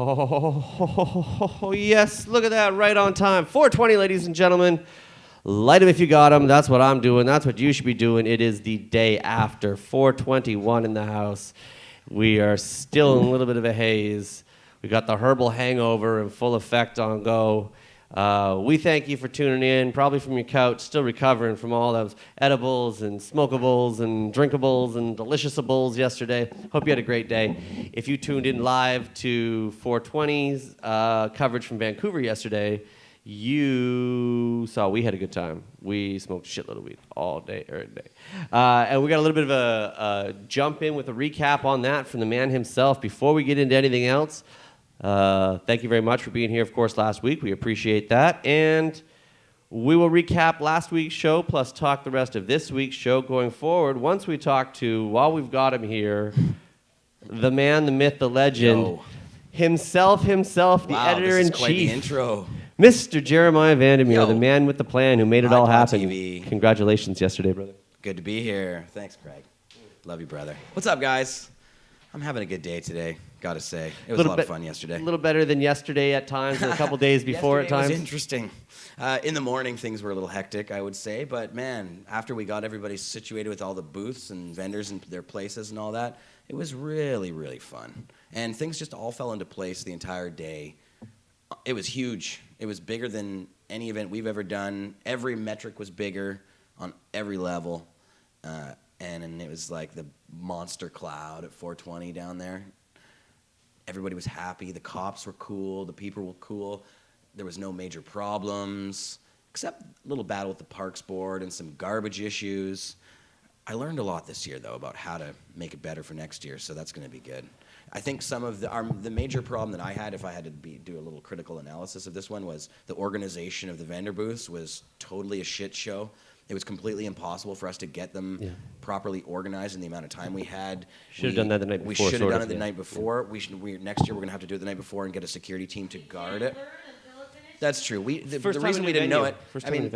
Oh, yes. Look at that. Right on time. 4:20, ladies and gentlemen. Light them if you got them. That's what I'm doing. That's what you should be doing. It is the day after. 4:21 in the house. We are still in a little bit of a haze. We got the herbal hangover in full effect on go. We thank you for tuning in, probably from your couch, still recovering from all those edibles and smokables and drinkables and deliciousables yesterday. Hope you had a great day. If you tuned in live to 420's coverage from Vancouver yesterday, you saw we had a good time. We smoked a shitload of weed all day, every day. And we got a little bit of a jump in with a recap on that from the man himself. Before we get into anything else, thank you very much for being here, of course, last week. We appreciate that. And we will recap last week's show plus talk the rest of this week's show going forward. Once we talk to, while we've got him here, the man, the myth, the legend, himself, the editor-in-chief. This is quite the intro. Mr. Jeremiah Vandermeer, the man with the plan who made it all happen. TV. Congratulations yesterday, brother. Good to be here. Thanks, Craig. Love you, brother. What's up, guys? I'm having a good day today, gotta say. It was a lot of fun yesterday. A little better than yesterday at times, and a couple days before at times. It was interesting. In the morning, things were a little hectic, I would say. But, man, after we got everybody situated with all the booths and vendors and their places and all that, it was really, really fun. And things just all fell into place the entire day. It was huge. It was bigger than any event we've ever done. Every metric was bigger on every level. And it was like the monster cloud at 420 down there. Everybody was happy. The cops were cool. The people were cool. There was no major problems, except a little battle with the Parks Board and some garbage issues. I learned a lot this year, though, about how to make it better for next year, so that's going to be good. I think some of the major problem that I had, if I had to do a little critical analysis of this one, was the organization of the vendor booths was totally a shit show. It was completely impossible for us to get them properly organized in the amount of time we had. Should have done that the night before. We should have done it the night before. Next year we're going to have to do it the night before and get a security team to guard it. That's true. The reason we didn't know it,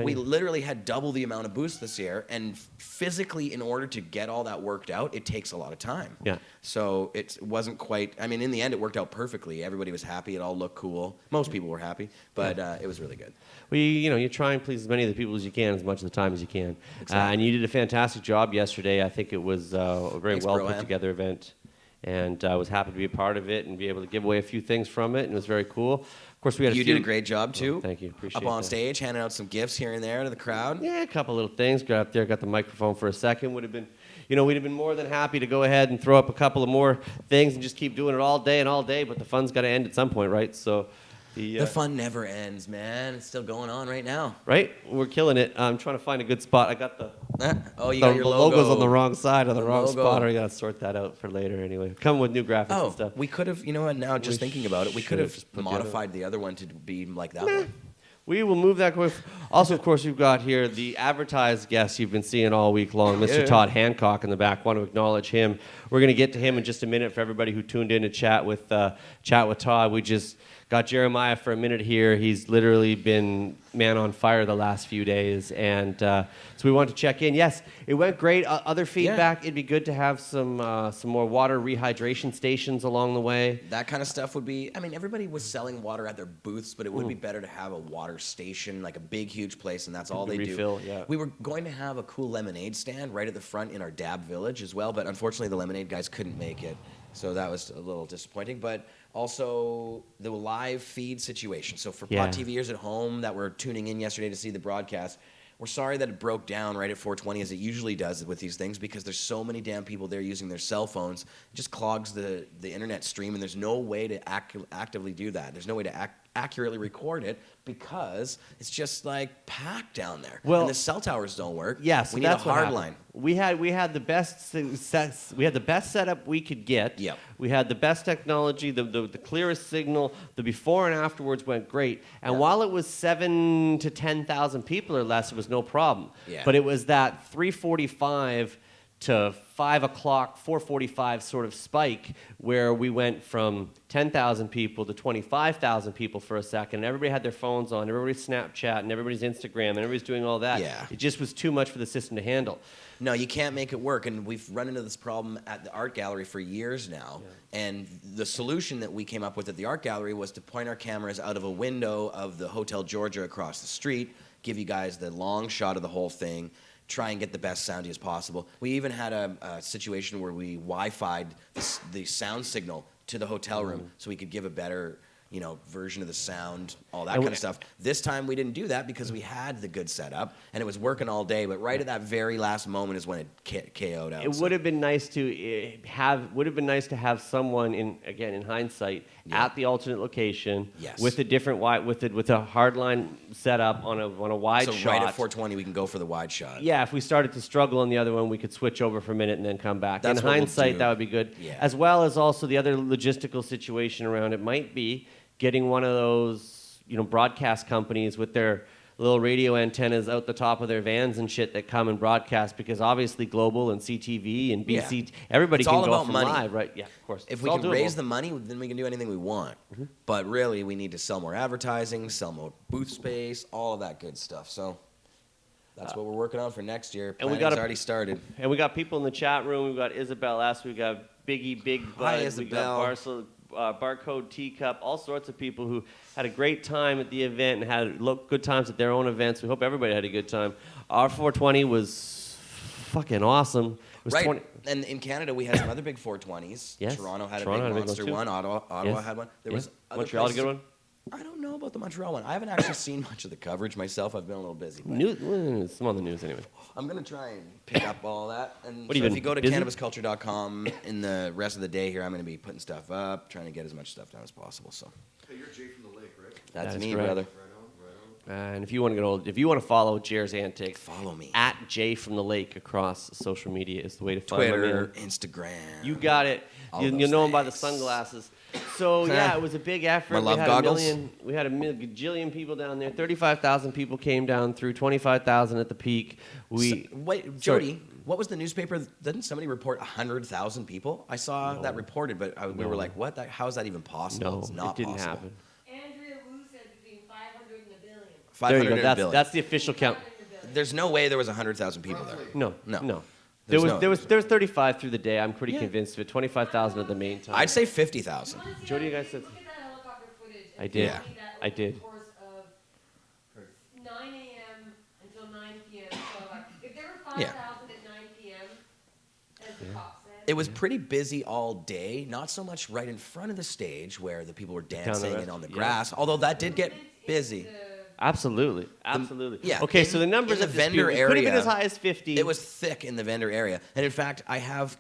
we literally had double the amount of booths this year, and physically, in order to get all that worked out, it takes a lot of time. Yeah. So it wasn't quite. I mean, in the end, it worked out perfectly. Everybody was happy. It all looked cool. Most people were happy, but it was really good. Well, you try and please as many of the people as you can, as much of the time as you can. Exactly. And you did a fantastic job yesterday. I think it was a very well put together event, and I was happy to be a part of it and be able to give away a few things from it, and it was very cool. Of course, we had You did a great job, too. Thank you. Appreciate it. Up on stage, handing out some gifts here and there to the crowd. Yeah, a couple little things. Got up there, got the microphone for a second. We'd have been more than happy to go ahead and throw up a couple of more things and just keep doing it all day, but the fun's got to end at some point, right? So the fun never ends, man. It's still going on right now. Right? We're killing it. I'm trying to find a good spot. I got the got your logo. Logo's on the wrong side of the wrong spot. I got to sort that out for later anyway. Come with new graphics and stuff. We could have, you know what, now just thinking about it, we could have modified the other one to be like that one. We will move that. Also, of course, we've got here the advertised guest you've been seeing all week long, Mr. Todd Hancock in the back. Want to acknowledge him. We're going to get to him in just a minute for everybody who tuned in to chat with Todd. We just got Jeremiah for a minute here. He's literally been man on fire the last few days, and so we want to check in. Yes, it went great. Other feedback, It'd be good to have some more water rehydration stations along the way. That kind of stuff would be, I mean, everybody was selling water at their booths, but it would be better to have a water station, like a big, huge place, and that's all they refill, do. Yeah. We were going to have a cool lemonade stand right at the front in our Dab Village as well, but unfortunately the lemonade guys couldn't make it, so that was a little disappointing. But also, the live feed situation. So for Pod TVers at home that were tuning in yesterday to see the broadcast, we're sorry that it broke down right at 420 as it usually does with these things, because there's so many damn people there using their cell phones. It just clogs the internet stream, and there's no way to actively do that. There's no way to accurately record it because it's just like packed down there. Well, and the cell towers don't work. Yes, we need a hard line. We had the best setup we could get. Yep. We had the best technology, the clearest signal. The before and afterwards went great. And while it was 7,000 to 10,000 people or less, it was no problem. Yeah. But it was that 3:45 to 5 o'clock, 4:45 sort of spike where we went from 10,000 people to 25,000 people for a second. And everybody had their phones on, everybody's Snapchat, and everybody's Instagram, and everybody's doing all that. Yeah. It just was too much for the system to handle. No, you can't make it work, and we've run into this problem at the art gallery for years now. Yeah. And the solution that we came up with at the art gallery was to point our cameras out of a window of the Hotel Georgia across the street, give you guys the long shot of the whole thing, try and get the best sound as possible. We even had a situation where we Wi-Fi'd the sound signal to the hotel room so we could give a better version of the sound, all that kind of stuff. This time we didn't do that because we had the good setup and it was working all day. But right at that very last moment is when it KO'd out. It would have been nice to have someone in hindsight at the alternate location with a different with a hardline setup on a wide shot. So right at 420 we can go for the wide shot. Yeah, if we started to struggle on the other one, we could switch over for a minute and then come back. In hindsight, that would be good. Yeah. As well as also the other logistical situation around it might be getting one of those, broadcast companies with their little radio antennas out the top of their vans and shit that come and broadcast, because obviously Global and CTV and BC, everybody can go from live, right? Yeah, of course. If we can raise the money, then we can do anything we want. Mm-hmm. But really, we need to sell more advertising, sell more booth space, all of that good stuff. So that's what we're working on for next year. Planning's already started. And we got people in the chat room. We've got Isabel S. We've got Biggie, Big Bud. Hi, Isabel. We got Barcode Teacup, all sorts of people who had a great time at the event and had good times at their own events. We hope everybody had a good time. Our 420 was fucking awesome. It was right. And in Canada, we had some other big 420s. Yes. Toronto had a big monster one. Ottawa had one. There was Montreal had a good one? I don't know about the Montreal one. I haven't actually seen much of the coverage myself. I've been a little busy. It's on the news anyway. I'm going to try and pick up all that. And if you go to cannabisculture.com in the rest of the day here, I'm going to be putting stuff up, trying to get as much stuff done as possible. So. Hey, you're Jay from the Lake, right? That's me, brother. Right on. And if you want to follow Jer's antics, follow me at Jay from the Lake across social media is the way to find Twitter, him. Instagram. You got it. You know him by the sunglasses. So yeah, it was a big effort. My love goggles. We had a gajillion people down there. 35,000 people came down through. 25,000 at the peak. Wait, Jody. What was the newspaper? Didn't somebody report 100,000 people? I saw that reported, but we were like, what? How is that even possible? No, it's not it didn't possible. happen. Andrea Wu said between 500 and a billion. 500 there you go. and a billion. That's the official count. There's no way there was 100,000 people there. No. There was 35 through the day. I'm pretty convinced of it. 25,000 at the main time. I'd say 50,000. Jody, you guys said. Look at that helicopter footage. I did. Yeah. I did. The course of 9 a.m. until 9 p.m. So if there were 5,000 at 9 p.m., as the cop said. It was pretty busy all day. Not so much right in front of the stage where the people were dancing and on the grass. Although that did get busy. Absolutely. Yeah. Okay, so the numbers in the vendor area, it could have been as high as 50. It was thick in the vendor area. And in fact, I have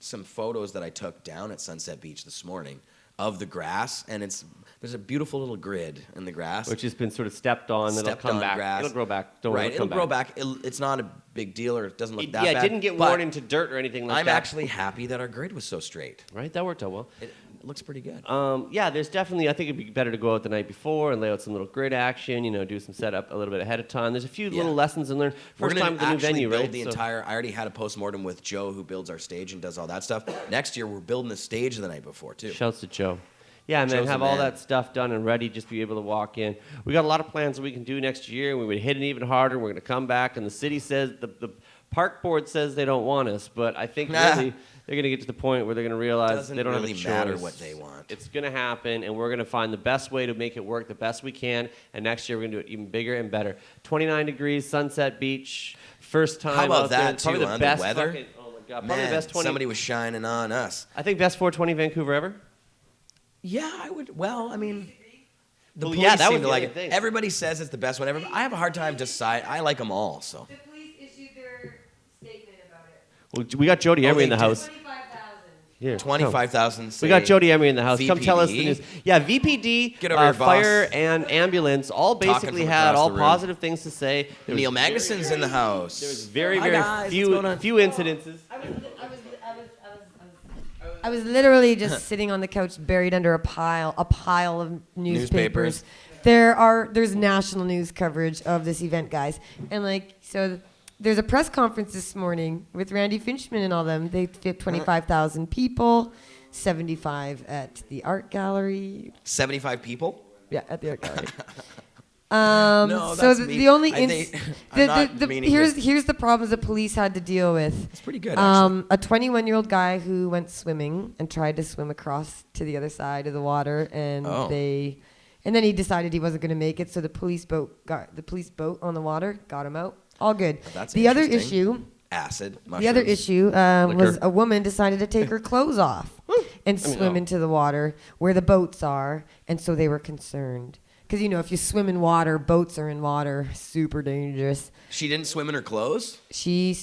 some photos that I took down at Sunset Beach this morning of the grass, and there's a beautiful little grid in the grass. Which has been sort of stepped on, it'll come back. Grass. It'll grow back. Don't worry, it'll grow back. It's not a big deal, or it doesn't look that bad. Yeah, it didn't get worn into dirt or anything like that. I'm actually happy that our grid was so straight. Right, that worked out well. It looks pretty good. There's definitely, I think it'd be better to go out the night before and lay out some little grid action, do some setup a little bit ahead of time. There's a few little lessons to learn. First time with the new venue, right? I already had a postmortem with Joe, who builds our stage and does all that stuff. Next year, we're building the stage the night before, too. Shouts to Joe. Yeah, and then have all that stuff done and ready, just be able to walk in. We got a lot of plans that we can do next year, and we would hit it even harder. We're going to come back, and the city says, the park board says they don't want us, but I think really they're going to get to the point where they're going to realize they don't really have a choice. matter what they want. It's going to happen, and we're going to find the best way to make it work the best we can, and next year we're going to do it even bigger and better. 29 degrees, Sunset Beach, first time How about out that, there. too, Probably the best weather? fucking, oh, my God. Man, Probably the best 20. Somebody was shining on us. I think best 420 Vancouver ever. Yeah, I would. Well, I mean, the Well, police yeah, that seem would to be like the it. thing. Everybody says it's the best one ever. But I have a hard time deciding. I like them all. So The police issued their statement about it. Well, we got Jody Emery in the they did. house. 25,000. Here, 25,000. We got Jody Emery in the house. Come tell us the VPD. news. Yeah, VPD, Get over here, boss. fire, and ambulance all basically from had across all the room. positive things to say. There Neil was Magnuson's in the house. There was very, Hi, very guys, what's going on? few incidences. I was literally just sitting on the couch, buried under a pile of newspapers. There's national news coverage of this event, guys, and so there's a press conference this morning with Randy Finchman and all them. They fit 25,000 people, 75 at the art gallery. 75 people? Yeah, at the art gallery. No, so that's the only I'm not meaning here's the problems the police had to deal with. It's pretty good, actually. A 21-year-old guy who went swimming and tried to swim across to the other side of the water, and then he decided he wasn't going to make it. So the police boat on the water got him out. All good. That's the other interesting. issue. Acid. Mushrooms. The other issue was a woman decided to take her clothes off and swim into the water where the boats are, and so they were concerned. Because, if you swim in water, boats are in water, super dangerous. She didn't swim in her clothes? She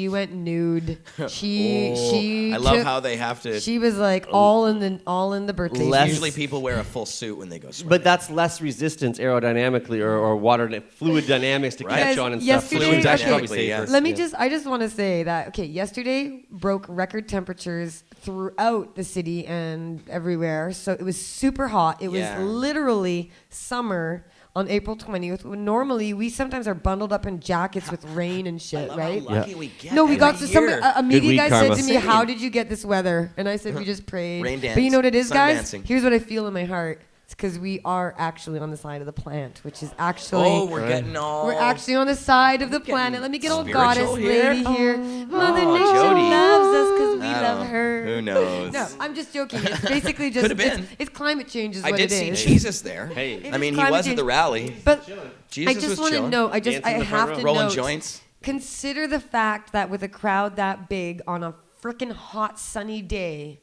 went nude. I love how they have to. She was like all in the birthday. Usually people wear a full suit when they go swimming. But that's less resistance aerodynamically or water fluid dynamics to catch on and stuff. Yesterday, Fluid I just want to say that yesterday broke record temperatures throughout the city and everywhere. So it was super hot. It was literally summer on April 20th. When normally we sometimes are bundled up in jackets with rain and shit, right? How lucky we get No, we got every to some year. a media week, guy Karma. said to me, "How did you get this weather?" And I said, "We just prayed." Rain dance, but you know what it is, sun guys? dancing. Here's what I feel in my heart. It's because we are actually on the side of the plant, which is actually we're getting all. we're actually on the side of the planet. Let me get old spiritual goddess here. lady here. Mother Oh, Nature Jody. loves us because we I love don't- her. Who knows? No, I'm just joking. It's basically just Could've been. It's climate change is I what did it see is. Jesus there. Hey. It I is mean, he climate was at change. the rally. But Jesus I just was want to chilling. know. I Dancing in the front have row. to Rolling note. joints. Consider the fact that with a crowd that big on a freaking hot sunny day,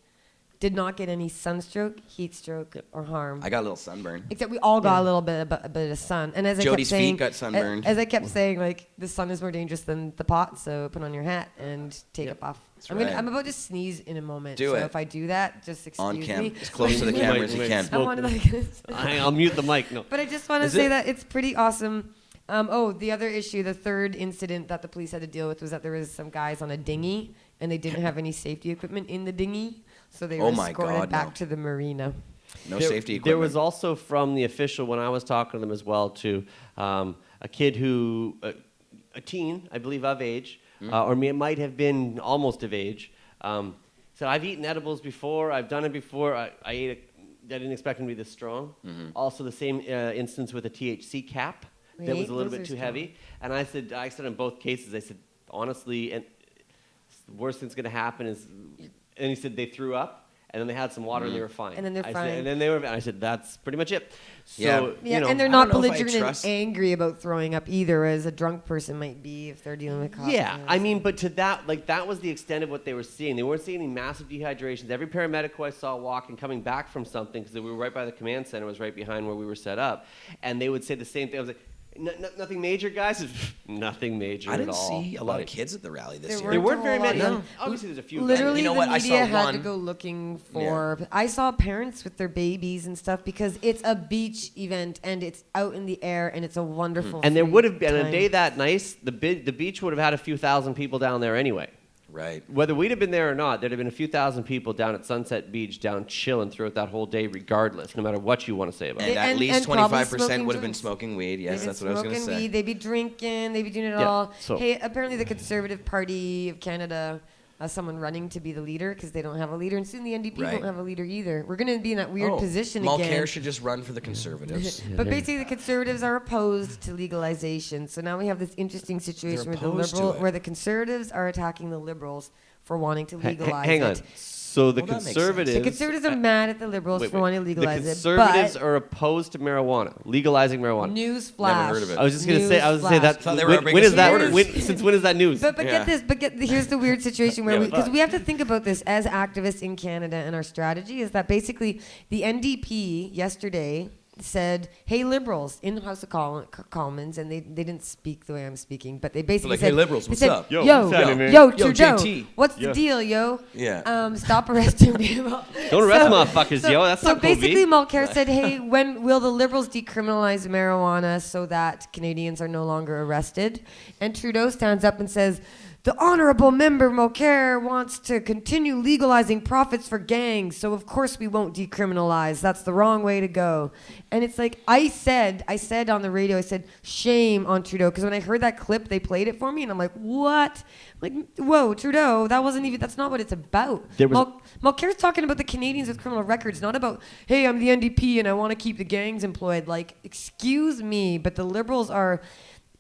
did not get any sunstroke, heat stroke, or harm. I got a little sunburn. Except we all got a bit of sun. And as Jody's I kept saying, feet got sunburned. As I kept saying, like, the sun is more dangerous than the pot, so put on your hat and take it off. right. I'm about to sneeze in a moment. Do so it. if I do that, just excuse On cam. me. As close to the camera as you can. I wanted I'll mute the mic. No. But I just want to Is say it? that it's pretty awesome. The other issue, the third incident that the police had to deal with was that there was some guys on a dinghy, and they didn't have any safety equipment in the dinghy, so they were my escorted God, back no. to the marina. No There- safety equipment. There was also from the official, when I was talking to them as well, to a kid who, a teen, I believe of age, or it might have been almost of age, said, I've eaten edibles before, I've done it before, I ate it, I didn't expect them to be this strong. Also the same instance with a THC cap that was a little bit too heavy. And I said in both cases, I said, honestly, and the worst thing's going to happen is, and he said they threw up, and then they had some water and they were fine. And then they're fine. And then they were, and I said, that's pretty much it. So, Yeah, you know, and they're I not don't know if I belligerent and trust- angry about throwing up either, as a drunk person might be if they're dealing with cocktails. yeah, I mean, but to that, like, that was the extent of what they were seeing. They weren't seeing any massive dehydrations. Every paramedic who I saw walking, coming back from something, because we were right by the command center, was right behind where we were set up, and they would say the same thing. I was like, nothing major, guys? Nothing major I at didn't all. see a lot of kids at the rally this There year. There weren't very many. No. Obviously, there's a few. Literally, You know the what? I saw media had to one- go looking for. I saw parents with their babies and stuff because it's a beach event and it's out in the air and it's a wonderful. And there free would have been, on a time. day that nice, the beach would have had a few thousand people down there anyway. Right. Whether we'd have been there or not, there'd have been a few thousand people down at Sunset Beach, down chilling throughout that whole day, regardless, no matter what you want to say about And it. at And- least and probably 25% smoking would have been drinks. smoking weed. Yes, They'd that's be what I was going to smoking say. weed, they'd be drinking, they'd be doing it Yeah, all. so- Hey, apparently the Conservative Party of Canada has someone running to be the leader because they don't have a leader, and soon the NDP Right. won't have a leader either. We're going to be in that weird position Mulcair again. should just run for the Conservatives. But basically, the Conservatives are opposed to legalization. So now we have this interesting situation opposed to it. where the Conservatives are attacking the Liberals for wanting to legalize Hang on. it. So the Well, that makes sense. conservatives. The Conservatives are mad at the Liberals wait, for wanting to legalize the it. conservatives But are opposed to marijuana, legalizing marijuana. newsflash. Never heard of it. I was just gonna say. I was gonna say that. Thought they were our When biggest is that? supporters. Since when is that news? But Yeah. get this. Here's the weird situation where Yeah, because fuck. we have to think about this as activists in Canada, and our strategy is that basically the NDP yesterday said, "Hey Liberals," in the House of Commons, and they didn't speak the way I'm speaking, but they basically like, said, "Hey, Liberals, they what's said, up? Yo, Yo, yo, what's happening, yo, man? Trudeau, JT. what's the Yeah. deal, yo? Yeah. Stop arresting people." Don't arrest motherfuckers, yo. That's so not cool, basically, B. Mulcair said, "Hey, when will the Liberals decriminalize marijuana so that Canadians are no longer arrested?" And Trudeau stands up and says, the honorable member Mulcair wants to continue legalizing profits for gangs, so of course we won't decriminalize. That's the wrong way to go. And it's like, I said on the radio, I said, shame on Trudeau. Because when I heard that clip, they played it for me, and I'm like, what? Like, whoa, Trudeau, that's not what it's about. Mulcair's talking about the Canadians with criminal records, not about, hey, I'm the NDP and I want to keep the gangs employed. Like, excuse me, but the Liberals are...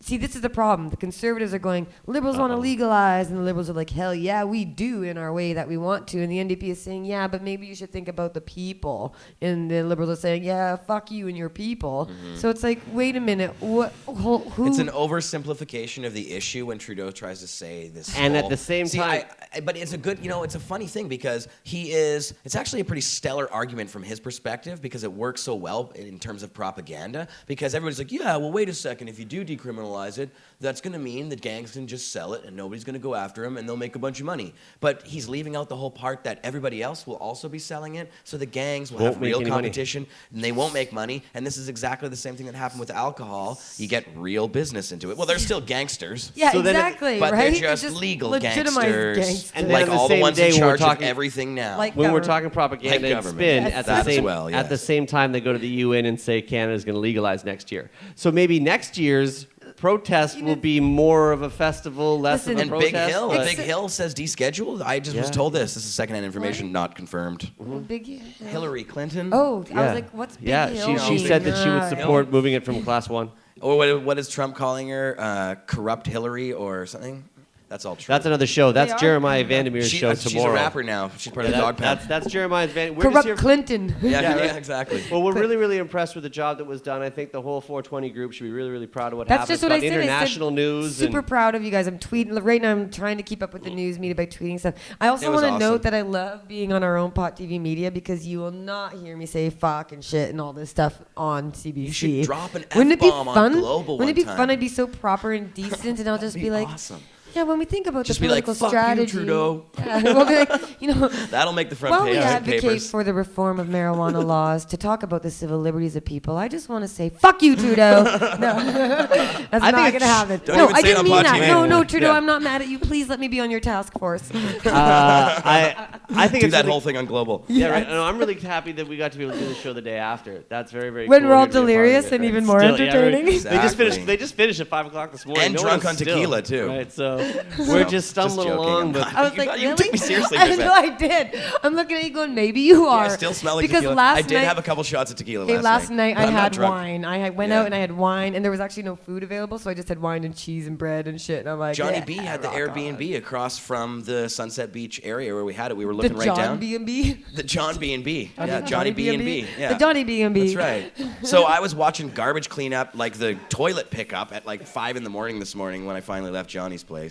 See, this is the problem. The Conservatives are going, Liberals want to legalize, and the Liberals are like, hell yeah, we do in our way that we want to. And the NDP is saying, yeah, but maybe you should think about the people. And the Liberals are saying, yeah, fuck you and your people. Mm-hmm. So it's like, wait a minute, who? It's an oversimplification of the issue when Trudeau tries to say this. And at the same time... but it's a good, it's a funny thing because it's actually a pretty stellar argument from his perspective because it works so well in terms of propaganda because everybody's like, yeah, well, wait a second, if you do decriminalize it, that's going to mean that gangs can just sell it and nobody's going to go after them and they'll make a bunch of money. But he's leaving out the whole part that everybody else will also be selling it, so the gangs will have real competition and they won't make money. And this is exactly the same thing that happened with alcohol. You get real business into it. Well, they're still gangsters. Yeah, so exactly. But right? they're just legal gangsters. And like all the ones in charge of everything now. Like when we're talking propaganda and spin, at the same time they go to the UN and say Canada's going to legalize next year. So maybe next year's protest will be more of a festival, less of a protest. Big Hill says descheduled. I just was told this. This is secondhand information, not confirmed. Mm-hmm. Big Hill. Hillary Clinton. Oh, I was like, what's Big Hill? Yeah, she said that she would support moving it from class 1. Or what is Trump calling her? Corrupt Hillary or something? That's all true. That's another show. That's Jeremiah Vandermeer's show tomorrow. She's a rapper now. She's part of the Dog Pound. That's Jeremiah Vandermeer. Corrupt Clinton. Yeah, exactly. Well, we're really, really impressed with the job that was done. I think the whole 420 group should be really, really proud of what happened. That's just what I said. International news. Super proud of you guys. I'm tweeting. Right now I'm trying to keep up with the news media by tweeting stuff. I also want to note that I love being on our own Pot TV media because you will not hear me say fuck and shit and all this stuff on CBC. You should drop an F-bomb on Global Wouldn't it be fun? I'd be so proper and decent and I'll just be like... Awesome. Yeah, when we think about just the political strategy, just be like, fuck you, Trudeau. Yeah, we'll be like, that'll make the front page. While we advocate for the reform of marijuana laws to talk about the civil liberties of people, I just want to say, fuck you, Trudeau. No, that's not going to happen. No, I didn't mean that. No, Trudeau, I'm not mad at you. Please let me be on your task force. I think do that whole thing on Global. Yeah, right. No, I'm really happy that we got to be able to do the show the day after. That's very, very when cool. we're all delirious and even more entertaining. Exactly. They just finished at 5:00 this morning. And drunk on tequila too. Right, so we're just stumbling along. But I was like, really? You took me seriously. No, I did. I'm looking at you going, maybe you are. I still smell like because tequila. I did have a couple shots of tequila last night. I had wine. I went out and I had wine, and there was actually no food available, so I just had wine and cheese and bread and shit. And I'm like, Johnny B had the Airbnb across from the Sunset Beach area where we had it. We were looking right down. The John B&B? The John B&B. Yeah, Johnny B&B. Yeah. The Johnny B&B. That's right. So I was watching garbage cleanup, like the toilet pickup at like 5 a.m. this morning when I finally left Johnny's place.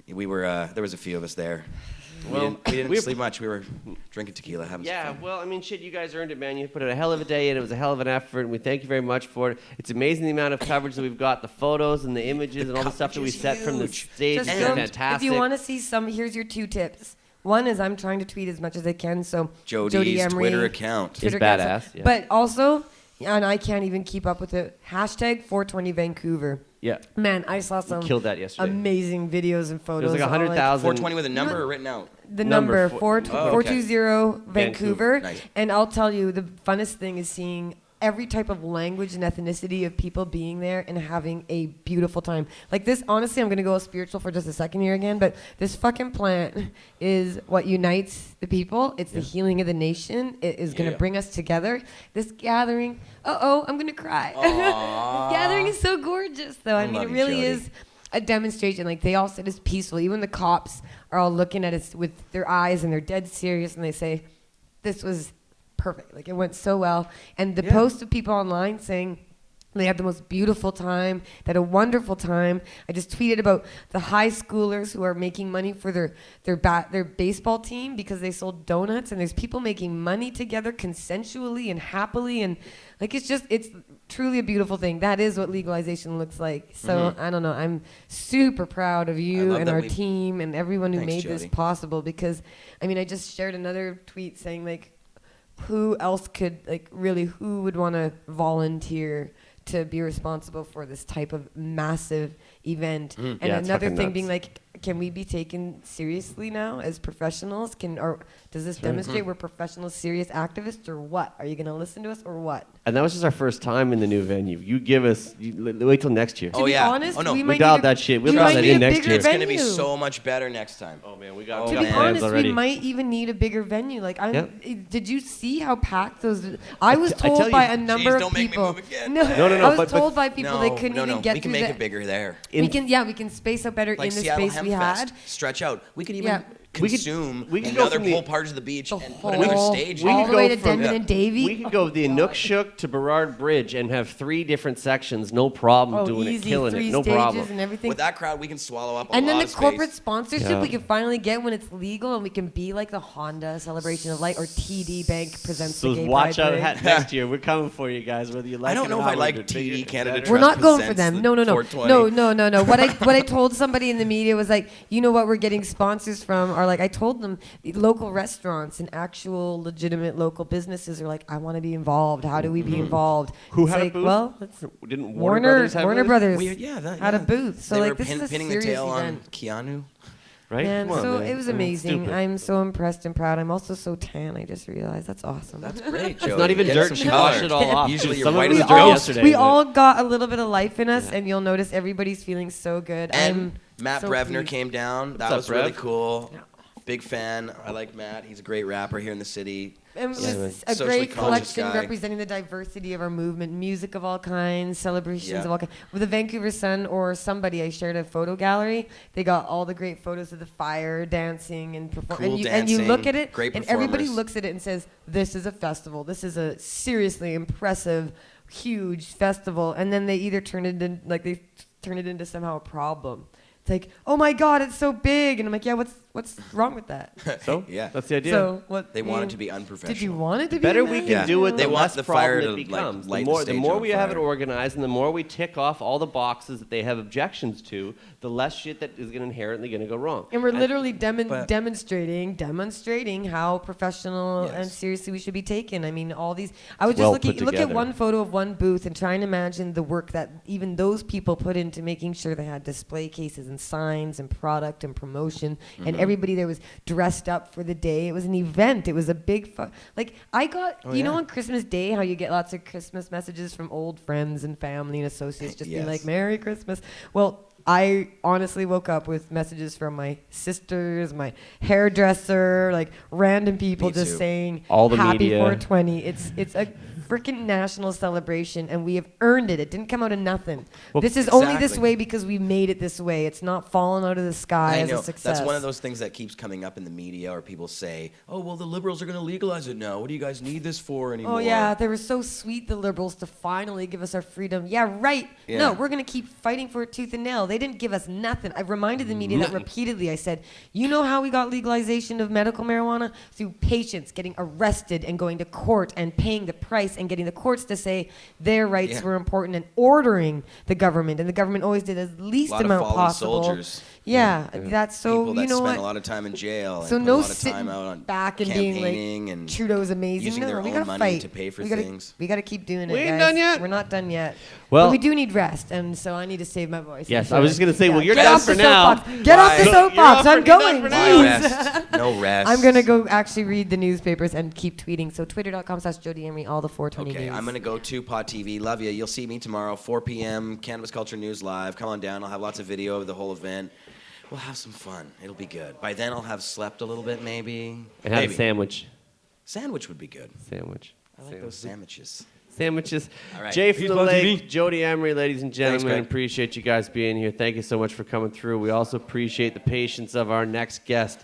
We were there was a few of us there. We didn't sleep much. We were drinking tequila, having some fun. Well, I mean, shit, you guys earned it, man. You put in a hell of a day in. It was a hell of an effort, and we thank you very much for it. It's amazing the amount of coverage that we've got, the photos and the images and all the stuff that we set from the stage. It's fantastic. If you want to see here's your 2 tips. One is I'm trying to tweet as much as I can, so Jody's Emery, Twitter account is badass. Yeah. But also, and I can't even keep up with it, hashtag 420 Vancouver. Yeah. Man, I saw some killed that yesterday. Amazing videos and photos. There's like 100,000. 420 with a number or written out? The number 420 Vancouver. Nice. And I'll tell you, the funnest thing is seeing every type of language and ethnicity of people being there and having a beautiful time. Like this, honestly, I'm going to go spiritual for just a second here again, but this fucking plant is what unites the people. It's the healing of the nation. It is going to bring us together. This gathering, I'm going to cry. This gathering is so gorgeous, though. I mean, it really is a demonstration. Like, they all said it's peaceful. Even the cops are all looking at us with their eyes, and they're dead serious, and they say, this was perfect. Like, it went so well. And the posts of people online saying they had the most beautiful time, they had a wonderful time. I just tweeted about the high schoolers who are making money for their baseball team because they sold donuts, and there's people making money together consensually and happily, and like it's truly a beautiful thing. That is what legalization looks like. So I don't know, I'm super proud of you and our team and everyone who made this possible, because I mean, I just shared another tweet saying, like, who else could, like, really, who would want to volunteer to be responsible for this type of massive event? And another thing being, like, can we be taken seriously now as professionals? Does this demonstrate we're professional, serious activists, or what? Are you going to listen to us, or what? And that was just our first time in the new venue. You give us, wait till next year. To be honest, Oh, no. we We might dialed need a- that shit. We'll we dial might that need in a next bigger year. It's going to be venue. so much better next time. Oh man, we got To be plans honest, already. we might even need a bigger venue. Like, Yep. did you see how packed those? I was I tell told you- by a number Jeez, of don't make me people. move again. No, I was but- told by people they couldn't even get We can through make the. it bigger there. We can space out better Like in the Seattle space we Hemp had. Fest. Stretch out. We could even Yeah. consume we could go another from the- whole part of the beach The and put another whole- stage all in. could the go way to from- Denman and Davie. We could go the Inukshuk to Burrard Bridge and have 3 different sections, no problem doing it, easy, killing 3 it, no stages problem. and everything. With that crowd, we can swallow up a And lot then the of space. corporate sponsorship Yeah. we can finally get when it's legal, and we can be like the Honda Celebration of Light or TD Bank presents So the Gay watch Pride out Parade. next year. We're coming for you guys, whether you like I it don't or know if not. I like We're TD bigger, Canada better. We're Trust not going for presents them. the No. 420. No. What I told somebody in the media was like, you know what we're getting sponsors from are like, I told them the local restaurants and actual legitimate local businesses are like, I want to be involved. How do we be involved? Who It's had a like, booth? well, let's Didn't Warner have Warner it? Brothers That, had a booth. So they like were this is a pinning serious the tail event. on Keanu. Right? Man, Come on, so man. it was I mean, amazing. stupid. I'm so impressed and proud. I'm also so tan. I just realized that's awesome. That's great, It's Joey. not even Get dirt. some She color. washed it all off. Usually you're Some of white it as was a dirt ghost. yesterday. we but- all got a little bit of life in us, and you'll notice everybody's feeling so good. And I'm Matt so Brevner pleased. came down. That up, was really Brev? cool. Big fan. I like Matt. He's a great rapper here in the city. It was Yeah, man. a Socially great conscious collection guy. representing the diversity of our movement, music of all kinds, celebrations Yeah. of all kinds. With the Vancouver Sun or somebody, I shared a photo gallery. They got all the great photos of the fire, dancing, and performing. Cool And you look dancing, at it, great and everybody performers. looks at it and says, "This is a festival. This is a seriously impressive, huge festival." And then they either turn it into somehow a problem. It's like, oh my God, it's so big, and I'm like, yeah, what's wrong with that? So? Yeah. That's the idea. So what? They want it to be unprofessional. Did you want it to be? better that? we can Yeah. do it, They the want less the problem fire it to, like, becomes. light the the more stage we on have it fire. organized, and the more we tick off all the boxes that they have objections to, the less shit that is inherently going to go wrong. And we're literally but- demonstrating how professional Yes. and seriously we should be taken. I mean, all these. I was just well looking. put Look at together. one photo of one booth and trying to imagine the work that even those people put into making sure they had display cases and signs and product and promotion, and everybody there was dressed up for the day. It was an event. It was a big like I got you know yeah. on Christmas Day how you get lots of Christmas messages from old friends and family and associates just being Yes. like Merry Christmas. Well, I honestly woke up with messages from my sisters, my hairdresser, like random people Me just too. saying All the Happy media. 420. It's a freaking national celebration, and we have earned it. It didn't come out of nothing. Well, this is only this exactly. way because we made it this way. It's not fallen out of the sky I as know. a success. That's one of those things that keeps coming up in the media, or people say, "Oh, well, the liberals are going to legalize it now. What do you guys need this for anymore?" Oh yeah, they were so sweet, the liberals, to finally give us our freedom. Yeah, right. Yeah. No, we're gonna keep fighting for it tooth and nail. They didn't give us nothing. I reminded the media that repeatedly. I said, you know how we got legalization of medical marijuana? Through patients getting arrested and going to court and paying the price and getting the courts to say their rights Yeah. were important and ordering the government. And the government always did as least A lot of amount fallen possible. soldiers. Yeah, that's so. People that You know spent what? a lot of time in jail. So and no put a lot of sitting time out on back and being campaigning like, and Trudeau's amazing. using No, their we own gotta money fight. to pay for we gotta, things. We gotta keep doing it, We ain't guys. done yet. We're not done yet. Well- but we do need rest, and so I need to save my voice. Yes, I'm I was just gonna say, well, you're Get done off for the now. soapbox. Get off the Bye. soapbox. You're off I'm for- you're going. done for No now. Jeez. rest. No rest. I'm gonna go actually read the newspapers and keep tweeting. So twitter.com/Jody Emery, all the 420 Okay, news. I'm gonna go to Pod TV. Love you. You'll see me tomorrow, 4 p.m. Cannabis Culture News Live. Come on down. I'll have lots of video of the whole event. We'll have some fun. It'll be good. By then, I'll have slept a little bit, maybe. And have Maybe. a sandwich. Sandwich would be good. Sandwich. I like those sandwiches. Sandwiches. All right. Jay from He's the on Lake, TV. Jody Emery, ladies and gentlemen. Greg. Appreciate you guys being here. Thank you so much for coming through. We also appreciate the patience of our next guest.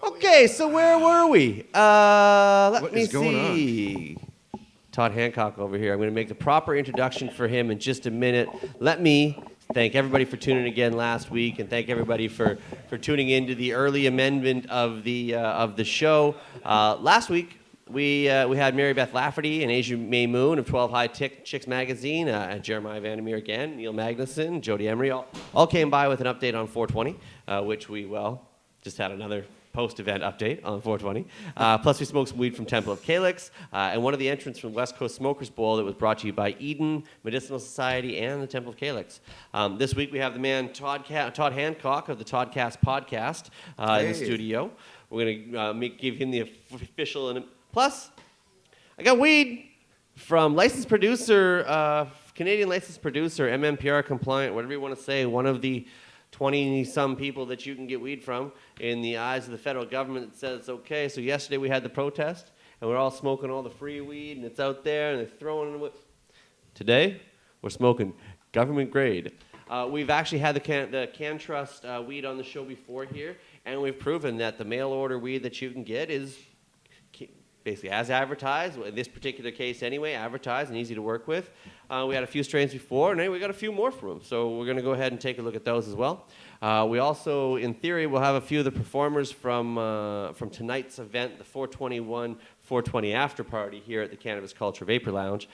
Okay, so where were we? Let What me is going on? see. Todd Hancock over here. I'm going to make the proper introduction for him in just a minute. Let me thank everybody for tuning in again last week, and thank everybody for tuning in to the early amendment of the show. Last week, we had Mary Beth Lafferty and Asia May Moon of 12 High Chicks Magazine, Jeremiah Vandermeer again, Neil Magnuson, Jody Emery, all came by with an update on 420, which we, just had another post-event update on 420. Plus, we smoked some weed from Temple of Calyx, and one of the entrants from West Coast Smokers Bowl that was brought to you by Eden Medicinal Society and the Temple of Calyx. This week, we have the man Todd Hancock of the Toddcast podcast in the studio. We're going to give him the official... Plus, I got weed from licensed producer, Canadian licensed producer, MMPR compliant, whatever you want to say, one of the 20-some people that you can get weed from in the eyes of the federal government that says it's okay. So yesterday we had the protest, and we're all smoking all the free weed, and it's out there, and they're throwing it away. Today, we're smoking government grade. We've actually had the CanTrust weed on the show before here, and we've proven that the mail order weed that you can get is basically as advertised, in this particular case anyway, advertised and easy to work with. We had a few strains before, and we got a few more from them. So we're going to go ahead and take a look at those as well. We also, in theory, will have a few of the performers from tonight's event, the 420 after party here at the Cannabis Culture Vapor Lounge.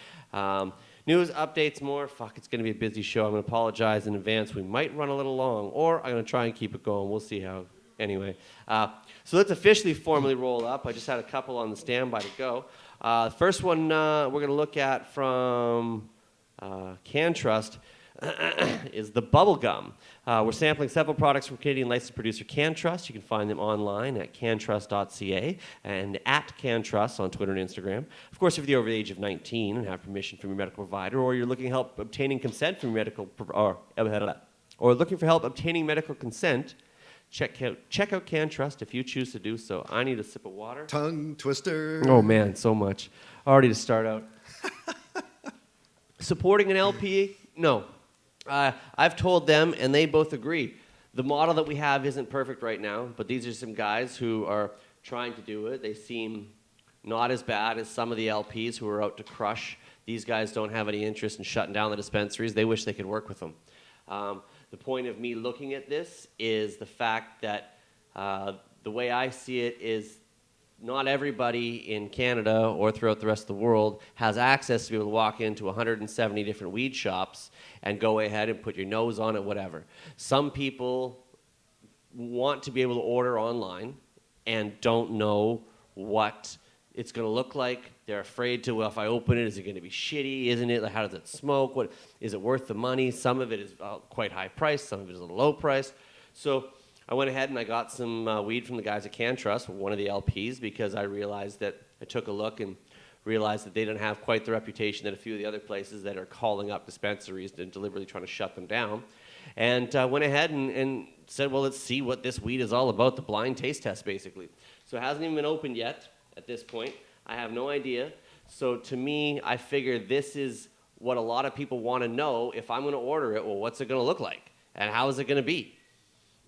News, updates, more. Fuck, it's going to be a busy show. I'm going to apologize in advance. We might run a little long, or I'm going to try and keep it going. We'll see how. Anyway, so let's officially formally roll up. I just had a couple on the standby to go. The first one we're going to look at from CanTrust is the bubble gum. We're sampling several products from Canadian licensed producer CanTrust. You can find them online at cantrust.ca and at CanTrust on Twitter and Instagram. Of course, if you're over the age of 19 and have permission from your medical provider, or you're looking for help obtaining consent from your or looking for help obtaining medical consent, check out CanTrust if you choose to do so. I need a sip of water. Tongue twister. Oh, man, so much. Already to start out. Supporting an LP? No. I've told them, and they both agree. The model that we have isn't perfect right now, but these are some guys who are trying to do it. They seem not as bad as some of the LPs who are out to crush. These guys don't have any interest in shutting down the dispensaries. They wish they could work with them. The point of me looking at this is the fact that the way I see it is not everybody in Canada or throughout the rest of the world has access to be able to walk into 170 different weed shops and go ahead and put your nose on it, whatever. Some people want to be able to order online and don't know what it's going to look like. They're afraid to, well, if I open it, is it going to be shitty? Isn't it? Like, how does it smoke? What is it worth the money? Some of it is quite high price. Some of it is a little low price. So I went ahead and I got some weed from the guys at CanTrust, one of the LPs, because I realized that I took a look and realized that they don't have quite the reputation that a few of the other places that are calling up dispensaries and deliberately trying to shut them down. And went ahead and said, well, let's see what this weed is all about, the blind taste test, basically. So it hasn't even been opened yet at this point. I have no idea. So to me, I figure this is what a lot of people want to know. If I'm going to order it, well, what's it going to look like? And how is it going to be?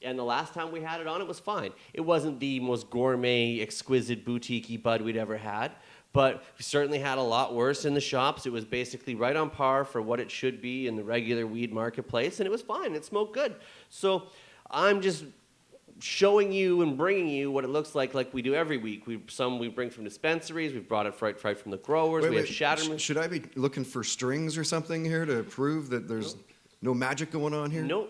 And the last time we had it on, it was fine. It wasn't the most gourmet, exquisite, boutique-y bud we'd ever had, but we certainly had a lot worse in the shops. It was basically right on par for what it should be in the regular weed marketplace, and it was fine. It smoked good. So I'm just showing you and bringing you what it looks like we do every week. Some we bring from dispensaries. We've brought it right from the growers. We have Shatterman. Should I be looking for strings or something here to prove that there's no magic going on here? No.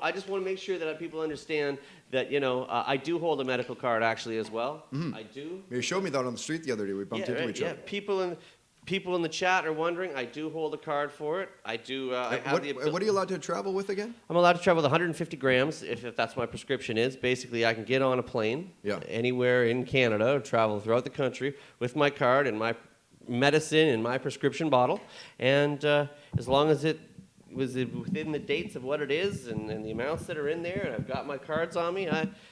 I just want to make sure that people understand that, I do hold a medical card actually as well. Mm-hmm. I do. You showed me that on the street the other day. We bumped into each other. People in the chat are wondering. I do hold a card for it. I do. What are you allowed to travel with again? I'm allowed to travel with 150 grams if that's my prescription is. Basically, I can get on a plane anywhere in Canada, travel throughout the country with my card and my medicine and my prescription bottle. And as long as it was within the dates of what it is and the amounts that are in there, and I've got my cards on me,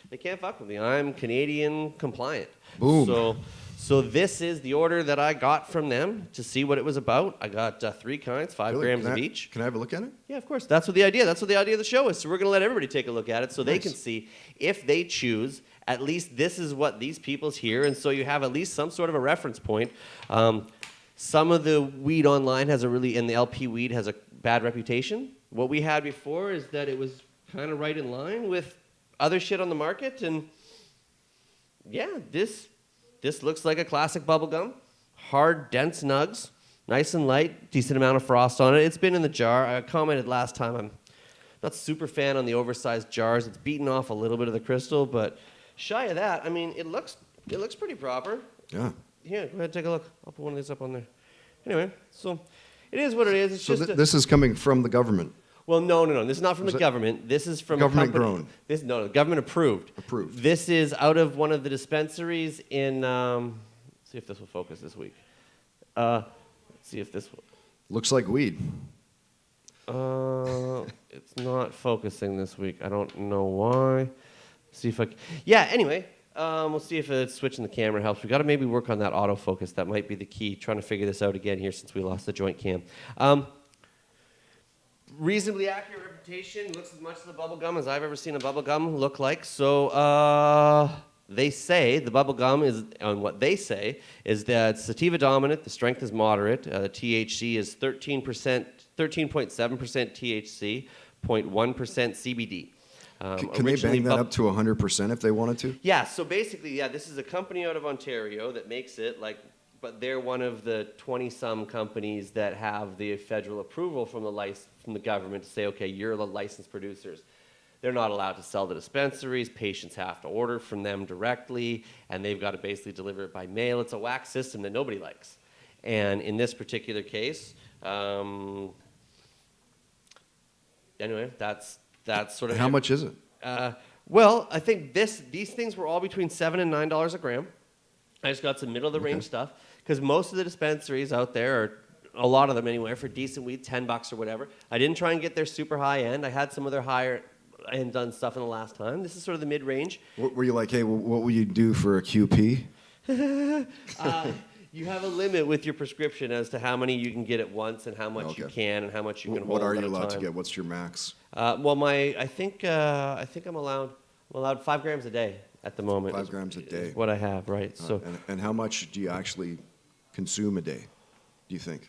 they can't fuck with me. I'm Canadian compliant. Boom. So this is the order that I got from them to see what it was about. I got 3 kinds, 5 grams of each. Can I have a look at it? Yeah, of course. That's what the idea of the show is. So we're going to let everybody take a look at it so they can see if they choose. At least this is what these people's hear, and so you have at least some sort of a reference point. Some of the weed online and the LP weed has a bad reputation. What we had before is that it was kind of right in line with other shit on the market, and yeah, this looks like a classic bubblegum. Hard, dense nugs, nice and light, decent amount of frost on it. It's been in the jar. I commented last time I'm not super fan on the oversized jars. It's beaten off a little bit of the crystal, but shy of that, I mean, it looks pretty proper. Yeah. Here, go ahead and take a look. I'll put one of these up on there. Anyway, so it is what it is. It's So just this is coming from the government. well, no. This is not from the government. This is from Government a company. grown. No, government approved. Approved. This is out of one of the dispensaries in. See if this will focus this week. Let's see if this will. Looks like weed. It's not focusing this week. I don't know why. See if I. Yeah. Anyway, we'll see if switching the camera helps. We got to maybe work on that autofocus. That might be the key. Trying to figure this out again here since we lost the joint cam. Reasonably accurate reputation. Looks as much as the bubble gum as I've ever seen a bubble gum look like. So they say the bubble gum is on what they say is that sativa dominant. The strength is moderate. The THC is 13%, 13.7% THC, 0.1% CBD. Can they bang that up to 100% if they wanted to? Yeah. So basically, this is a company out of Ontario that makes it but they're one of the 20-some companies that have the federal approval from the government to say, okay, you're the licensed producers. They're not allowed to sell to dispensaries. Patients have to order from them directly, and they've got to basically deliver it by mail. It's a whack system that nobody likes. And in this particular case, anyway, that's sort of. How much is it? Well, I think these things were all between $7 and $9 a gram. I just got some middle of the range stuff because most of the dispensaries out there are, a lot of them anyway, for decent weed, $10 or whatever. I didn't try and get their super high end. I had some of their higher end done stuff in the last time. This is sort of the mid range. What were you like? Hey, what will you do for a QP? You have a limit with your prescription as to how many you can get at once and how much you can and how much you can hold. What are you at a allowed to time. get? What's your max? Well, I think I'm allowed 5 grams a day at the moment. 5 grams a day. Is what I have, right? So And how much do you actually consume a day, do you think?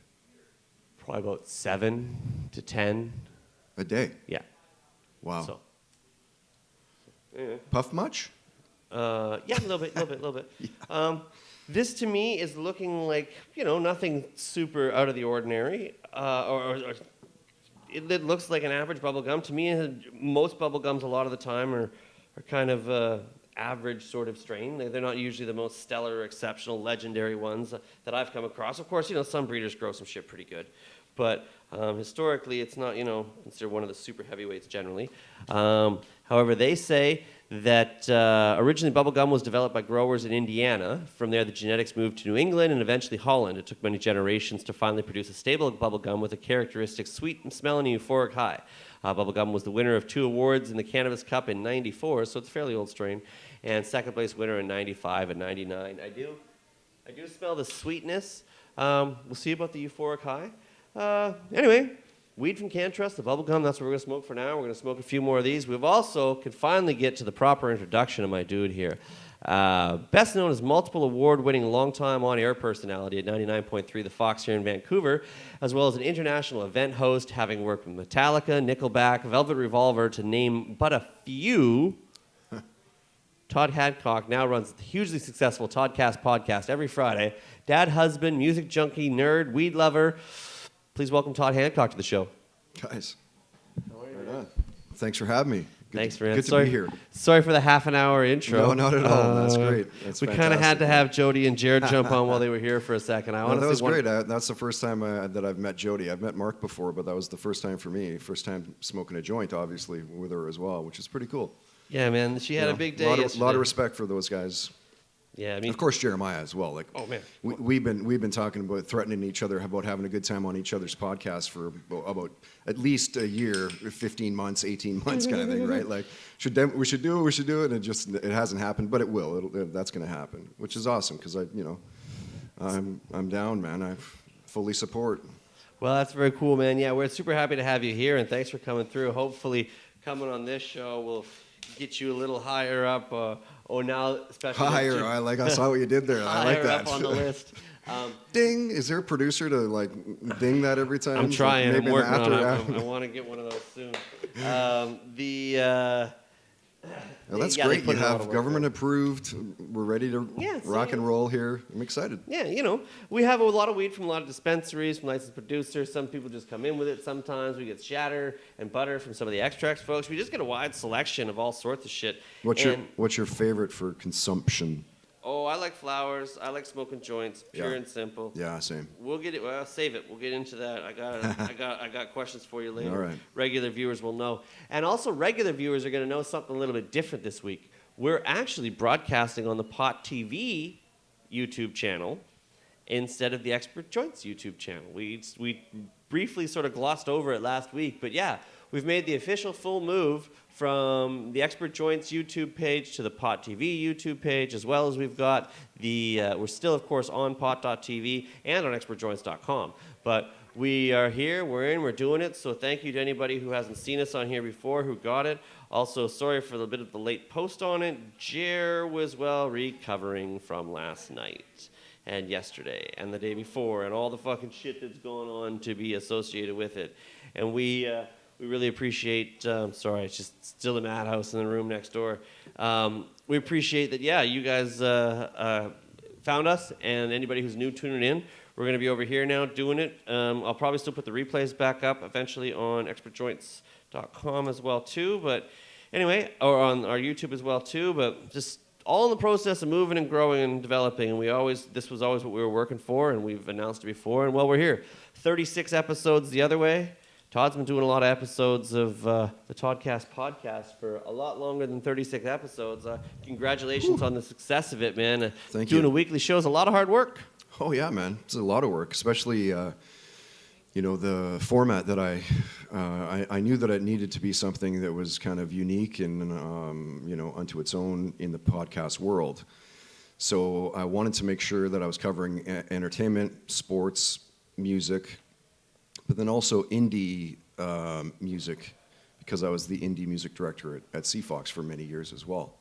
probably about 7 to 10. A day? Yeah. Wow. So. Yeah. Puff much? Yeah, a little bit. This to me is looking like, nothing super out of the ordinary. Or it looks like an average bubble gum. To me, most bubble gums a lot of the time are kind of average sort of strain. They're not usually the most stellar, exceptional, legendary ones that I've come across. Of course, some breeders grow some shit pretty good. But historically, it's not, considered one of the super heavyweights generally. However, they say that originally bubblegum was developed by growers in Indiana. From there, the genetics moved to New England and eventually Holland. It took many generations to finally produce a stable bubblegum with a characteristic sweet smell and euphoric high. Bubblegum was the winner of 2 awards in the Cannabis Cup in '94, so it's a fairly old strain, and second place winner in '95 and '99. I do smell the sweetness. We'll see about the euphoric high. Anyway, weed from CanTrust, the bubblegum, that's what we're going to smoke for now. We're going to smoke a few more of these. We've also could finally get to the proper introduction of my dude here. Best known as multiple award-winning longtime on-air personality at 99.3 The Fox here in Vancouver, as well as an international event host, having worked with Metallica, Nickelback, Velvet Revolver, to name but a few. Todd Hancock now runs the hugely successful Toddcast podcast every Friday. Dad, husband, music junkie, nerd, weed lover. Please welcome Todd Hancock to the show. Guys, right on. Thanks for having me. Thanks, man. Good to be here. Sorry for the half-an-hour intro. No, not at all. That's great. That's we kind of had to have Jody and Jared jump on while they were here for a second. That was great. That's the first time that I've met Jody. I've met Marc before, but that was the first time for me. First time smoking a joint, obviously, with her as well, which is pretty cool. Yeah, man. She had a big day yesterday. A lot of respect for those guys. Yeah, of course Jeremiah as well. Like, oh man, we've been talking about threatening each other about having a good time on each other's podcasts for about at least a year, 15 months, 18 months, kind of thing, right? Like, we should do it, and it hasn't happened, but it will. That's going to happen, which is awesome because I'm down, man. I fully support. Well, that's very cool, man. Yeah, we're super happy to have you here, and thanks for coming through. Hopefully, coming on this show will get you a little higher up. Now, especially higher. I saw what you did there. I like that. Higher up on the list. Ding! Is there a producer to ding that every time? I'm trying. I'm working on it. I want to get one of those soon. Well, that's Yeah, they great. put You in a lot of have work government approved. We're ready to Yeah, rock so- and roll here. I'm excited. Yeah, we have a lot of weed from a lot of dispensaries, from licensed producers. Some people just come in with it sometimes. We get shatter and butter from some of the extracts folks. We just get a wide selection of all sorts of shit. What's your favorite for consumption? Oh, I like flowers. I like smoking joints, pure Yeah. and simple. Yeah, same. We'll get it. Well, save it. We'll get into that. I got questions for you later. All right. Regular viewers will know, and also regular viewers are going to know something a little bit different this week. We're actually broadcasting on the Pot TV YouTube channel instead of the Expert Joints YouTube channel. We briefly sort of glossed over it last week, but yeah, we've made the official full move from the Expert Joints YouTube page to the Pot TV YouTube page, as well as we've got we're still, of course, on pot.tv and on expertjoints.com. But we are here, we're doing it, so thank you to anybody who hasn't seen us on here before, who got it. Also, sorry for the bit of the late post on it. Jer was, recovering from last night and yesterday and the day before and all the fucking shit that's going on to be associated with it. And we really appreciate, sorry, it's just still a madhouse in the room next door. We appreciate that, you guys found us, and anybody who's new tuning in, we're going to be over here now doing it. I'll probably still put the replays back up eventually on expertjoints.com as well, too. But anyway, or on our YouTube as well, too. But just all in the process of moving and growing and developing. And this was always what we were working for, and we've announced it before. And we're here. 36 episodes the other way. Todd's been doing a lot of episodes of the Toddcast podcast for a lot longer than 36 episodes. Congratulations on the success of it, man. Thank Doing you. a weekly show is a lot of hard work. Oh yeah, man, it's a lot of work, especially the format that I knew that it needed to be something that was kind of unique and unto its own in the podcast world. So I wanted to make sure that I was covering entertainment, sports, music, but then also indie music, because I was the indie music director at CFOX for many years as well.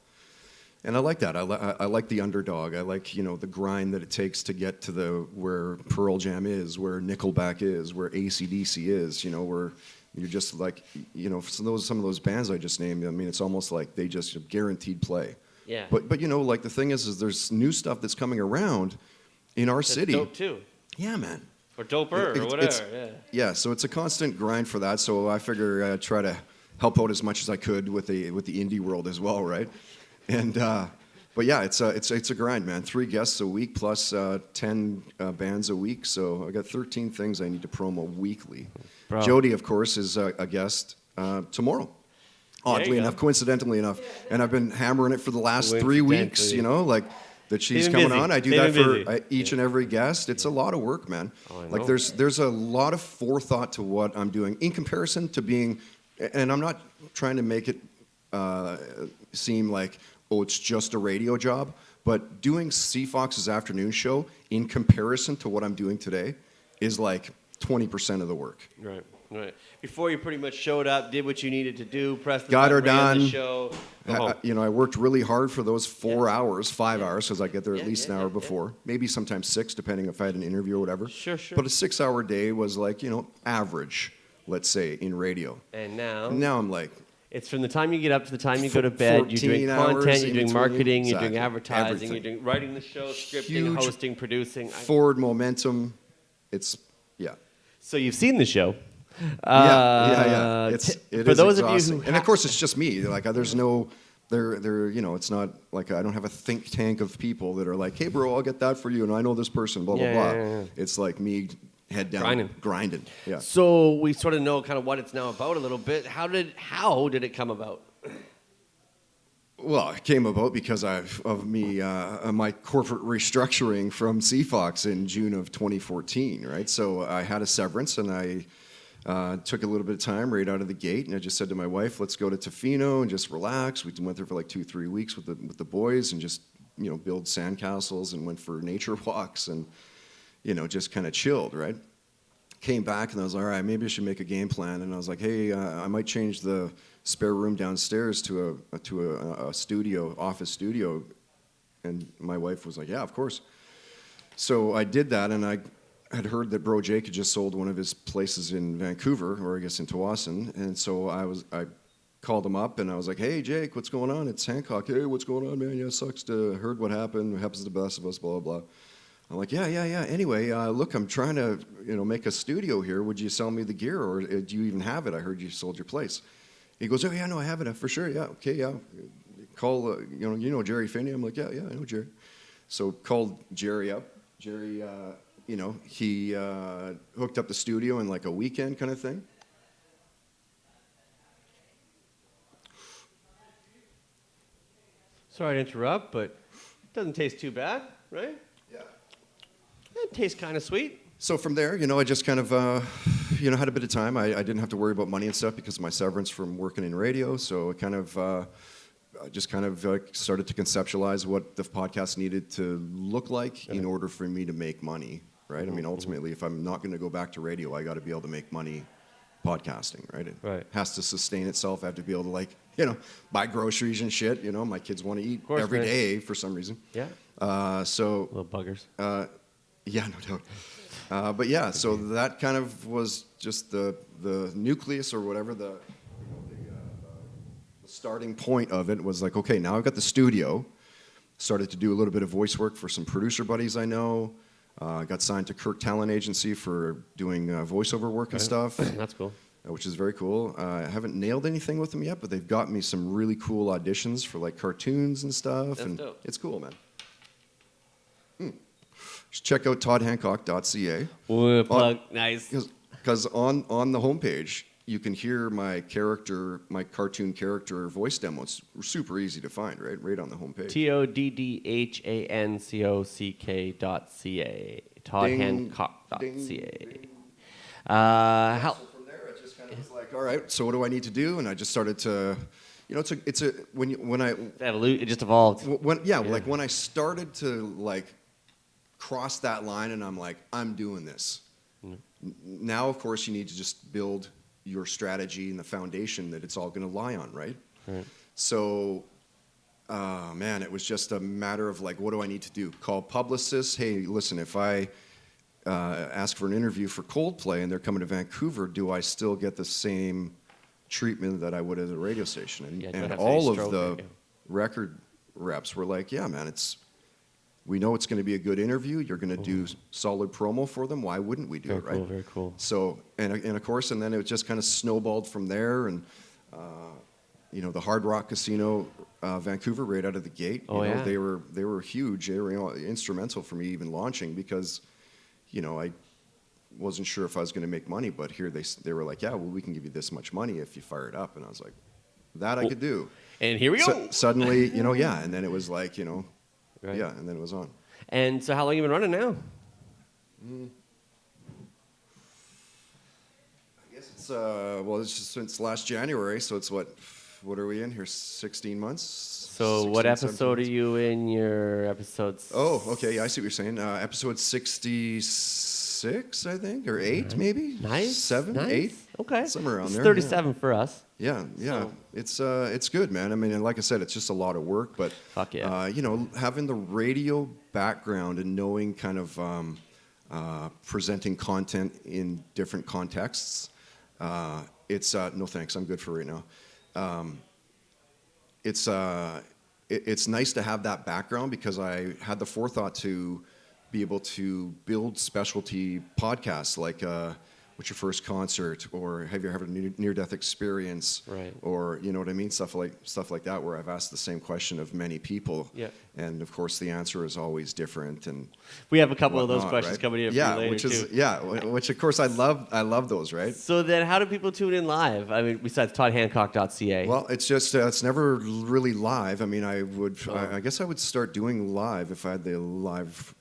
And I like that. I like the underdog. I like, the grind that it takes to get to where Pearl Jam is, where Nickelback is, where AC/DC is, where you're just like, some of those bands I just named, I mean, it's almost like they just guaranteed play. Yeah. But like the thing is there's new stuff that's coming around in our city. Dope too. Yeah, man. Or doper or whatever. Yeah, so it's a constant grind for that. So I figure I'd try to help out as much as I could with the indie world as well, right? And but yeah, it's a grind, man. 3 guests a week plus 10 bands a week. So I got 13 things I need to promo weekly. Bro. Jody, of course, is a guest tomorrow. Oddly enough, coincidentally enough, and I've been hammering it for the last 3 weeks. Like that she's They've been coming busy. on. I do They've that been for busy. each and every guest. It's a lot of work, man. Oh, I Like know. there's a lot of forethought to what I'm doing in comparison to being, and I'm not trying to make it seem like, oh, it's just a radio job, but doing CFOX's afternoon show in comparison to what I'm doing today is like 20% of the work. Right. Before you pretty much showed up, did what you needed to do, pressed the Got her button, ran the done. show. go home. I worked really hard for those 4 hours, 5 hours, because I get there at Yeah, least an yeah, hour yeah, before, maybe sometimes 6, depending if I had an interview or whatever. Sure. But a 6-hour day was like, average, let's say, in radio. And now, Now I'm like, it's from the time you get up to the time you go to bed. You're doing 14 hours content, you're in doing between. marketing, you're Exactly. doing advertising, Everything. you're doing writing the show, scripting, Huge hosting, producing. forward momentum. It's, yeah. So you've seen the show. Yeah. It for is those exhausting. of you who and of course, it's just me. Like, there's no, it's not like I don't have a think tank of people that are like, hey, bro, I'll get that for you, and I know this person, blah, blah, blah. Yeah. It's like me head down, grinding. Yeah. So we sort of know kind of what it's now about a little bit. How did it come about? Well, it came about because of my corporate restructuring from CFOX in June of 2014, right? So I had a severance, and I took a little bit of time right out of the gate, and I just said to my wife, let's go to Tofino and just relax. We went there for like 2-3 weeks with the boys and just, build sandcastles and went for nature walks and, just kind of chilled, right? Came back and I was like, all right, maybe I should make a game plan. And I was like, hey, I might change the spare room downstairs to a studio, office studio. And my wife was like, yeah, of course. So I did that, and I had heard that Bro Jake had just sold one of his places in Vancouver, or I guess in Tawasin. And so I called him up, and I was like, "Hey, Jake, what's going on? It's Hancock. Hey, what's going on, man? Yeah, sucks to heard what happened. It happens to the best of us. Blah blah blah." I'm like, yeah. Anyway, look, I'm trying to make a studio here. Would you sell me the gear, or do you even have it? I heard you sold your place. He goes, "Oh yeah, no, I have it for sure. Yeah, okay, yeah. Call you know Jerry Finney." I'm like, yeah, I know Jerry. So called Jerry up. Jerry, he hooked up the studio in like a weekend kind of thing. Sorry to interrupt, but it doesn't taste too bad, right? Yeah. It tastes kind of sweet. So from there, I just kind of, had a bit of time. I didn't have to worry about money and stuff because of my severance from working in radio. So it kind of, I just kind of started to conceptualize what the podcast needed to look like in order for me to make money, right? I mean, ultimately, if I'm not going to go back to radio, I got to be able to make money podcasting, right? It has to sustain itself. I have to be able to buy groceries and shit. My kids want to eat every day for some reason. Yeah. So little buggers. Yeah, no doubt. But yeah, so that kind of was just the nucleus or whatever the starting point of it was like, okay, now I've got the studio. Started to do a little bit of voice work for some producer buddies I know. Got signed to Kirk Talent Agency for doing voiceover work and stuff. That's cool. Which is very cool. I haven't nailed anything with them yet, but they've got me some really cool auditions for cartoons and stuff. That's dope. It's cool, man. Just check out toddhancock.ca. Plug, nice. Because on the homepage, you can hear my cartoon character voice demo. It's super easy to find, right on the homepage. TODDHANCOCK.ca. toddhancock.ca. How? So from there, it just kind of was like, all right, so what do I need to do? And I just started to, It just evolved. Like when I started to cross that line, and I'm like, I'm doing this. Now, of course, you need to just build your strategy and the foundation that it's all going to lie on, right? So, it was just a matter of what do I need to do? Call publicists. Hey, listen, if I ask for an interview for Coldplay and they're coming to Vancouver, do I still get the same treatment that I would at a radio station? And all of the record reps were like, yeah, man, we know it's going to be a good interview. You're going to do solid promo for them. Why wouldn't we do it, right? Very cool. So, and of course, and then it just kind of snowballed from there. And, the Hard Rock Casino, Vancouver, right out of the gate, they were huge. They were instrumental for me even launching because, I wasn't sure if I was going to make money. But here they were like, yeah, well, we can give you this much money if you fire it up. And I was like, that I could do. And here we go. Suddenly, and then it was like, Right. yeah, and then it was on. And so how long have you been running now? I guess it's just since last January, so it's what are we in here, 16 months? So what episode are you in, your episodes? Oh, okay, I see what you're saying. Episode 66, I think, or 8 maybe? Nice. 7, nice. 8? Okay. Somewhere around it's there. 37 for us. Yeah. So. It's good, man. I mean, and like I said, it's just a lot of work, but fuck yeah. Having the radio background and knowing kind of presenting content in different contexts, it's no thanks. I'm good for right now. It's nice to have that background because I had the forethought to be able to build specialty podcasts like what's your first concert, or have you ever had a near-death experience, right? Or you know what I mean, stuff like that, where I've asked the same question of many people, and of course the answer is always different. And we have a couple of those questions coming in for you later which of course I love those, right? So then, how do people tune in live? I mean, besides toddhancock.ca. Well, it's just it's never really live. I mean, I guess I would start doing live if I had the live,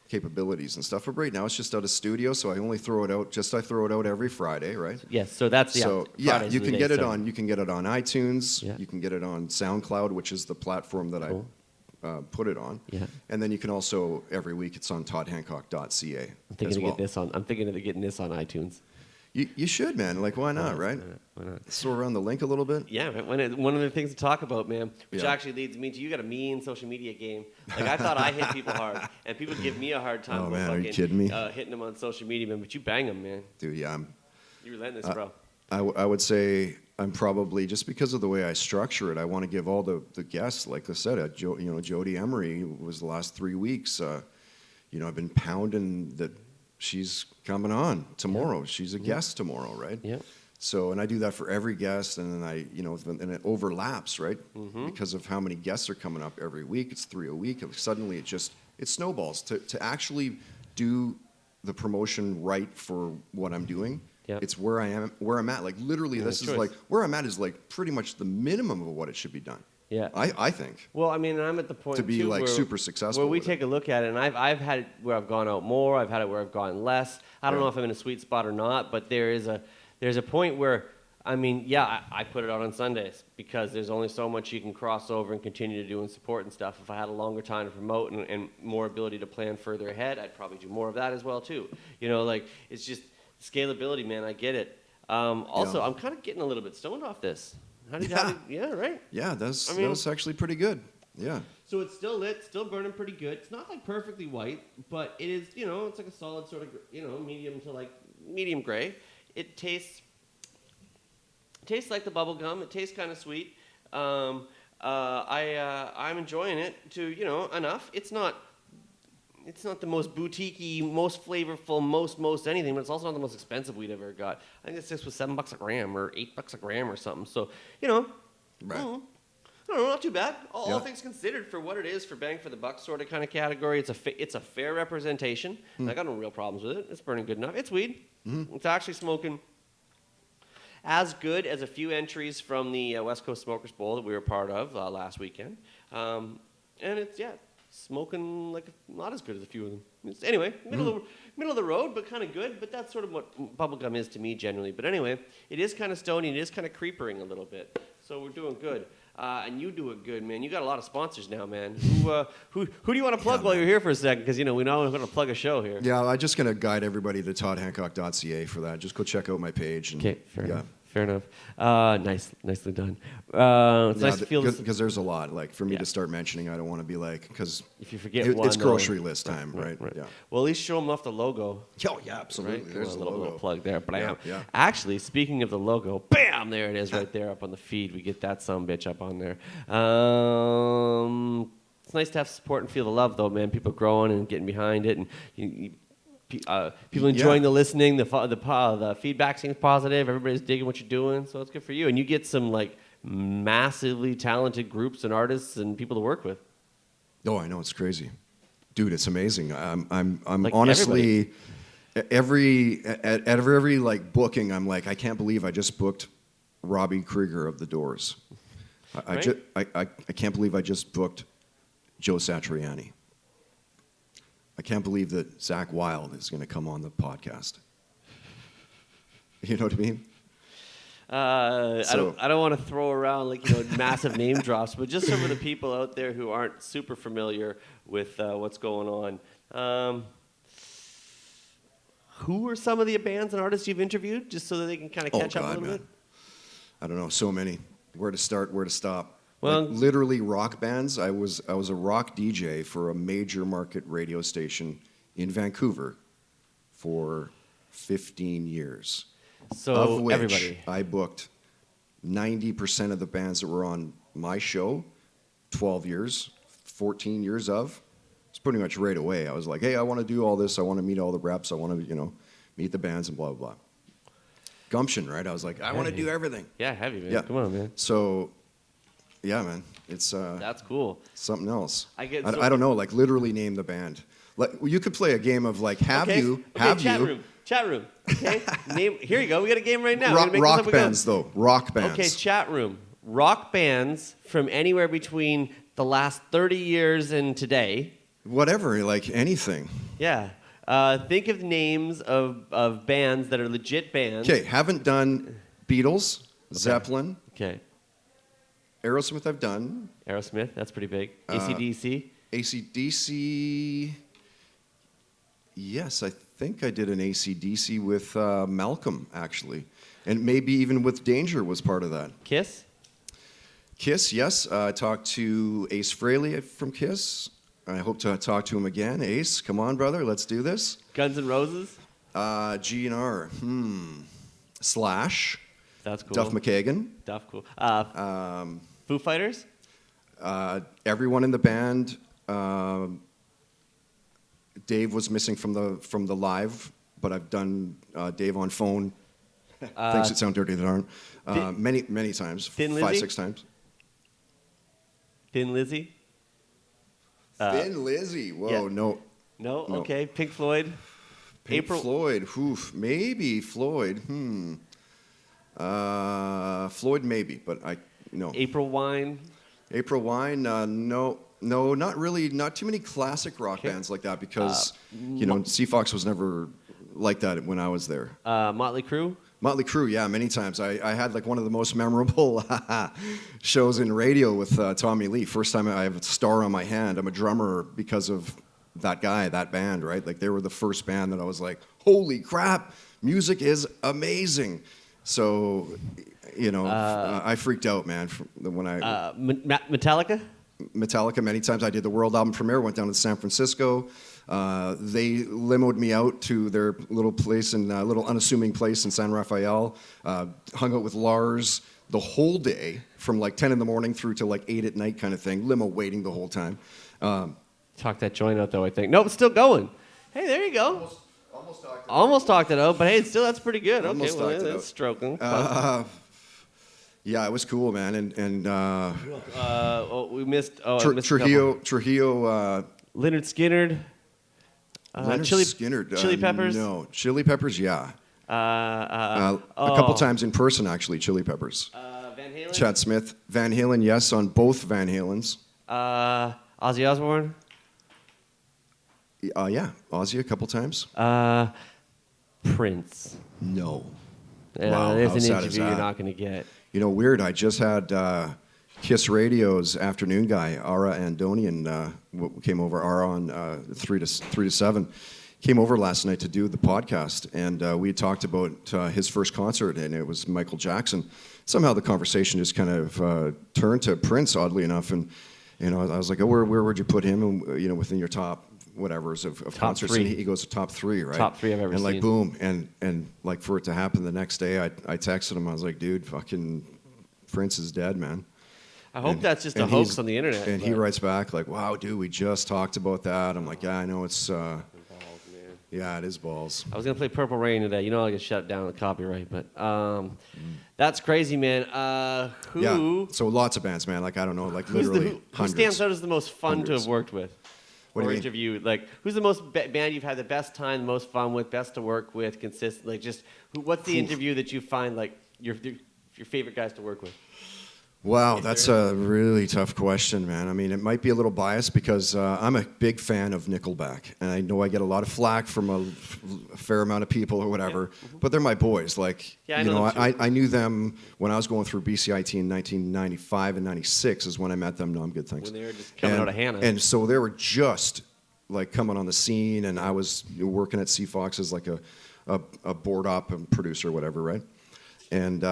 capabilities and stuff. But right now it's just out of studio, so I only throw it out. I throw it out every Friday, right? Yes. So that's you can get it on. You can get it on iTunes. Yeah. You can get it on SoundCloud, which is the platform that I put it on. Yeah. And then you can also every week it's on toddhancock.ca. I'm thinking of getting this on iTunes. You should, man. Why not, right? Why not? Throw around the link a little bit. Yeah, one of the things to talk about, man, which actually leads me to, you got a mean social media game. I thought I hit people hard, and people give me a hard time. Oh, man, are you kidding me? Hitting them on social media, man, but you bang them, man. Dude, yeah. You relentless, bro. I would say I'm probably, just because of the way I structure it, I want to give all the guests, like I said, Jody Emery was the last 3 weeks. I've been pounding that she's coming on tomorrow. She's a guest tomorrow, right? Yeah. So, and I do that for every guest, and then and it overlaps, right? Because of how many guests are coming up every week. It's 3 a week. And suddenly it snowballs to actually do the promotion right for what I'm doing. Yep. It's where I'm at. Like literally, this is choice. like where I'm at is like pretty much the minimum of what it should be done. Yeah. I think. Well, I mean, I'm at the point To be, too, like, where, super successful Where we with take a look at it, and I've had it where I've gone out more. I've had it where I've gone less. I don't Yeah. know if I'm in a sweet spot or not, but there's a point where, I mean, yeah, I put it out on Sundays because there's only so much you can cross over and continue to do and support and stuff. If I had a longer time to promote and more ability to plan further ahead, I'd probably do more of that as well too. It's just scalability, man. I get it. Also, Yeah. I'm kind of getting a little bit stoned off this. Yeah, right? Yeah, that mean- was actually pretty good. Yeah. So it's still lit, still burning pretty good. It's not like perfectly white, but it is, it's like a solid sort of, medium to like medium gray. It tastes like the bubble gum. It tastes kind of sweet. I'm enjoying it to, enough. It's not the most boutique-y, most flavorful, most anything, but it's also not the most expensive weed I've ever got. I think this was $7 a gram or $8 a gram or something. So, Right. I don't know, not too bad. All Yeah. things considered, for what it is, for bang for the buck sort of kind of category, it's a fair representation. I got no real problems with it. It's burning good enough. It's weed. It's actually smoking as good as a few entries from the West Coast Smokers Bowl that we were part of last weekend. And it's, smoking like not as good as a few of them. Anyway, middle of the road, but kind of good. But that's sort of what bubblegum is to me generally. But anyway, it is kind of stony. It is kind of creepering a little bit. So we're doing good. And you do it good, man. You got a lot of sponsors now, man. Who do you want to plug while you're here for a second? Because, we know we're going to plug a show here. Yeah, I'm just going to guide everybody to toddhancock.ca for that. Just go check out my page. Okay, fair yeah. enough. Fair enough. Nicely done. It's nice to feel this. Because there's a lot. Like, for me to start mentioning, I don't want to be like, because If you forget one, it's grocery list time, right? Yeah. Well, at least show them off the logo. Oh, yeah, absolutely. Right? There's a the little logo. plug there. Bam. Yeah. Actually, speaking of the logo, bam, there it is right there up on the feed. We get that sumbitch up on there. It's nice to have support and feel the love, though, man. People growing and getting behind it, and people enjoying the listening. The feedback seems positive. Everybody's digging what you're doing, so it's good for you. And you get some like massively talented groups and artists and people to work with. Oh, I know, it's crazy, dude. It's amazing. I'm Like honestly every like booking. I'm like, I can't believe I just booked Robbie Krieger of The Doors. I can't believe I just booked Joe Satriani. I can't believe that Zach Wilde is going to come on the podcast. You know what I mean? I don't want to throw around like massive name drops, but just some of the people out there who aren't super familiar with what's going on. Who are some of the bands and artists you've interviewed, just so that they can kind of catch up a little bit? I don't know, so many. Where to start? Where to stop? Well, like, literally rock bands. I was a rock DJ for a major market radio station in Vancouver for 15 years. So of which everybody. I booked 90% of the bands that were on my show, 12 years, 14 years of. It's pretty much right away. I was like, hey, I want to do all this. I want to meet all the reps. I want to, meet the bands and blah, blah, blah. Gumption, right? I was like, I want to do everything. Yeah, heavy, man. Yeah. Come on, man. So, yeah, man, it's That's cool. something else. I get I so- don't know, like literally name the band. Like you could play a game of like, have you? Chat room. Okay. Here you go. We got a game right now. Rock bands though. Rock bands. Okay, chat room. Rock bands from anywhere between the last 30 years and today. Whatever, like anything. Yeah. Think of names of bands that are legit bands. Okay, haven't done Beatles, Zeppelin, Okay. Aerosmith. I've done Aerosmith, that's pretty big. AC/DC. AC/DC. Yes, I think I did an AC/DC with Malcolm actually, and maybe even with Danger was part of that. Kiss. Kiss, yes. I talked to Ace Frehley from Kiss. I hope to talk to him again. Ace, come on, brother, let's do this. Guns N' Roses. GNR. Slash. That's cool. Duff McKagan. Duff, cool. Foo Fighters? Everyone in the band. Dave was missing from the live, but I've done Dave on phone. Things that sound dirty that aren't. Many times. Thin Lizzy? 5-6 times. Thin Lizzy? Thin Lizzy. Whoa, yeah. no. No? Okay. Pink Floyd? Pink Floyd. Oof. Maybe Floyd. Floyd maybe, but no. April Wine? April Wine. No, not really. Not too many classic rock bands like that because Seafox was never like that when I was there. Motley Crue? Motley Crue, yeah, many times. I had like one of the most memorable shows in radio with Tommy Lee. First time I have a star on my hand. I'm a drummer because of that guy, that band, right? Like they were the first band that I was like, holy crap, music is amazing. So, I freaked out, man, when I... Metallica? Metallica many times. I did the world album premiere, went down to San Francisco. They limoed me out to their little place little unassuming place in San Rafael. Hung out with Lars the whole day from like 10 in the morning through to like 8 at night kind of thing. Limo waiting the whole time. Talk that joint out though, I think. Nope, it's still going. Hey, there you go. Almost talked it out, but hey, still that's pretty good. Okay, well, that's stroking. Yeah, it was cool, man. And we missed. Trujillo. Leonard Skinner. Chili Peppers. No, Chili Peppers. Yeah. A couple times in person, actually. Chili Peppers. Van Halen. Chad Smith. Van Halen. Yes, on both Van Halens. Ozzy Osbourne. Yeah, Ozzy a couple times. Prince. No. Wow, there's an interview you're not going to get. Weird. I just had Kiss Radio's afternoon guy, Ara Andonian, came over. Ara on 3 to 7 came over last night to do the podcast, and we had talked about his first concert, and it was Michael Jackson. Somehow the conversation just kind of turned to Prince, oddly enough, and I was like, oh, where would you put him? And, within your top whatever's of top concerts, 3. and he goes to top 3, right? Top 3 I've ever seen. And like seen. boom, and like for it to happen the next day, I texted him. I was like, dude, fucking Prince is dead, man. I hope that's just a hoax on the internet. And he writes back like, wow, dude, we just talked about that. I'm like, yeah, I know it's. Balls, man. Yeah, it is balls. I was gonna play Purple Rain today. I get shut down with copyright, but that's crazy, man. Who? Yeah. So lots of bands, man. Like I don't know, like literally who hundreds. stands out as the most fun to have worked with? What do you mean? Interviewed? Like, who's the most band you've had the best time, the most fun with, best to work with, consistent? Like, just what's the interview that you find like your favorite guys to work with? Wow, that's a really tough question, man. I mean, it might be a little biased because I'm a big fan of Nickelback, and I know I get a lot of flack from a fair amount of people or whatever, but they're my boys. Like, I knew them when I was going through BCIT in 1995 and 96 is when I met them. No, I'm good, thanks. When they were just coming out of Hannah. And so they were just like coming on the scene, and I was working at Seafox as like a board op and producer or whatever, right? And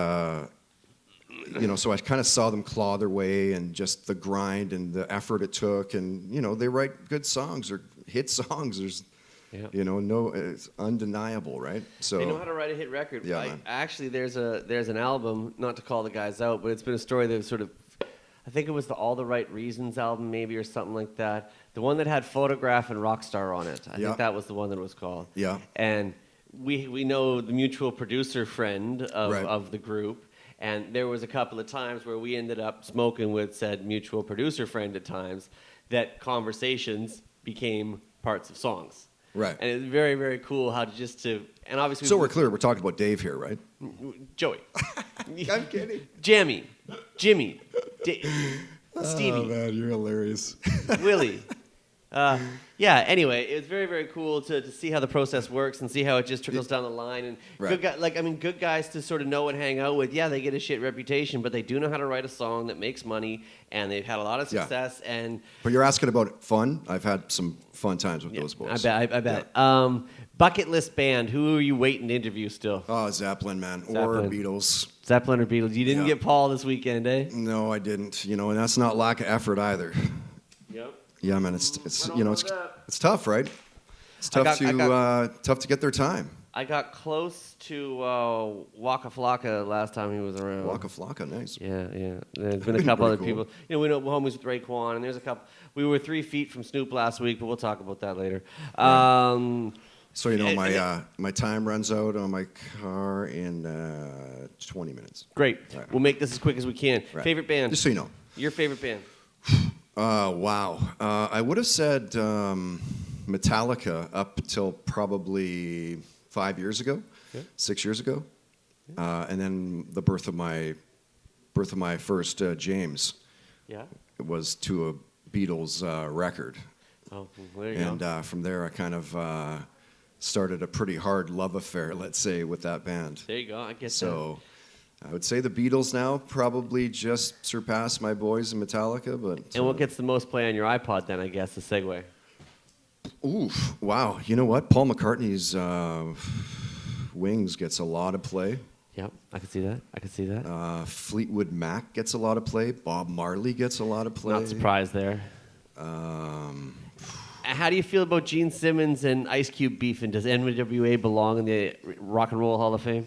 so I kind of saw them claw their way and just the grind and the effort it took. And, they write good songs or hit songs. There's, it's undeniable, right? So they know how to write a hit record. Yeah, man. Actually, there's an album, not to call the guys out, but it's been a story that sort of, I think it was the All the Right Reasons album maybe or something like that. The one that had Photograph and Rockstar on it. I think that was the one that it was called. Yeah. And we know the mutual producer friend of the group. And there was a couple of times where we ended up smoking with said mutual producer friend at times that conversations became parts of songs. Right. And it's very, very cool how and obviously... So we're clear, we're talking about Dave here, right? Joey. I'm kidding. Jimmy. Stevie. Oh, man, you're hilarious. Willie. Anyway, it's very, very cool to see how the process works and see how it just trickles down the line. And good guys to sort of know and hang out with. Yeah, they get a shit reputation, but they do know how to write a song that makes money, and they've had a lot of success. Yeah. But you're asking about fun? I've had some fun times with those boys. I bet. Yeah. Bucket list band, who are you waiting to interview still? Oh, Zeppelin, man. Or Beatles. Zeppelin or Beatles. You didn't get Paul this weekend, eh? No, I didn't. And that's not lack of effort either. Yep. Yeah, man, it's tough, right? It's tough to get their time. I got close to Waka Flocka last time he was around. Waka Flocka, nice. Yeah. There's been a couple other Pretty cool. people. You know, we know homies with Raekwon, and there's a couple. We were 3 feet from Snoop last week, but we'll talk about that later. So my time runs out on my car in 20 minutes. Great. Right. We'll make this as quick as we can. Right. Favorite band? Just so you know. Your favorite band? Wow. I would have said Metallica up till probably 5 years ago, 6 years ago, and then the birth of my first James. Yeah. It was to a Beatles record. Oh, there you And go. from there, I kind of started a pretty hard love affair, let's say, with that band. There you go. I get So I would say the Beatles now probably just surpass my boys in Metallica. But that. And what gets the most play on your iPod then, I guess, the segue? Oof, wow. You know what? Paul McCartney's Wings gets a lot of play. Yep, I can see that. Fleetwood Mac gets a lot of play. Bob Marley gets a lot of play. Not surprised there. How do you feel about Gene Simmons and Ice Cube beef? And does NWA belong in the Rock and Roll Hall of Fame?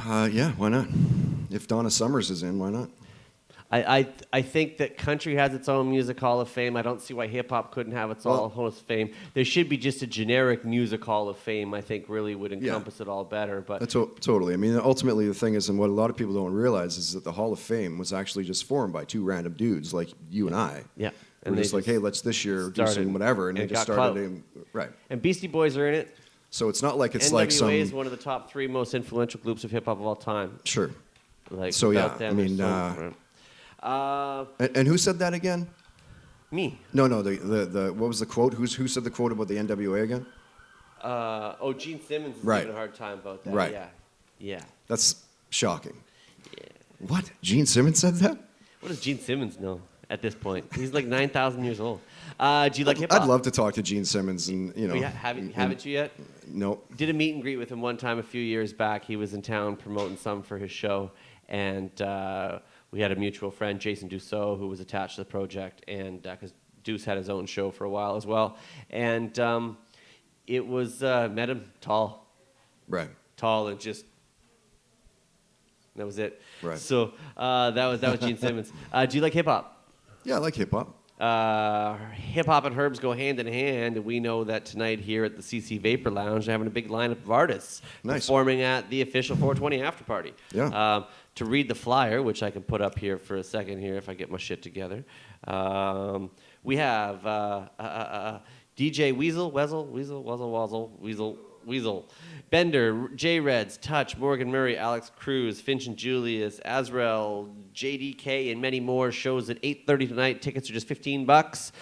Yeah, why not? If Donna Summers is in, why not? I think that country has its own music hall of fame. I don't see why hip hop couldn't have its own hall of fame. There should be just a generic music hall of fame. I think really would encompass it all better. But Totally. I mean, ultimately the thing is, and what a lot of people don't realize is that the Hall of Fame was actually just formed by two random dudes like you and I. Yeah. And we're just like, hey, let's this year do some whatever, and they just started. Right. And Beastie Boys are in it. So it's not like it's NWA like some. is one of the top 3 most influential groups of hip hop of all time. Sure. Like So, yeah, without them, I mean, there's so- And who said that again? me. No, the what was the quote? Who said the quote about the NWA again? Gene Simmons is Right. having a hard time about that. Right. Yeah. That's shocking. Yeah. What? Gene Simmons said that? What does Gene Simmons know at this point? He's like 9,000 years old. Do you like hip hop? I'd love to talk to Gene Simmons, and you know. Haven't you yet? No. Did a meet and greet with him one time a few years back. He was in town promoting some for his show, and we had a mutual friend, Jason Dussault, who was attached to the project, and because Deuce had his own show for a while as well, and it was met him tall, and just that was it. Right. So that was Gene Simmons. Do you like hip hop? Yeah, I like hip hop. Hip hop and herbs go hand in hand, and we know that tonight here at the CC Vapor Lounge, they're having a big lineup of artists performing at the official 420 after party. Yeah. To read the flyer, which I can put up here for a second here if I get my shit together, we have DJ Weasel, Bender, J Reds, Touch, Morgan Murray, Alex Cruz, Finch and Julius, Azrael, JDK, and many more. Shows at 8:30 tonight. Tickets are just $15.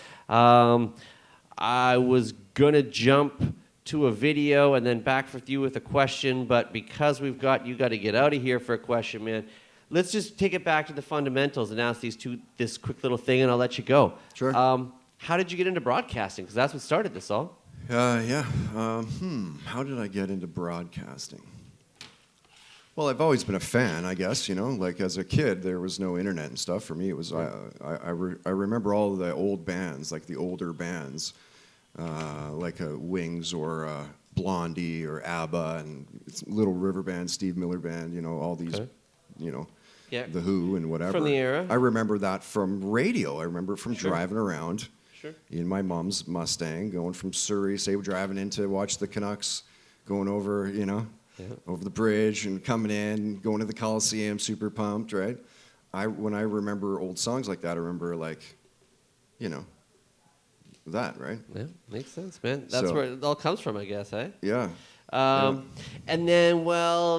I was gonna jump to a video and then back with you with a question, but because you got to get out of here for a question, man. Let's just take it back to the fundamentals and ask this quick little thing, and I'll let you go. Sure. How did you get into broadcasting? Because that's what started this all. Yeah. How did I get into broadcasting? Well, I've always been a fan, I guess. You know, like as a kid, there was no internet and stuff. For me, it was I remember all the old bands, like the older bands, like Wings or Blondie or ABBA and Little River Band, Steve Miller Band. You know, all these, The Who and whatever. From the era. I remember that from radio. I remember it from driving around. Sure. In my mom's Mustang, going from Surrey, say we're driving in to watch the Canucks, going over, over the bridge and coming in, going to the Coliseum, super pumped, right? When I remember old songs like that, I remember that, right? Yeah, makes sense, man. That's where it all comes from, I guess, eh? Yeah. And then,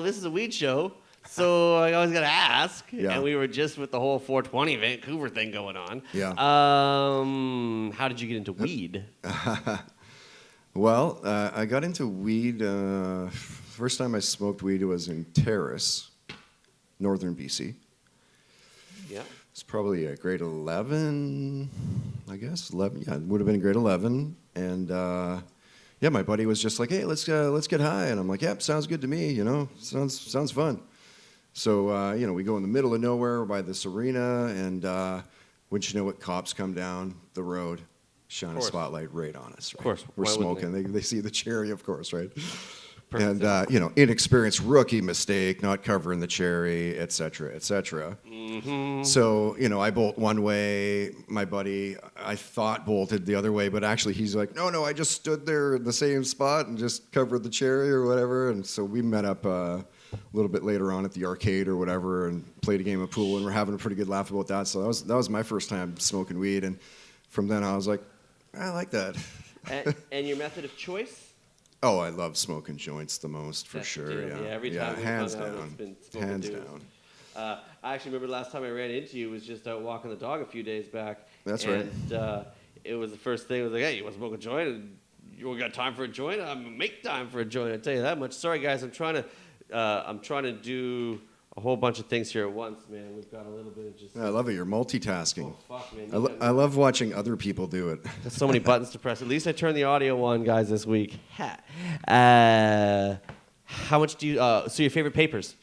this is a weed show. So I always got to ask, and we were just with the whole 420 Vancouver thing going on. Yeah. How did you get into weed? Well, I got into weed. First time I smoked weed was in Terrace, northern BC. Yeah. It's probably grade 11, I guess. 11. Yeah, it would have been grade 11, and my buddy was just like, "Hey, let's get high," and I'm like, "Yep, sounds good to me. You know, sounds fun." So, we go in the middle of nowhere by this arena, and wouldn't you know it, cops come down the road, shine a spotlight right on us. Right? Of course. We're Why wouldn't smoking. They see the cherry, of course, right? Perfect. And, inexperienced rookie mistake, not covering the cherry, et cetera, et cetera. Mm-hmm. So, I bolt one way. My buddy, I thought bolted the other way, but actually he's like, no, I just stood there in the same spot and just covered the cherry or whatever. And so we met up a little bit later on at the arcade or whatever and played a game of pool, and we're having a pretty good laugh about that. So that was my first time smoking weed. And from then I was like, I like that. And your method of choice? Oh, I love smoking joints the most, for That's sure. the deal. Yeah, Every time we've hands hung out, down. it's been smoking Hands dudes. down. I actually remember the last time I ran into you was just out walking the dog a few days back. That's right. And it was the first thing. It was like, hey, you want to smoke a joint? And you got time for a joint? I'm gonna make time for a joint. I tell you that much. Sorry, guys. I'm trying to do a whole bunch of things here at once, man. We've got a little bit of just. Yeah, I love it. You're multitasking. Oh, fuck, man. I love watching other people do it. There's so many buttons to press. At least I turned the audio on, guys, this week. How much do you? So your favorite papers?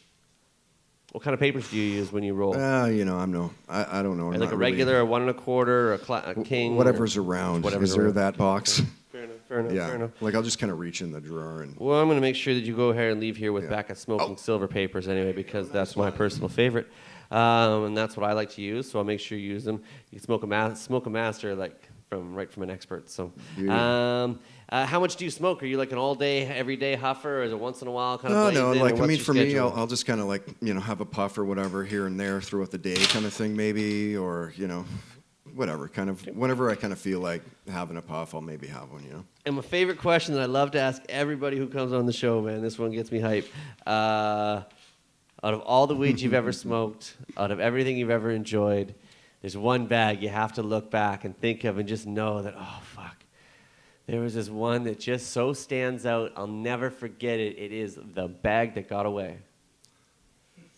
What kind of papers do you use when you roll? I don't know. I'm Like not a regular, a 1 1/4, a king? whatever's or around. whatever's Is there around. that box? Fair enough, Yeah. fair enough. Like I'll just kind of reach in the drawer and. Well, I'm going to make sure that you go ahead and leave here with Yeah. back at smoking Oh. silver papers anyway, because that's my personal favorite. And that's what I like to use, so I'll make sure you use them. You can smoke a master right from an expert. So, Yeah. how much do you smoke? Are you like an all-day, every-day huffer, or is it once in a while kind of No, blaze in, or like I what's mean, your for me, schedule? I'll just kind of like have a puff or whatever here and there throughout the day, kind of thing, maybe, or whatever, kind of whenever I kind of feel like having a puff, I'll maybe have one. And my favorite question that I love to ask everybody who comes on the show, man, this one gets me hype. Out of all the weeds you've ever smoked, out of everything you've ever enjoyed, there's one bag you have to look back and think of and just know that, oh, fuck. There was this one that just so stands out. I'll never forget it. It is the bag that got away.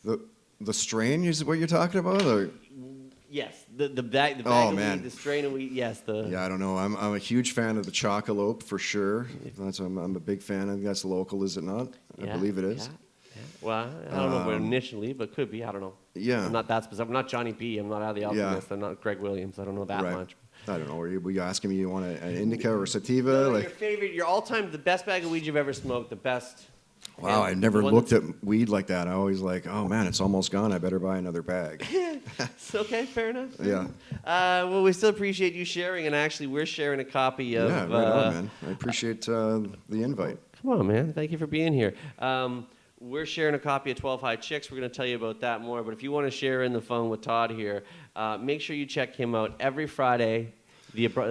The strain is what you're talking about, or? Yes, the bag Oh, of man. weed, the strain of weed. Yes, Yeah, I don't know. I'm a huge fan of the Chocolope for sure. I'm a big fan. I think that's local, is it not? I believe it is. Yeah. Well, I don't know initially, but could be. I don't know. Yeah. I'm not that specific. I'm not Johnny B. I'm not out of the Alchemist. I'm not Greg Williams. I don't know that Right. much. I don't know. Were you asking me you want an indica or sativa? Your favorite, your all-time, the best bag of weed you've ever smoked, the best. Wow, and I never the one looked at weed like that. I always like, oh man, it's almost gone. I better buy another bag. It's okay, fair enough. Yeah. Well, we still appreciate you sharing, and actually, we're sharing a copy of. Yeah, right on, man. I appreciate the invite. Come on, man. Thank you for being here. We're sharing a copy of 12 High Chicks. We're going to tell you about that more. But if you want to share in the phone with Todd here, make sure you check him out every Friday.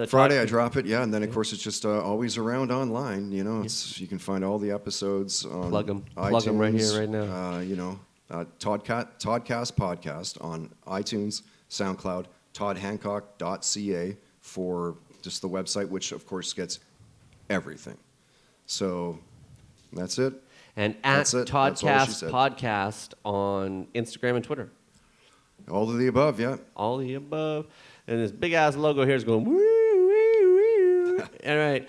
Friday I drop it, yeah, and then of course it's just always around online. You can find all the episodes on Plug 'em right here, right now. Toddcast podcast on iTunes, SoundCloud, toddhancock.ca for just the website, which of course gets everything. So that's it. And at That's it. That's all she Toddcast said. Podcast on Instagram and Twitter. All of the above, yeah. All the above. And this big-ass logo here is going, woo, woo, woo. All right.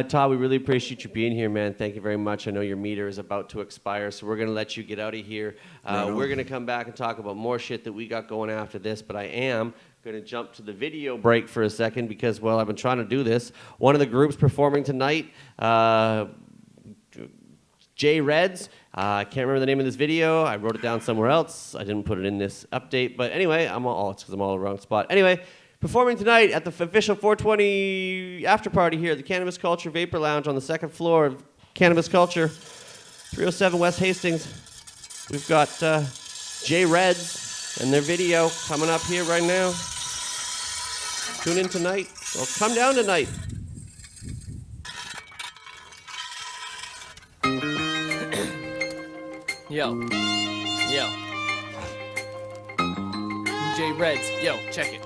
Todd, we really appreciate you being here, man. Thank you very much. I know your meter is about to expire, so we're going to let you get out of here. We're going to come back and talk about more shit that we got going after this, but I am going to jump to the video break for a second because, well, I've been trying to do this. One of the groups performing tonight, J Reds. I can't remember the name of this video. I wrote it down somewhere else. I didn't put it in this update. But anyway, it's because I'm all in the wrong spot. Anyway, performing tonight at the official 420 after party here at the Cannabis Culture Vapor Lounge on the second floor of Cannabis Culture, 307 West Hastings. We've got J Reds and their video coming up here right now. Tune in tonight, or come down tonight. Yo. J Reds, yo, check it.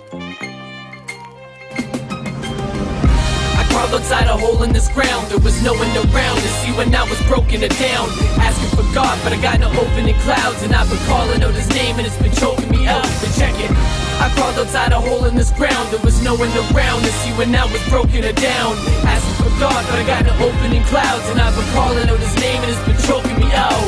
I crawled outside a hole in this ground. There was no one around to see when I was broken it down. Asking for God, but I got no opening clouds. And I've been calling out his name and it's been choking me out. But check it. I crawled outside a hole in this ground. There was no one around to see when I was broken it down. Asking for God, but I got no opening clouds. And I've been calling out his name and it's been choking me out.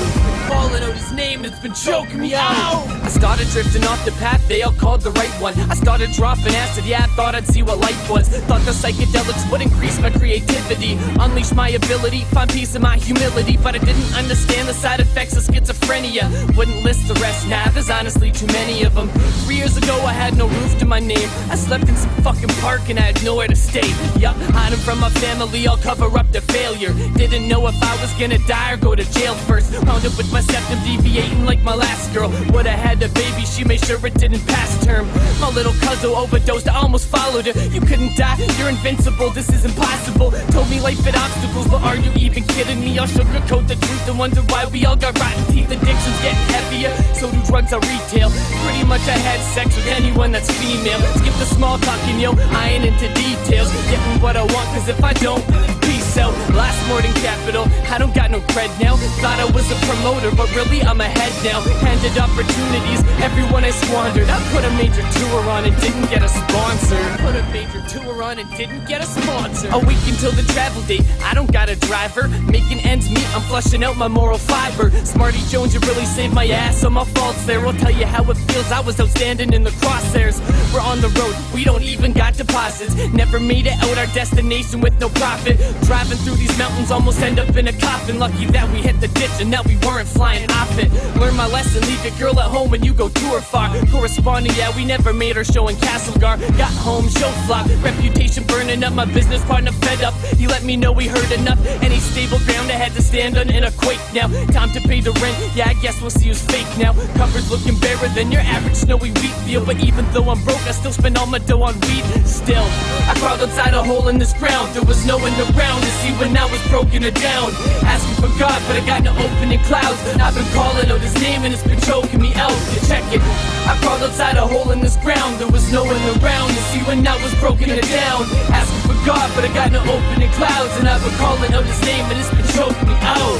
calling out his name and it's been choking me out. I started drifting off the path they all called the right one. I started dropping acid, yeah, I thought I'd see what life was. Thought the psychedelics would increase my creativity, unleash my ability, find peace in my humility. But I didn't understand the side effects of schizophrenia. Wouldn't list the rest, nah, there's honestly too many of them. 3 years ago I had no roof to my name. I slept in some fucking park and I had nowhere to stay. Yup, hiding from my family, I'll cover up the failure. Didn't know if I was gonna die or go to jail first. Wound up with my septum deviating like my last girl. Would've had a baby, she made sure it didn't pass term. My little cousin overdosed, I almost followed her. You couldn't die, you're invincible, this is impossible. Told me life had obstacles, but are you even kidding me? I'll sugarcoat the truth and wonder why we all got rotten teeth. Addiction's getting heavier, so do drugs I retail. Pretty much I had sex with anyone that's female. Skip the small talking, yo, I ain't into details. Getting what I want, cause if I don't, peace out. Last morning capital, I don't got no cred now. Thought I was a promoter, but really I'm ahead now. Handed opportunities, everyone I squandered. I put a major tour on and didn't get a sponsor. Put a major tour on and didn't get a sponsor. A week until the travel date, I don't got a driver. Making ends meet, I'm flushing out my moral fiber. Smarty Jones, you really saved my ass on my faults there. I'll tell you how it feels, I was outstanding in the crosshairs. We're on the road, we don't even got deposits. Never made it out our destination with no profit. Driving through these mountains, almost end up in a coffin. Lucky that we hit the ditch and that we weren't flying off it. Learn my lesson, leave your girl at home when you go tour far. Corresponding, yeah, we never made her show in Castlegar. Got home, show flop, reputation burning up. My business partner fed up, he let me know he heard enough. Any stable ground I had to stand on in a quake now. Time to pay the rent, yeah, I guess we'll see who's fake now. Cupboard's looking barer than your average snowy wheat field. But even though I'm broke, I still spend all my dough on weed. Still, I crawled outside a hole in this ground. There was no one around to see when I was broken it down. Asking for God, but I got no opening clouds. I've been calling out his name and it's been choking me out. You check it, I crawled outside a hole in this ground. There was no one around to see when I was broken it down. Asking for God, but I got no opening clouds. And I've been calling out his name and it's been choking me out.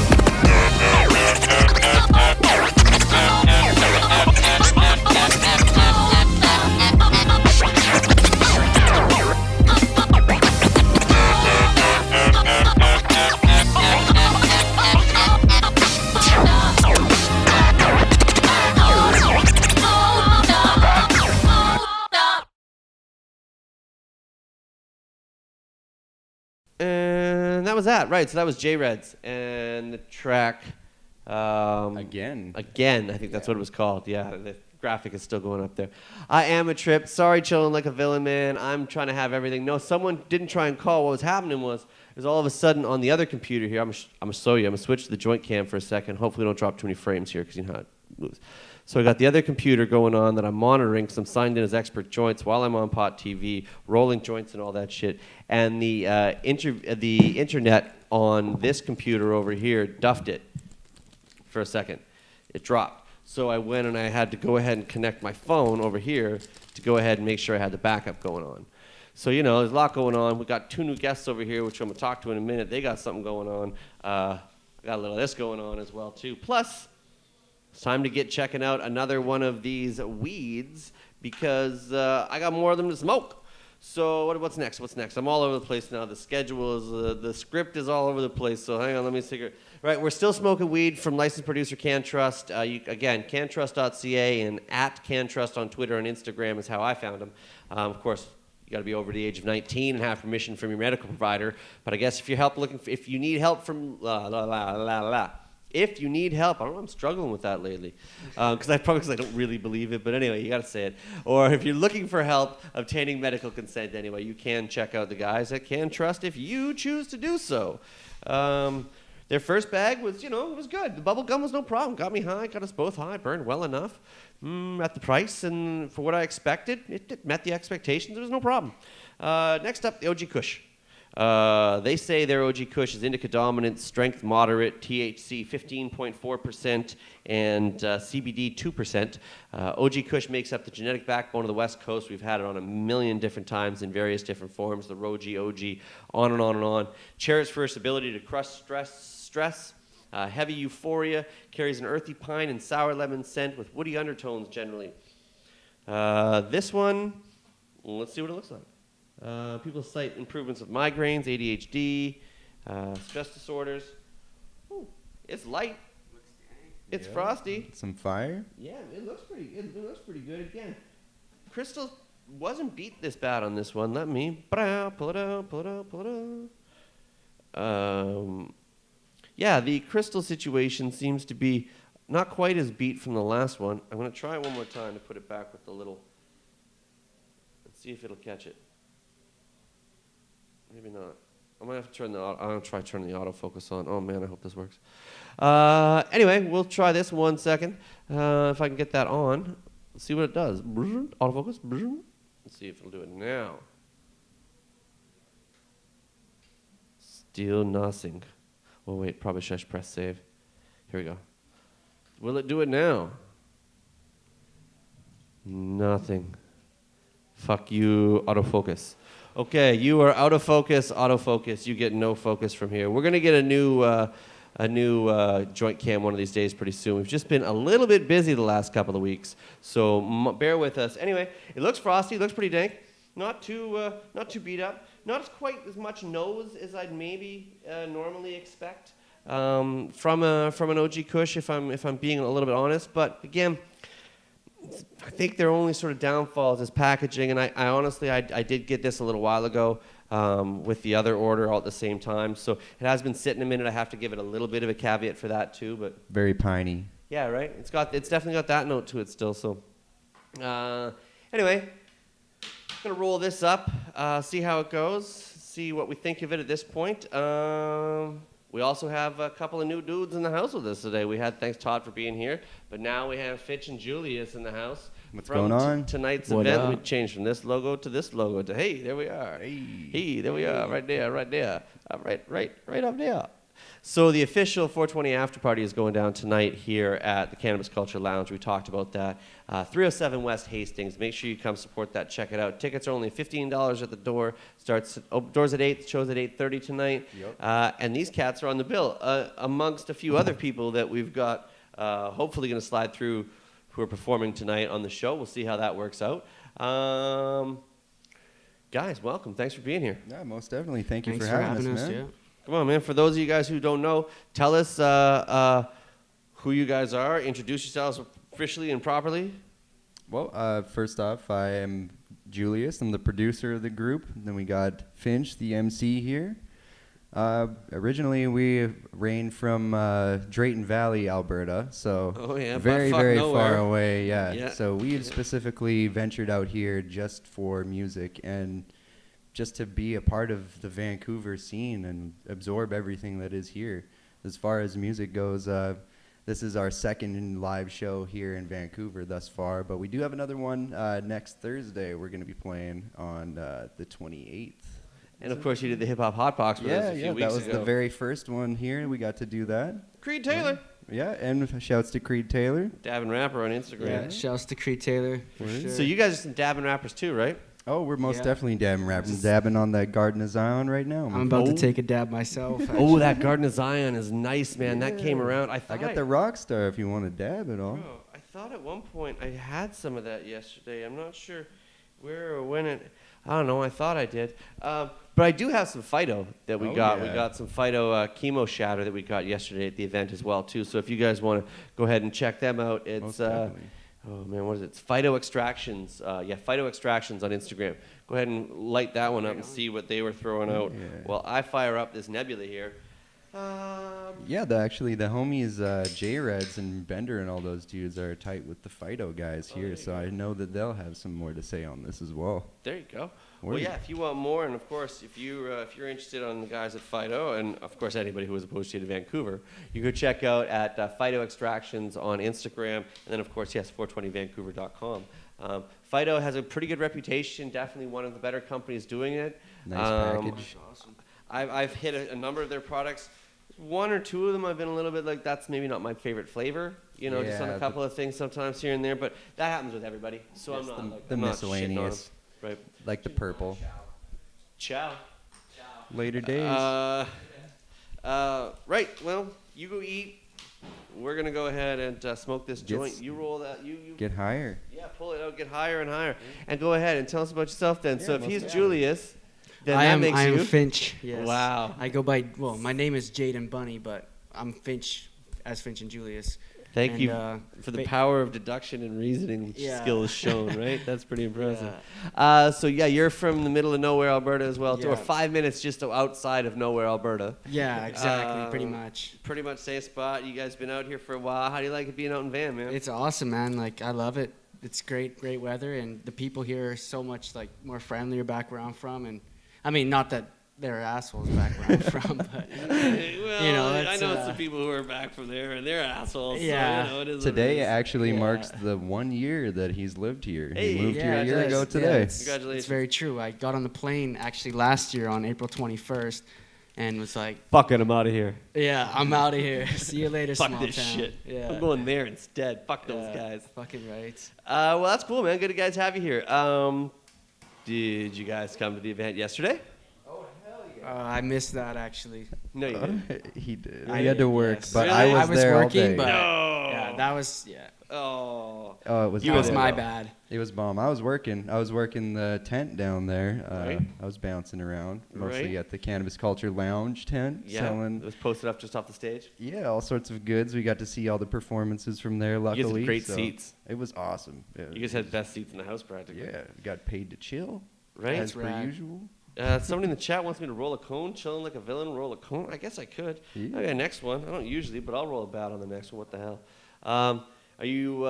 And that was that, right? So that was J-Reds and the track. Again, I think that's what it was called. Yeah, the graphic is still going up there. I am a trip. Sorry, chilling like a villain, man. I'm trying to have everything. No, someone didn't try and call. What was happening was all of a sudden on the other computer here. I'm gonna show you. I'm gonna switch to the joint cam for a second. Hopefully, don't drop too many frames here because you know how it moves. So I got the other computer going on that I'm monitoring because I'm signed in as expert joints while I'm on Pot TV, rolling joints and all that shit. And the internet on this computer over here duffed it for a second. It dropped. So I went and I had to go ahead and connect my phone over here to go ahead and make sure I had the backup going on. So, you know, there's a lot going on. We got 2 new guests over here, which I'm going to talk to in a minute. They got something going on. I got a little of this going on as well, too. Plus, it's time to get checking out another one of these weeds because I got more of them to smoke. So what's next? What's next? I'm all over the place now. The schedule is, the script is all over the place. So hang on, let me figure. Right, we're still smoking weed from licensed producer CanTrust. Again, cantrust.ca and at CanTrust on Twitter and Instagram is how I found them. Of course, you got to be over the age of 19 and have permission from your medical provider. But I guess if you need help from If you need help, I don't know, I'm struggling with that lately, because I don't really believe it, but anyway, you got to say it. Or if you're looking for help obtaining medical consent anyway, you can check out the guys at CanTrust if you choose to do so. Their first bag was, it was good. The bubble gum was no problem. Got me high, got us both high, burned well enough. At the price and for what I expected, it met the expectations. There was no problem. Next up, the OG Kush. They say their OG Kush is indica dominant, strength moderate, THC 15.4%, and CBD 2%. OG Kush makes up the genetic backbone of the West Coast. We've had it on a million different times in various different forms, the Roji, OG, on and on and on. Cherished for its ability to crush stress. Heavy euphoria, carries an earthy pine and sour lemon scent with woody undertones generally. This one, let's see what it looks like. People cite improvements of migraines, ADHD, stress disorders. Ooh, it's light. It's frosty. Some fire. Yeah, it looks pretty. It looks pretty good again. Crystal wasn't beat this bad on this one. Let me pull it out. Yeah, the crystal situation seems to be not quite as beat from the last one. I'm going to try it one more time to put it back with the little. Let's see if it'll catch it. Maybe not. I might have to turn the. I'm going to try turning the autofocus on. Oh man, I hope this works. Anyway, we'll try this 1 second. If I can get that on, let's see what it does. Autofocus. Let's see if it'll do it now. Still nothing. Oh wait, probably should I press save. Here we go. Will it do it now? Nothing. Fuck you, autofocus. Okay, you are out of focus, autofocus. You get no focus from here. We're gonna get a new joint cam one of these days pretty soon. We've just been a little bit busy the last couple of weeks, so bear with us. Anyway, it looks frosty, looks pretty dank. Not too beat up. Not as quite as much nose as I'd maybe normally expect from an OG Kush, if I'm being a little bit honest. But again, I think their only sort of downfall is this packaging, and I honestly did get this a little while ago with the other order all at the same time. So it has been sitting a minute. I have to give it a little bit of a caveat for that too. But very piney. Yeah, right. It's definitely got that note to it still. So anyway. Gonna roll this up, see how it goes, see what we think of it at this point. We also have a couple of new dudes in the house with us today. Thanks Todd for being here, but now we have Finch and Julius in the house. What's going on? Tonight's event, we changed from this logo to this logo to hey, there we are. Hey, there we are, right there, right up there. So the official 420 after party is going down tonight here at the Cannabis Culture Lounge. We talked about that. 307 West Hastings. Make sure you come support that. Check it out. Tickets are only $15 at the door. Doors at 8. Shows at 8:30 tonight. Yep. And these cats are on the bill amongst a few other people that we've got hopefully going to slide through who are performing tonight on the show. We'll see how that works out. Guys, welcome. Thanks for being here. Yeah, most definitely. Thanks for having us, man. Yeah. Come on, man. For those of you guys who don't know, tell us who you guys are. Introduce yourselves officially and properly. Well, first off, I am Julius. I'm the producer of the group. Then we got Finch, the MC here. Originally, we reigned from Drayton Valley, Alberta, so very far away. Yeah. So we had specifically ventured out here just for music and just to be a part of the Vancouver scene and absorb everything that is here. As far as music goes, this is our second live show here in Vancouver thus far, but we do have another one next Thursday. We're going to be playing on the 28th. And of course, you did the Hip Hop Hot Box with us a few weeks ago. That was the very first one here. We got to do that. Creed Taylor. Yeah, and shouts to Creed Taylor. Dabbing Rapper on Instagram. Yeah, shouts to Creed Taylor. For sure. So you guys are some dabbing rappers too, right? Oh, we're most definitely dabbing rappers. Dabbing on that Garden of Zion right now. I'm about to take a dab myself. Oh, that Garden of Zion is nice, man. Yeah. That came around. I got the Rockstar if you want to dab at all. Bro, I thought at one point I had some of that yesterday. I'm not sure where or when it. I don't know. I thought I did. But I do have some Phyto that we got. Yeah. We got some Phyto chemo shatter that we got yesterday at the event as well, too. So if you guys want to go ahead and check them out, it's... Oh, man, what is it? It's Phyto Extractions. Phyto Extractions on Instagram. Go ahead and light that one up and see what they were throwing out. Yeah. Well, I fire up this Nebula here. Actually, the homies J-Reds and Bender and all those dudes are tight with the Phyto guys here, so I know that they'll have some more to say on this as well. There you go. Well, yeah, if you want more, and of course, if you're interested on the guys at Phyto, and of course anybody who is opposed to Vancouver, you go check out at Phyto Extractions on Instagram, and then of course, 420vancouver.com. Phyto has a pretty good reputation, definitely one of the better companies doing it. Nice package. Awesome. I've hit a number of their products. One or two of them I've been a little bit like, that's maybe not my favorite flavor, just on a couple of things sometimes here and there, but that happens with everybody. So I'm not the miscellaneous. Right. Like the purple. Ciao. Later days. Right. Well, you go eat. We're gonna go ahead and smoke this joint. You roll that. You get higher. Yeah, pull it out. Get higher and higher. And go ahead and tell us about yourself then. Yeah, so if he's Julius, then I makes you. I am Finch. Yes. Wow. I go by. Well, my name is Jaden Bunny, but I'm Finch as Finch and Julius. Thank And, you for the power of deduction and reasoning Yeah. skills shown, right? That's pretty impressive. Yeah. So, yeah, you're from the middle of nowhere, Alberta as well, too, or Yeah. 5 minutes just outside of nowhere, Alberta. Yeah, exactly. Pretty much. Pretty much same spot. You guys been out here for a while. How do you like it being out in Van, man? It's awesome, man. Like, I love it. It's great weather, and the people here are so much like more friendlier back where I'm from. And I mean, not that they're assholes back where I'm from, but Well, you know, I it's, know it's the people who are back from there, and they're assholes. Yeah. So, you know, it is what it Today is. actually Yeah. marks the 1 year that he's lived here. Hey, he moved here yeah, a it year does. ago Yeah, today. it's Congratulations. very true. I got on the plane actually last year on April 21st, and was like, Fucking, I'm out of here. "Yeah, I'm out of here. See you later, Fuck small this town." shit. Yeah, I'm going there instead. Fuck those Yeah, guys. Fucking right. Well, that's cool, man. Good to guys have you here. Did you guys come to the event yesterday? I missed that actually. No, you didn't. He did. I He had to did, work, yes. but Really? I was there working, all day. but No. yeah, that was Oh. Oh, it was that were was there, my though. bad. It was bomb. I was working the tent down there. Right. I was bouncing around, mostly Right. at the Cannabis Culture Lounge tent, Yeah. selling It was posted up just off the stage. all sorts of goods. We got to see all the performances from there. guys had Luckily, great so seats. It was awesome. You guys had best seats in the house practically. Yeah, we got paid to chill, Right? as That's per rad. usual. Somebody in the chat wants me to roll a cone, chilling like a villain, roll a cone. I guess I could. Yeah. Okay, next one. I don't usually, but I'll roll a bat on the next one. What the hell? Are you?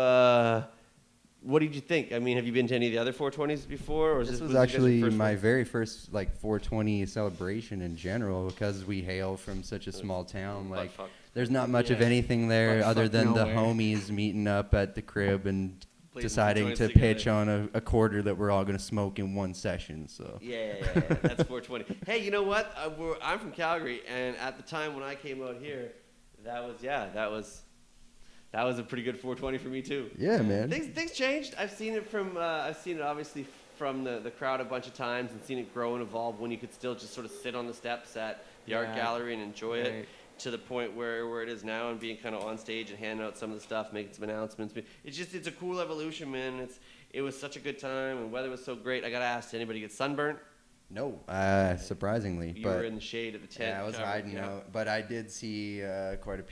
What did you think? I mean, have you been to any of the other 420s before, or is This was you guys' actually first my one? very first 420 celebration in general because we hail from such a small town. Like, fuck. there's not much of Yeah. anything there Butt other fuck than the nowhere. homies meeting up at the crib and Blazing some deciding joints to together. pitch on a quarter that we're all gonna smoke in one session. So Yeah. That's 420. Hey, you know what? I'm from Calgary, and at the time when I came out here, that was a pretty good 420 for me too. yeah, man. Things changed. I've seen it obviously from the crowd a bunch of times and seen it grow and evolve when you could still just sort of sit on the steps at the art Yeah. gallery and enjoy it Right. to the point where it is now and being kind of on stage and handing out some of the stuff, making some announcements. It's a cool evolution, man. It was such a good time and weather was so great. I got to ask, did anybody get sunburnt? No, surprisingly, You but were in the shade of the tent. yeah, I was covered, hiding yeah. out. But I did see quite a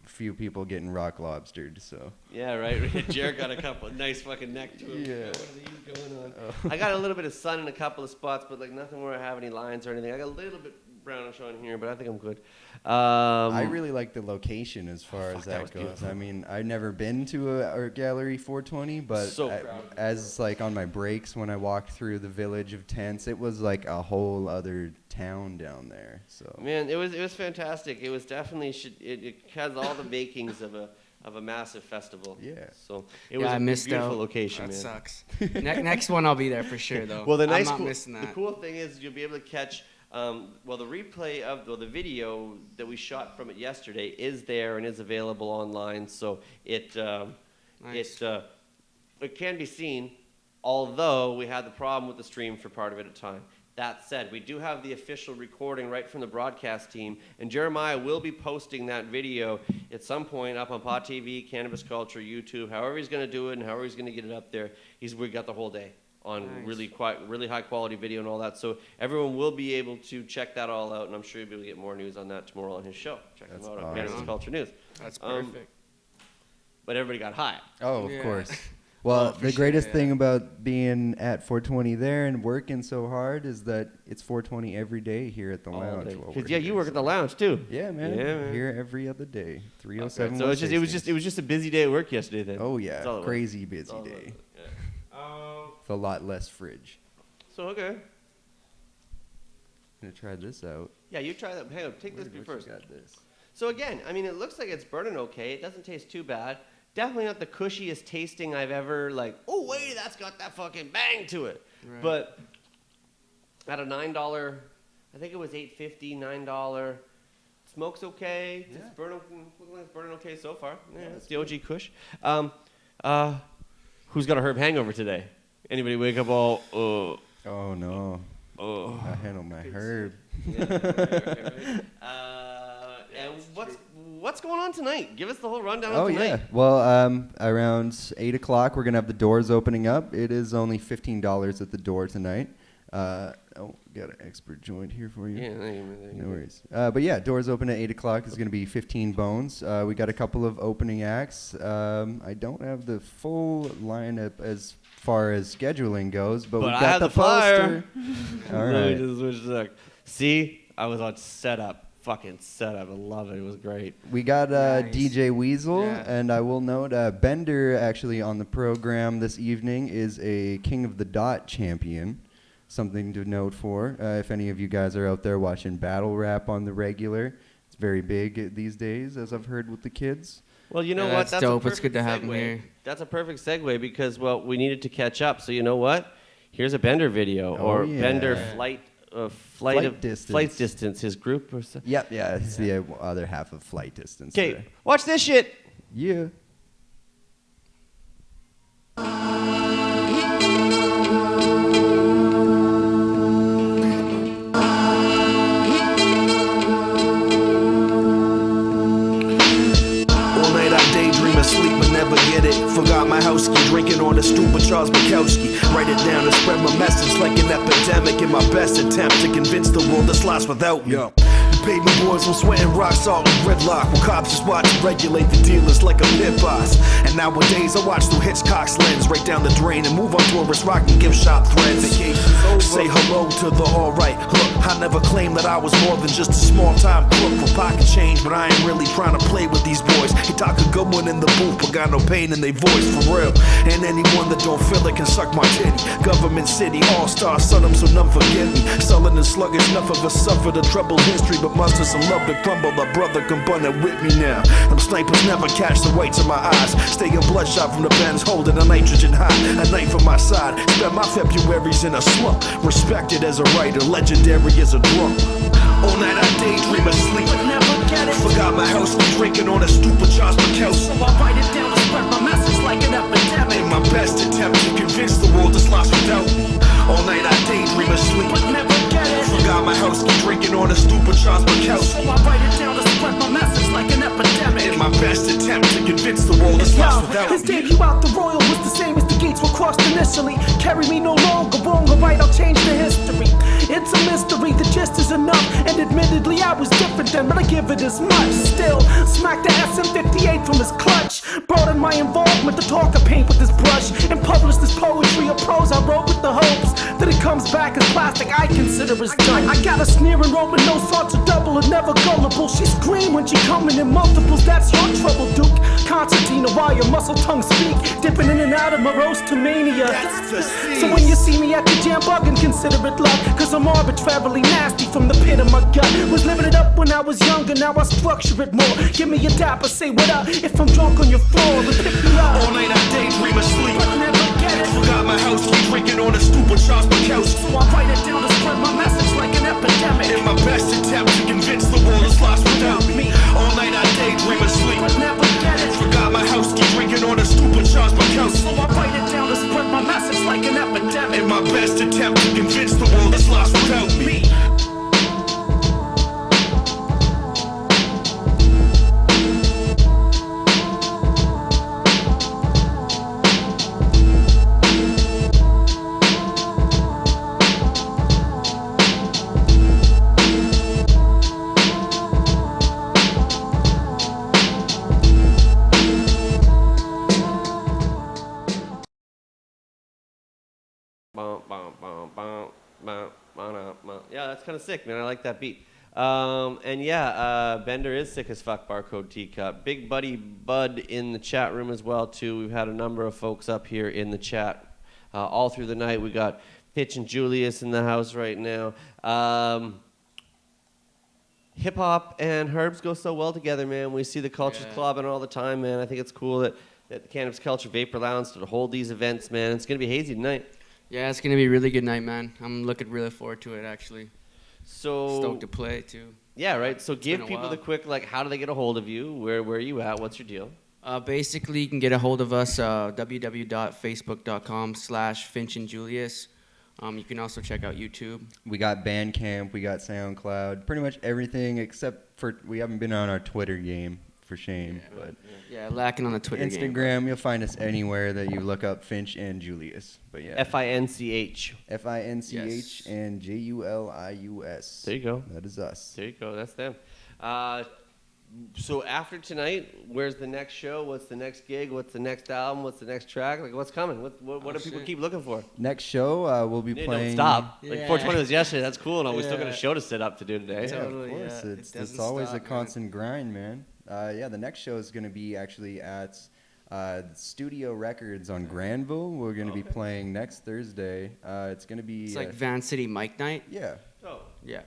few people getting rock lobstered. So Yeah, right. Jared got a couple nice fucking neck to him. Yeah. What are these going on? I got a little bit of sun in a couple of spots, but nothing where I have any lines or anything. I got a little bit brownish on here, but I think I'm good. I really like the location as far as that was that goes. beautiful. I mean, I've never been to a art gallery 420, but So proud. as on my breaks when I walked through the village of tents, it was like a whole other town down there. So Man, it was fantastic. It was definitely it has all the makings of a massive festival. Yeah. So it was I a missed beautiful out. location, That man. sucks. Next one I'll be there for sure though. Well, I'm not missing the that. cool thing is you'll be able to catch. The replay of the video that we shot from it yesterday is there and is available online. So it can be seen. Although we had the problem with the stream for part of it at a time. That said, we do have the official recording right from the broadcast team, and Jeremiah will be posting that video at some point up on Pod TV, Cannabis Culture, YouTube, however he's going to do it and however he's going to get it up there. We got the whole day on Nice. really high quality video and all that. So everyone will be able to check that all out, and I'm sure you'll be able to get more news on that tomorrow on his show. Check That's him out on awesome. Cannabis Culture News. That's Um, perfect. But everybody got high. oh, of Yeah. course. Well, for the sure, greatest yeah. thing about being at 420 there and working so hard is that it's 420 every day here at the lounge. while we're Because you here, work at the so- lounge too. Yeah, man. Yeah, man. Here every other day. Okay, 307. so West it was Hastings. just a busy day at work yesterday then. Oh That's yeah, all it was. crazy That's busy all it day. was. Yeah. With a lot less fridge. So okay. Gonna try this out. Yeah, you try that. Hang on, take this What you first. got this. So again, I mean, it looks like it's burning okay. It doesn't taste too bad. Definitely not the cushiest tasting I've ever oh wait, that's got that fucking bang to it. Right. But at a $9, I think it was $8.50, $9. Smokes okay. Yeah. It's burning, looking like it's burning okay so far. Yeah, it's the OG Kush. Who's got a herb hangover today? Anybody wake up all Oh no. I handle my herb. And what's going on tonight? Give us the whole rundown Oh of tonight. yeah. Well, around 8 o'clock we're gonna have the doors opening up. It is only $15 at the door tonight. Got an expert joint here for you. Yeah, No worries. But yeah, doors open at 8 o'clock. It's going to be 15 Bones. We got a couple of opening acts. I don't have the full lineup as far as scheduling goes, but we I got have the flyer. All Let right. me just switch a sec. See, I was on setup. Fucking setup. I love it. It was great. We got Nice. DJ Weasel, Yeah. and I will note Bender actually on the program this evening is a King of the Dot champion. Something to note for if any of you guys are out there watching battle rap on the regular. It's very big these days, as I've heard with the kids. Well, you know Yeah, what? that's dope. It's good to have segue. him here. That's a perfect segue because, well, we needed to catch up. So you know what? Here's a Bender video Oh, or yeah. Bender Flight distance. flight distance. His group or so. Yep, yeah, it's the other half of flight distance. Okay, there. watch this shit. Yeah. All night I daydream and sleep but never get it. Forgot my house key, drinking on the stoop of Charles Bukowski. Write it down and spread my message like an epidemic in my best attempt to convince the world it's lost without me. You paid me boys, I'm sweating rock salt and gridlock. While cops just watch and regulate the dealers like a pit boss. And nowadays I watch through Hitchcock's lens, right down the drain and move on tourist rock and gift shop threads. Say hello to the alright. Look, I never claimed that I was more than just a small time crook with pocket change, but I ain't really trying to play with these boys. They talk a good one in the booth, but got no pain in their voice for real. And anyone that don't feel it can suck my titty. Government city, all-star, son 'em so none forget me. Sullen and sluggish, enough of us suffered a troubled history, but muster some love to crumble. A brother can bun it with me now. Them snipers never catch the whites of my eyes. Staying bloodshot from the bends, holding a nitrogen high. A knife on my side, spent my Februaries in a slump. Respected as a writer, legendary as a drunk. All night I daydream and sleep, but never get it. Forgot my house, was drinking on a stupid Charles Bukowski. So I write it down to spread my message like an epidemic. In my best attempt to convince the world it's lost without me. All night I daydream and sleep, but never get it. Forgot my house, was drinking on a stupid Charles Bukowski. So I write it down to spread my message like an epidemic. In my best attempt to convince the world it's lost without his me. debut out the Royal was the same as the gates were crossed initially. Carry me no longer, wrong or right, I'll change the history. It's a mystery, the gist is enough. And admittedly I was different then, but I give it as much. Still, smacked the SM58 from his clutch. Brought in my involvement to talk of paint with his brush. And published this poetry of prose I wrote with the hopes that it comes back as plastic I consider as dope. I got a sneering Roman, no thoughts are double and never gullible. She scream when she coming in multiples, that's your trouble, Duke. Concertina while your muscle tongue speak, dipping in and out of morose to mania. So when you see me at the jam bugging, consider it luck, cause I'm arbitrarily nasty from the pit of my gut. Was living it up when I was younger, now I structure it more. Give me a dapper, say what up, if I'm drunk on your floor, and pick me up. All night I daydream and sleep, but never get it. Forgot my house, keep drinking on a stupid Charles Bukowski. So I write it down to spread my message like an epidemic. In my best attempt to convince the world it's lost without me. All night I daydream and sleep, but never get it. Forgot my house, keep drinking on a stupid Charles Bukowski. So I write it down to spread my message like an epidemic. In my best attempt to convince the world it's lost without me. Yeah, that's kind of sick, man. I like that beat. And yeah, Bender is sick as fuck, Barcode Teacup. Big buddy Bud in the chat room as well, too. We've had a number of folks up here in the chat all through the night. We got Finch and Julius in the house right now. Hip-hop and herbs go so well together, man. We see the cultures clubbing all the time, man. I think it's cool that the Cannabis Culture Vapor Lounge to hold these events, man. It's going to be hazy tonight. Yeah, it's going to be a really good night, man. I'm looking really forward to it, actually. So Stoked to play, too. Yeah, right. So give been a people while. the quick, like, how do they get a hold of you? Where are you at? What's your deal? Basically, you can get a hold of us, www.facebook.com/FinchandJulius. You can also check out YouTube. We got Bandcamp, we got SoundCloud, pretty much everything except for we haven't been on our Twitter game for shame. But Yeah, lacking on the Twitter game. Instagram, you'll find us anywhere that you look up Finch and Julius. But yeah, Finch. Finch Yes. and Julius. There you go. That is us. There you go. That's them. So after tonight, where's the next show? What's the next gig? What's the next album? What's the next track? Like, what's coming? What do people keep looking for? Next show, we'll be Hey, playing. don't stop. Like Yeah. 420 was yesterday. That's cool. And we still got a Yeah. show to set up to do today. Yeah, Totally, of course. yeah. It It's doesn't always stop, a man. constant grind, man. The next show is going to be actually at Studio Records on Granville. We're going to be playing next Thursday. It's going to be. It's like Van City Mike Night. Yeah. Oh, Yeah.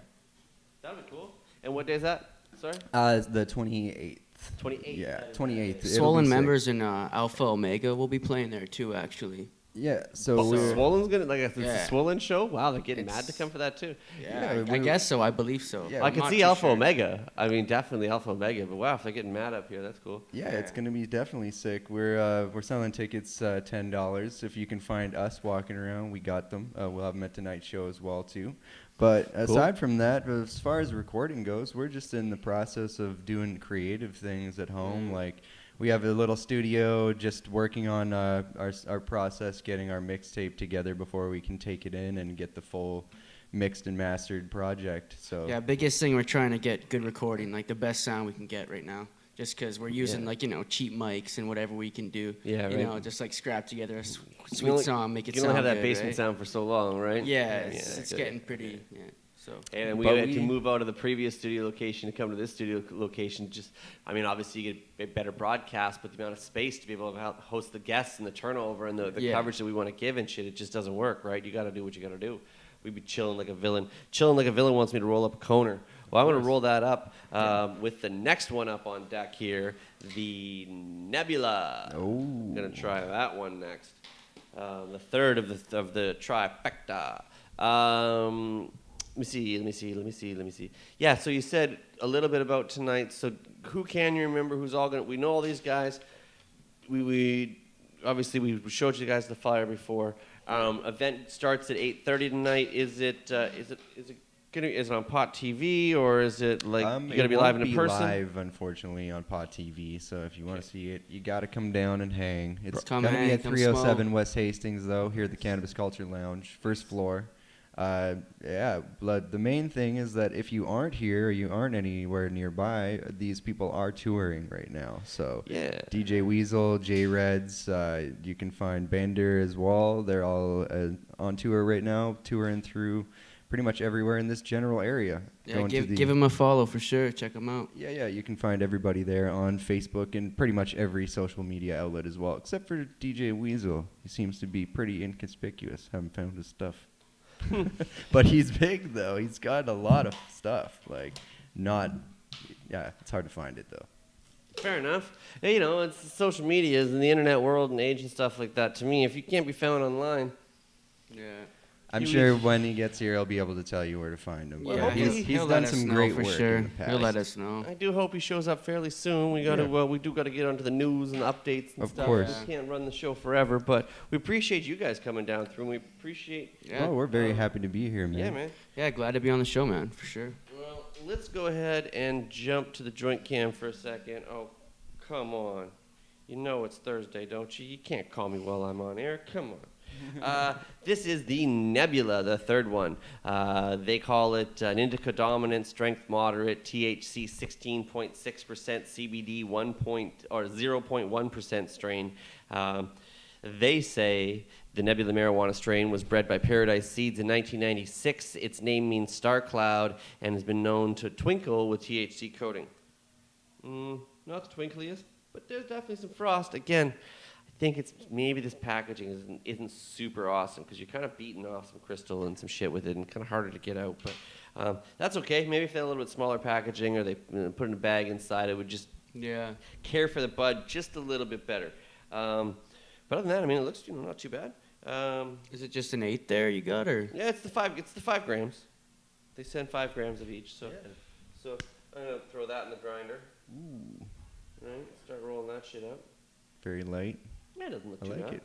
that'd be cool. And what day is that? Sorry? The 28th. 28th. Yeah, 28th. It'll Swollen be sick. members in Alpha Omega will be playing there too, actually. Yeah, so Oh, we're. Swollen's gonna it's Yeah. a Swollen show. Wow, they're getting mad to It's- come for that too. Yeah, I we- guess so. I believe so. Yeah, I I'm can not see too Alpha sure. Omega. I mean, definitely Alpha Omega. But wow, if they're getting mad up here, that's cool. Yeah, it's gonna be definitely sick. We're selling tickets $10. If you can find us walking around, we got them. We'll have them at tonight's show as well too. But aside from that, as far as recording goes, we're just in the process of doing creative things at home. Like we have a little studio, just working on our process, getting our mixtape together before we can take it in and get the full mixed and mastered project. So Yeah, biggest thing we're trying to get good recording, like the best sound we can get right now. Just because we're using cheap mics and whatever we can do. Yeah, You right. know, just like scrap together a You sweet only- song, make it You sound only have that good, basement right? sound for so long, right? Yeah, it's good. getting pretty. Yeah. So. And we But had to we- move out of the previous studio location to come to this studio location. Just, I mean, obviously you get a better broadcast, but the amount of space to be able to host the guests and the turnover and the Yeah. coverage that we want to give and shit, it just doesn't work, right? You got to do what you got to do. We'd be chilling like a villain. Chilling like a villain wants me to roll up a Coner. Well, I'm going to roll that up with the next one up on deck here, the Nebula. Oh. I'm going to try that one next. The third of the trifecta. Let me see. Yeah, so you said a little bit about tonight. So who can you remember? Who's all going to... We know all these guys. We obviously, we showed you guys the flyer before. Event starts at 8:30 tonight. Is it on Pot TV or is it like you're gonna be live in person? Live, unfortunately, on Pot TV. So if you want to see it, you got to come down and hang. It's Come gonna be hang, at come 307 smoke. West Hastings, though, here at the Cannabis Culture Lounge, first floor. The main thing is that if you aren't here or you aren't anywhere nearby, these people are touring right now. So Yeah. DJ Weasel, J Reds, you can find Bender as well. They're all on tour right now, touring through pretty much everywhere in this general area. Yeah, Going to the- give them a follow for sure. Check them out. Yeah, you can find everybody there on Facebook and pretty much every social media outlet as well, except for DJ Weasel. He seems to be pretty inconspicuous. Haven't found his stuff. But he's big, though. He's got a lot of stuff. It's hard to find it, though. Fair enough. Hey, it's the social medias and the internet world and age and stuff like that. To me, if you can't be found online, Yeah. I'm sure when he gets here, he'll be able to tell you where to find him. Well, Yeah, hopefully he's he'll done let us some know great for work sure. in the past. He'll let us know. I do hope he shows up fairly soon. We got to, Yeah. we do got to get onto the news and the updates and Of stuff. course. We can't run the show forever, but we appreciate you guys coming down through. And we appreciate. Yeah. Oh, we're very happy to be here, man. Yeah, man. Yeah, glad to be on the show, man, for sure. Well, let's go ahead and jump to the joint cam for a second. Oh, come on. You know it's Thursday, don't you? You can't call me while I'm on air. Come on. This is the Nebula, the third one. They call it an indica dominant, strength moderate, THC 16.6%, CBD 0.1% strain. They say the Nebula marijuana strain was bred by Paradise Seeds in 1996. Its name means star cloud and has been known to twinkle with THC coating. Not the twinkliest, but there's definitely some frost. Again, I think it's maybe this packaging isn't super awesome because you're kind of beating off some crystal and some shit with it and kind of harder to get out. But that's okay. Maybe if they had a little bit smaller packaging or they put in a bag inside, it would just care for the bud just a little bit better. But other than that, I mean, it looks not too bad. Is it just an 8 there you got, or? Yeah, it's the 5 grams. They send 5 grams of each. So I'm gonna throw that in the grinder. Ooh, All right, start rolling that shit up. very light. Yeah, it doesn't look I too like bad. it.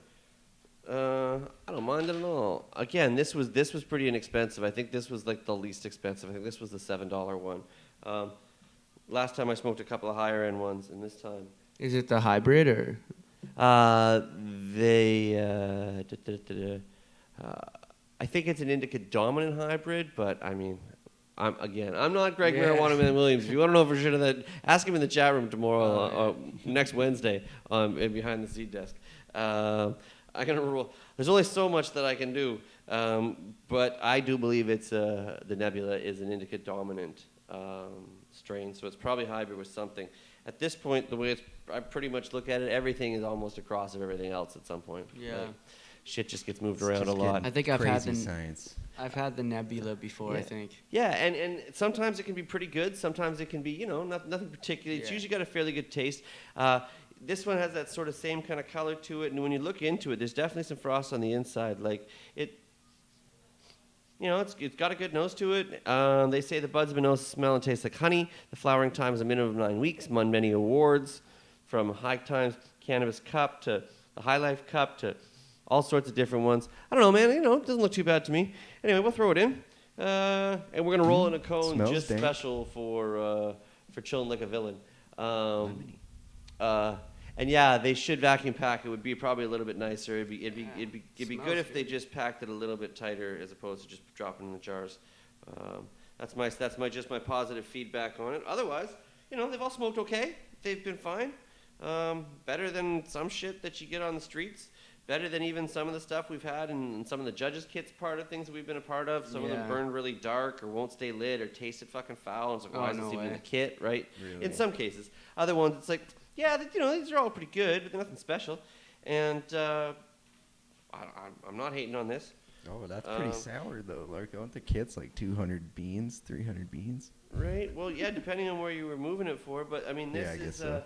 I don't mind it at all. Again, this was pretty inexpensive. I think this was like the least expensive. I think this was the $7 one. Last time I smoked a couple of higher end ones, and this time. Is it the hybrid or? I think it's an indica dominant hybrid, but I mean, I'm not Greg Marijuana Man Williams. If you want to know for sure, that ask him in the chat room tomorrow, next Wednesday, behind the seed desk. I'm gonna roll. There's only so much that I can do, but I do believe it's the Nebula is an indica dominant strain, so it's probably hybrid with something. At this point, the way I pretty much look at it, everything is almost a cross of everything else at some point. Yeah. Like, shit just gets moved around a lot. I think I've had science. I've had the Nebula before. I think. Yeah, and sometimes it can be pretty good. Sometimes it can be, nothing particular. It's usually got a fairly good taste. This one has that sort of same kind of color to it, and when you look into it, there's definitely some frost on the inside. Like it's got a good nose to it. They say the buds have a nose, smell, and taste like honey. The flowering time is a minimum of 9 weeks. Won many awards, from High Times Cannabis Cup to the High Life Cup to all sorts of different ones. I don't know, man. It doesn't look too bad to me. Anyway, we'll throw it in, and we're gonna roll in a cone Smells just dank. special for chilling like a villain. And yeah, they should vacuum pack. It would be probably a little bit nicer. It'd be good if they just packed it a little bit tighter as opposed to just dropping in the jars. That's my positive feedback on it. Otherwise, they've all smoked okay. They've been fine. Better than some shit that you get on the streets. Better than even some of the stuff we've had in some of the judges' kits part of things that we've been a part of. Some of them burn really dark or won't stay lit or tasted fucking foul. And it's like, why is this even in the kit, right? Really? In some cases. Other ones, it's like, yeah, these are all pretty good, but they're nothing special. And I'm not hating on this. Oh, that's pretty sour though. Like, aren't the kits like 200 beans, 300 beans? Right. Well, yeah, depending on where you were moving it for, but I mean, Yeah, I guess so.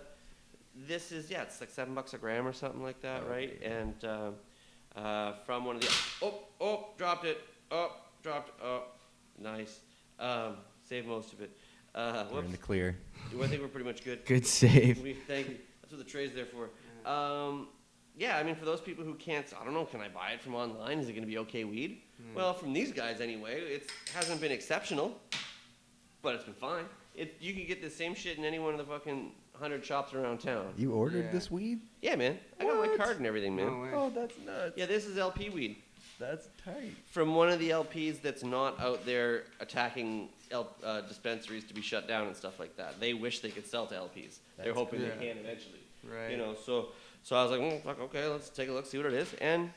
This is it's like $7 a gram or something like that, right? Okay. And from one of the dropped it. Nice. Saved most of it. We're in the clear. I think we're pretty much good. Good save. Thank you. That's what the tray's there for. Yeah, I mean, for those people who can't, I don't know, can I buy it from online? Is it going to be okay weed? Well, from these guys anyway, it hasn't been exceptional, but it's been fine. You can get the same shit in any one of the fucking 100 shops around town. You ordered this weed? Yeah, man. I got my card and everything, man. No way. Oh, that's nuts. Yeah, this is LP weed. That's tight. From one of the LPs that's not out there attacking dispensaries to be shut down and stuff like that. They wish they could sell to LPs. They're hoping they can eventually. Right. So I was like, fuck, okay, let's take a look, see what it is, and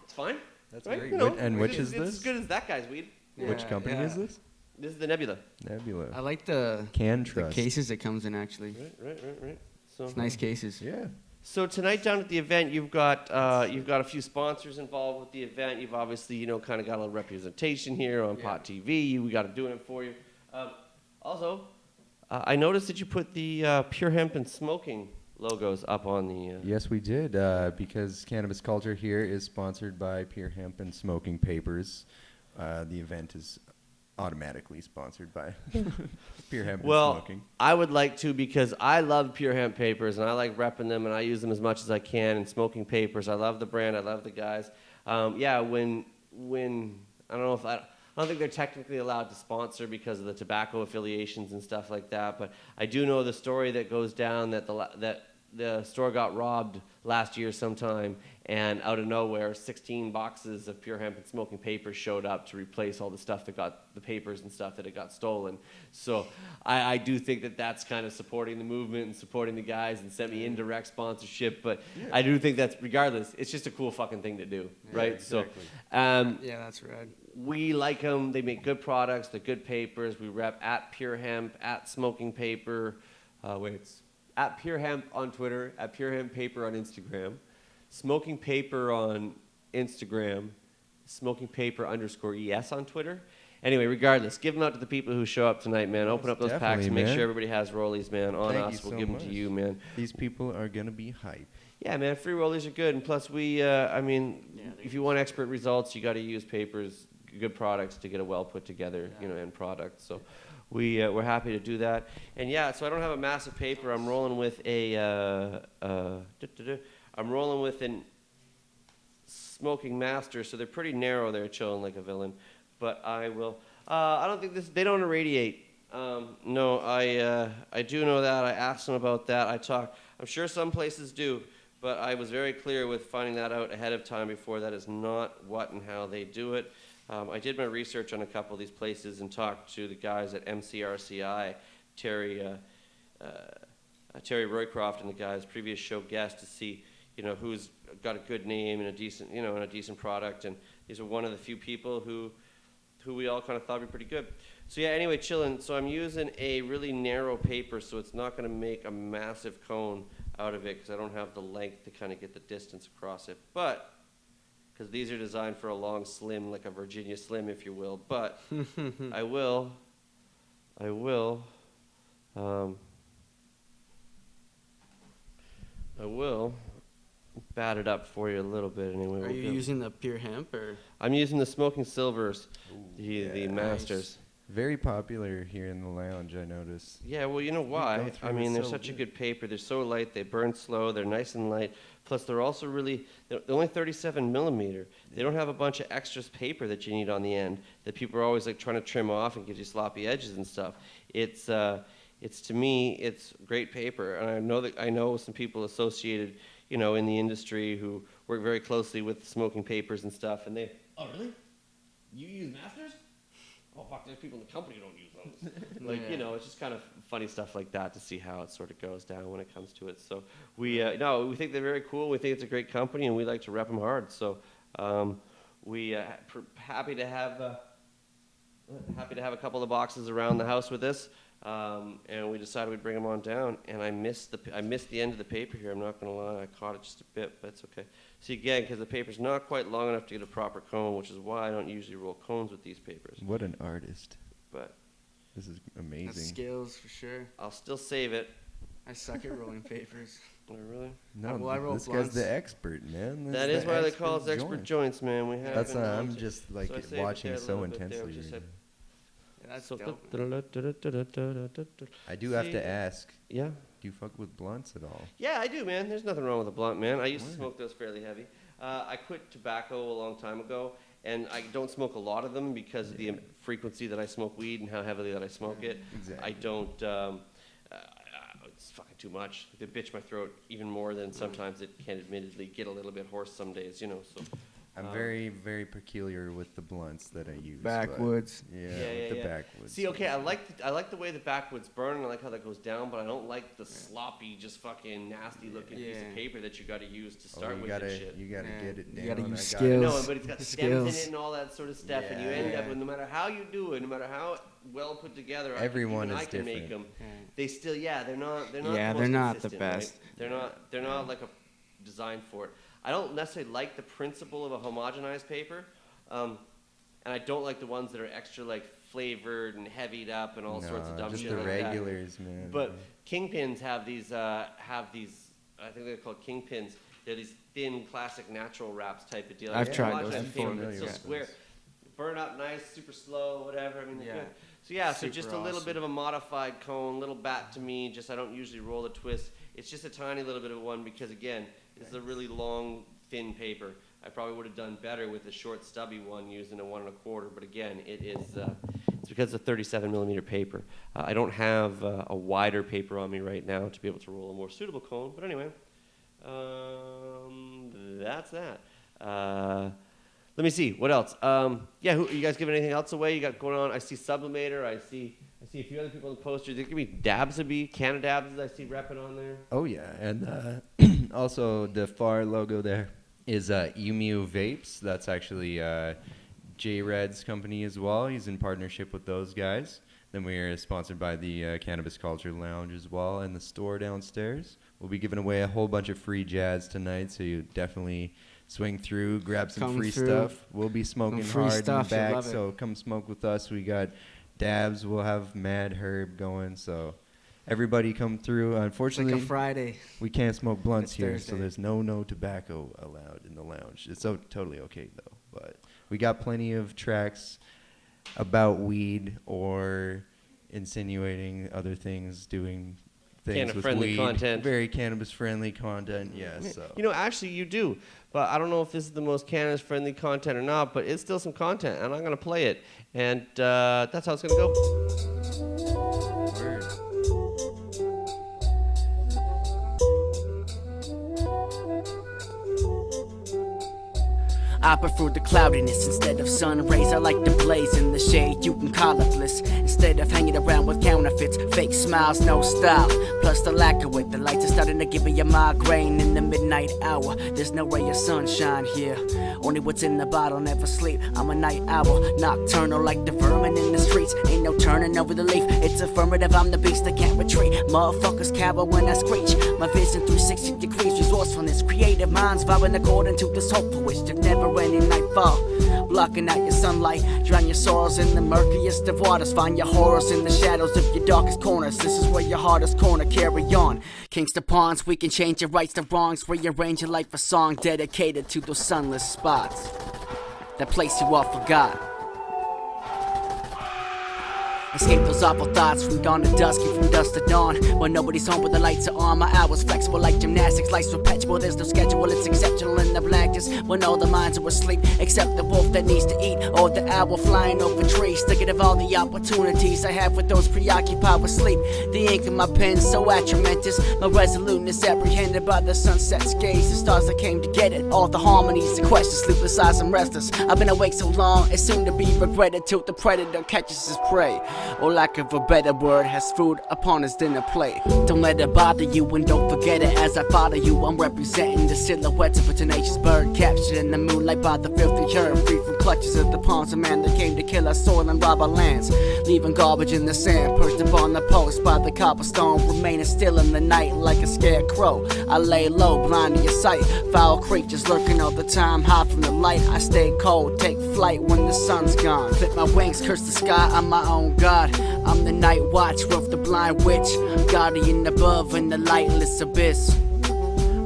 it's fine. That's right? great. Which is It's this? as good as that guy's weed. Which company is this? This is the Nebula. Nebula. I like the Trust. cases it comes in actually. Right. So It's nice cases. Yeah. So tonight down at the event, you've got a few sponsors involved with the event. You've obviously kind of got a little representation here on Pot TV. We got to do it for you. Also, I noticed that you put the Pure Hemp and Smoking logos up on the. Yes, we did, because Cannabis Culture here is sponsored by Pure Hemp and Smoking Papers. The event is automatically sponsored by Pure Hemp and Smoking. I would like to, because I love Pure Hemp Papers and I like repping them and I use them as much as I can. And Smoking Papers, I love the brand, I love the guys. When I don't think they're technically allowed to sponsor because of the tobacco affiliations and stuff like that. But I do know the story that goes down that the store got robbed last year sometime, and out of nowhere, 16 boxes of Pure Hemp and Smoking Papers showed up to replace all the stuff that got the papers and stuff that had got stolen. So I do think that that's kind of supporting the movement and supporting the guys and semi-indirect sponsorship. But I do think that's, regardless, it's just a cool fucking thing to do, right? Exactly. So Yeah, that's rad. we like them. They make good products. They're good papers. We rep at Pure Hemp, at Smoking Paper. It's at Pure Hemp on Twitter, at Pure Hemp Paper on Instagram, Smoking Paper on Instagram, Smoking Paper _ES on Twitter. Anyway, regardless, give them out to the people who show up tonight, man. Open up those packs and make sure everybody has rollies, man. On Thank us, you we'll so give them much. to you, man. These people are going to be hype. Yeah, man, free rollies are good. And plus, if you want expert results, you got to use papers, good products to get a well put together, end product. So we're happy to do that. And yeah, so I don't have a massive paper. I'm rolling with an Smoking Master. So they're pretty narrow there, chilling like a villain. But I will. I don't think they don't irradiate No, I do know that. I asked him about that. I'm sure some places do, but I was very clear with finding that out ahead of time before. That is not what and how they do it. I did my research on a couple of these places and talked to the guys at MCRCI, Terry Roycroft and the guys, previous show guest, to see, who's got a good name and a decent product. And these are one of the few people who we all kind of thought would be pretty good. So yeah, anyway, chillin'. So I'm using a really narrow paper, so it's not going to make a massive cone out of it because I don't have the length to kind of get the distance across it. But because these are designed for a long slim, like a Virginia Slim, if you will. But I will bat it up for you a little bit anyway. Are you using the pure hemp or? I'm using the Smoking Silvers, the Masters. Very popular here in the lounge, I noticed. Yeah, well, you know why? I mean, they're such a good paper. They're so light. They burn slow. They're nice and light. Plus, they're also they're only 37 millimeter. They don't have a bunch of extra paper that you need on the end that people are always like trying to trim off and gives you sloppy edges and stuff. It's to me, it's great paper. And I know some people associated, in the industry who work very closely with smoking papers and stuff. And they, oh, really? You use Masters? Oh, fuck, there's people in the company who don't use those. It's just kind of funny stuff like that to see how it sort of goes down when it comes to it. So we think they're very cool. We think it's a great company, and we like to rep them hard. So we happy to have a couple of boxes around the house with this, and we decided we'd bring them on down. And I missed the end of the paper here. I'm not going to lie, I caught it just a bit, but it's okay. See, again, because the paper's not quite long enough to get a proper cone, which is why I don't usually roll cones with these papers. What an artist. But this is amazing. That's skills for sure. I'll still save it. I suck at rolling papers. Oh, really? No, I roll this blunts. guy's the expert, man. That is why they call us expert joints, man. We have. That's not. I'm just like watching so intensely. That's dope. I do have to ask. Yeah. Do you fuck with blunts at all? Yeah, I do, man. There's nothing wrong with a blunt, man. I used to smoke those fairly heavy. I quit tobacco a long time ago, and I don't smoke a lot of them because of the frequency that I smoke weed and how heavily that I smoke it. Exactly. I don't. It's fucking too much. They bitch my throat even more than sometimes it can admittedly get a little bit hoarse some days, So I'm very, very peculiar with the blunts that I use. Backwoods. The backwoods. See, okay, I like the way the backwoods burn, and I like how that goes down, but I don't like the sloppy, just fucking nasty looking piece of paper that you got to use to start with and shit. You gotta get it down. You gotta use skills. No, but it's got stems in it and all that sort of stuff, and you end up with, no matter how you do it, no matter how well put together, everyone I can make them. They still, they're not. They're not the best. Right? They're not like a designed for it. I don't necessarily like the principle of a homogenized paper, and I don't like the ones that are extra like flavored and heavied up and all sorts of dumb shit just the like regulars, that. Man. But Kingpins have these. I think they're called Kingpins. They're these thin, classic natural wraps type of deal. I've tried those before. before. It's still square, burn up nice, super slow, whatever. I mean, they're good. So yeah, so just a little bit of a modified cone, little bat to me. Just I don't usually roll a twist. It's just a tiny little bit of one because again, this is a really long, thin paper. I probably would have done better with a short, stubby one using a 1 1/4. But again, it's because of 37 millimeter paper. I don't have a wider paper on me right now to be able to roll a more suitable cone. But anyway, that's that. Let me see what else. You guys giving anything else away? You got going on? I see Sublimator. I see a few other people on the poster. There could be Dabsaby, Cannabis. I see repping on there. Oh yeah, and also the far logo there is Emu Vapes. That's actually J-Red's company as well. He's in partnership with those guys. Then we are sponsored by the Cannabis Culture Lounge as well, and the store downstairs. We'll be giving away a whole bunch of free jazz tonight, so you definitely swing through, grab some free stuff. We'll be smoking hard in the back, so come smoke with us. We got dabs. We'll have Mad Herb going, so everybody come through. Unfortunately, it's like a Friday. We can't smoke blunts here, Thursday. so there's no tobacco allowed in the lounge. It's totally okay, though. But we got plenty of tracks about weed or insinuating other things, doing things with weed. Content. Very cannabis-friendly content, yes. So. Actually, you do. But I don't know if this is the most cannabis-friendly content or not, but it's still some content, and I'm going to play it. And that's how it's going to go. I prefer the cloudiness instead of sun rays. I like the blaze in the shade, you can call it bliss. Instead of hanging around with counterfeits, fake smiles, no style. Plus the lack of it, the lights are starting to give me a migraine in the midnight hour. There's no ray of sunshine here, only what's in the bottle, never sleep. I'm a night owl, nocturnal like the vermin in the streets. Ain't no turning over the leaf, it's affirmative, I'm the beast that can't retreat. Motherfuckers cower when I screech. My vision 360 degrees, resourcefulness, creative minds vibing according to this hopeful wish. There's never any nightfall, blocking out your sunlight. Drown your sorrows in the murkiest of waters. Find your horrors in the shadows of your darkest corners. This is where your hardest corner, carry on. Kings to pawns, we can change your rights to wrongs. Rearrange your life a song dedicated to those sunless spots, that place you all forgot. Escape those awful thoughts from dawn to dusk and from dusk to dawn. When nobody's home but the lights are on, my hours flexible like gymnastics. Life's perpetual, there's no schedule, it's exceptional in the blackness. When all the minds are asleep, except the wolf that needs to eat, or the owl flying over trees. Thinking of all the opportunities I have with those preoccupied with sleep. The ink in my pen so attremendous, my resoluteness apprehended by the sunset's gaze. The stars that came to get it, all the harmonies, the questions, sleepless eyes and restless. I've been awake so long, it's soon to be regretted till the predator catches his prey, or lack of a better word, has food upon his dinner plate. Don't let it bother you and don't forget it as I follow you. I'm representing the silhouettes of a tenacious bird, captured in the moonlight by the filthy herb, free from clutches of the palms of man that came to kill our soil and rob our lands. Leaving garbage in the sand, perched upon the post by the cobblestone, remaining still in the night like a scarecrow. I lay low, blind to your sight, foul creatures lurking all the time, hide from the light. I stay cold, take flight when the sun's gone. Flip my wings, curse the sky, I'm my own god. I'm the night watcher of the blind witch, guardian above in the lightless abyss.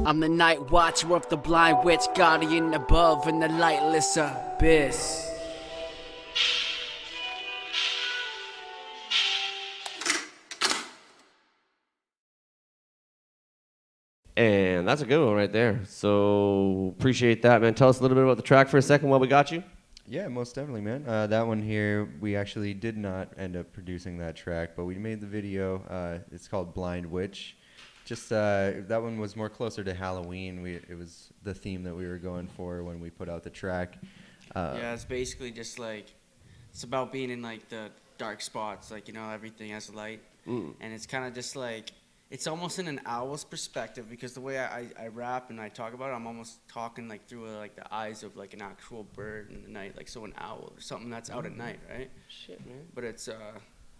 I'm the night watcher of the blind witch, guardian above in the lightless abyss. And that's a good one right there. So appreciate that, man. Tell us a little bit about the track for a second while we got you. Yeah, most definitely, man. That one here, we actually did not end up producing that track, but we made the video. It's called Blind Witch. Just that one was more closer to Halloween. It was the theme that we were going for when we put out the track. Yeah, it's basically just like, it's about being in like the dark spots, like, you know, everything has light. And it's kind of just like, it's almost in an owl's perspective, because the way I rap and I talk about it, I'm almost talking like through like the eyes of like an actual bird in the night, like so an owl or something that's out at night, right? Shit, man. But it's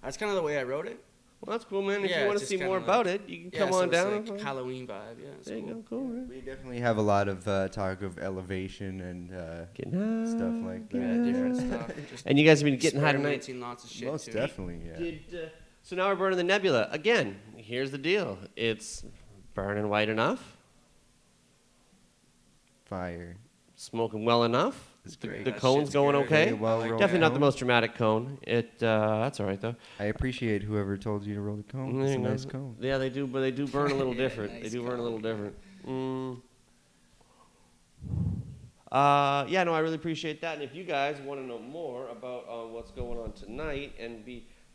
that's kind of the way I wrote it. Well, that's cool, man. If Yeah, you want it's to see just more kinda about like- it, you can Yeah, come so on it's down. like Halloween vibe, yeah. It's There you cool. go, cool, man. We definitely have a lot of talk of elevation and stuff like that. Yeah, different stuff. Just And you guys have been getting high tonight. experimenting lots of shit Most too. definitely, yeah. So now we're burning the nebula. Again, here's the deal. It's burning white enough, Fire. smoking well enough. It's The, great. the That cone's shit's going good. okay. Very well rolled Definitely not the cone. most dramatic cone. That's all right though. I appreciate whoever told you to roll the cone. It's a nice cone. Yeah, they do, but they do burn a little different. nice They do burn a cone. little different. Yeah, no, I really appreciate that. And if you guys want to know more about what's going on tonight and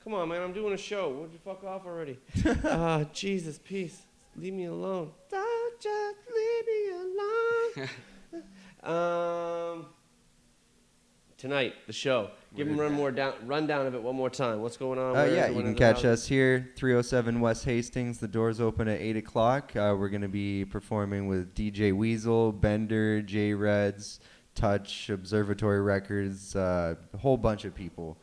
come on, man, I'm doing a show. Would you fuck off already? Jesus, peace. Leave me alone. Don't just leave me alone. Tonight, the show. Give them rundown of it one more time. What's going on? Where is Yeah, it? you When can is it? catch How- us here, 307 West Hastings. The doors open at 8 o'clock. We're going to be performing with DJ Weasel, Bender, J Reds, Touch, Observatory Records, a whole bunch of people.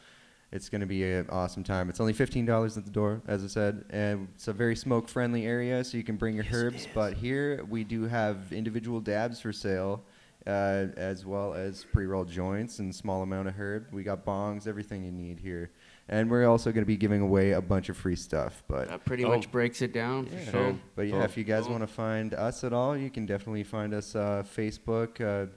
It's going to be an awesome time. It's only $15 at the door, as I said, and it's a very smoke-friendly area, so you can bring your herbs. But here we do have individual dabs for sale, as well as pre-rolled joints and small amount of herb. We got bongs, everything you need here. And we're also going to be giving away a bunch of free stuff. But That pretty much breaks it down for sure. But yeah, if you guys want to find us at all, you can definitely find us Facebook,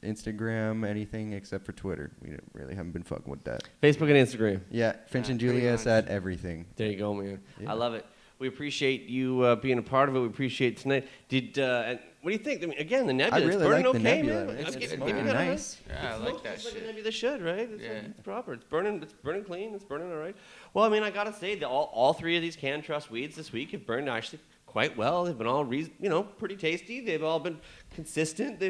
Instagram, anything except for Twitter. We really haven't been fucking with that. Facebook and Instagram. Yeah, Finch and pretty Julius much. at everything. There you go, man. Yeah. I love it. We appreciate you being a part of it. We appreciate tonight. And what do you think? I mean, again, the nebula. I really it's burning like the okay, nebula. man. It's Give smoking me that. nice. Yeah, I like that It's like shit. a nebula should, right? It's, Yeah. it's proper. It's burning clean. It's burning all right. Well, I mean, I got to say, all three of these Can Trust weeds this week have burned actually quite well. They've been all, pretty tasty. They've all been consistent.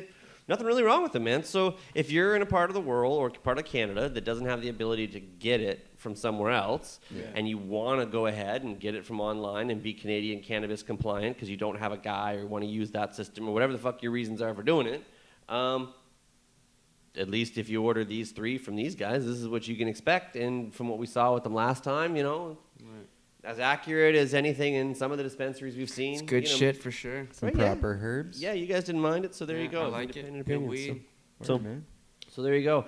Nothing really wrong with them, man. So if you're in a part of the world or part of Canada that doesn't have the ability to get it from somewhere else, and you want to go ahead and get it from online and be Canadian cannabis compliant because you don't have a guy or want to use that system or whatever the fuck your reasons are for doing it, at least if you order these 3 from these guys, this is what you can expect. And from what we saw with them last time, as accurate as anything in some of the dispensaries we've seen. It's good shit for sure. Some proper herbs. Yeah, you guys didn't mind it, so there you go. I like it. Independent Good opinions. weed. So there you go.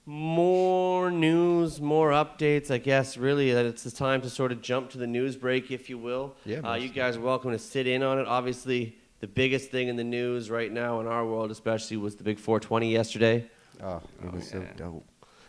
More news, more updates. I guess really that it's the time to sort of jump to the news break, if you will. Yeah, you guys are welcome to sit in on it. Obviously, the biggest thing in the news right now in our world, especially, was the big 420 yesterday. Oh, it was so dope.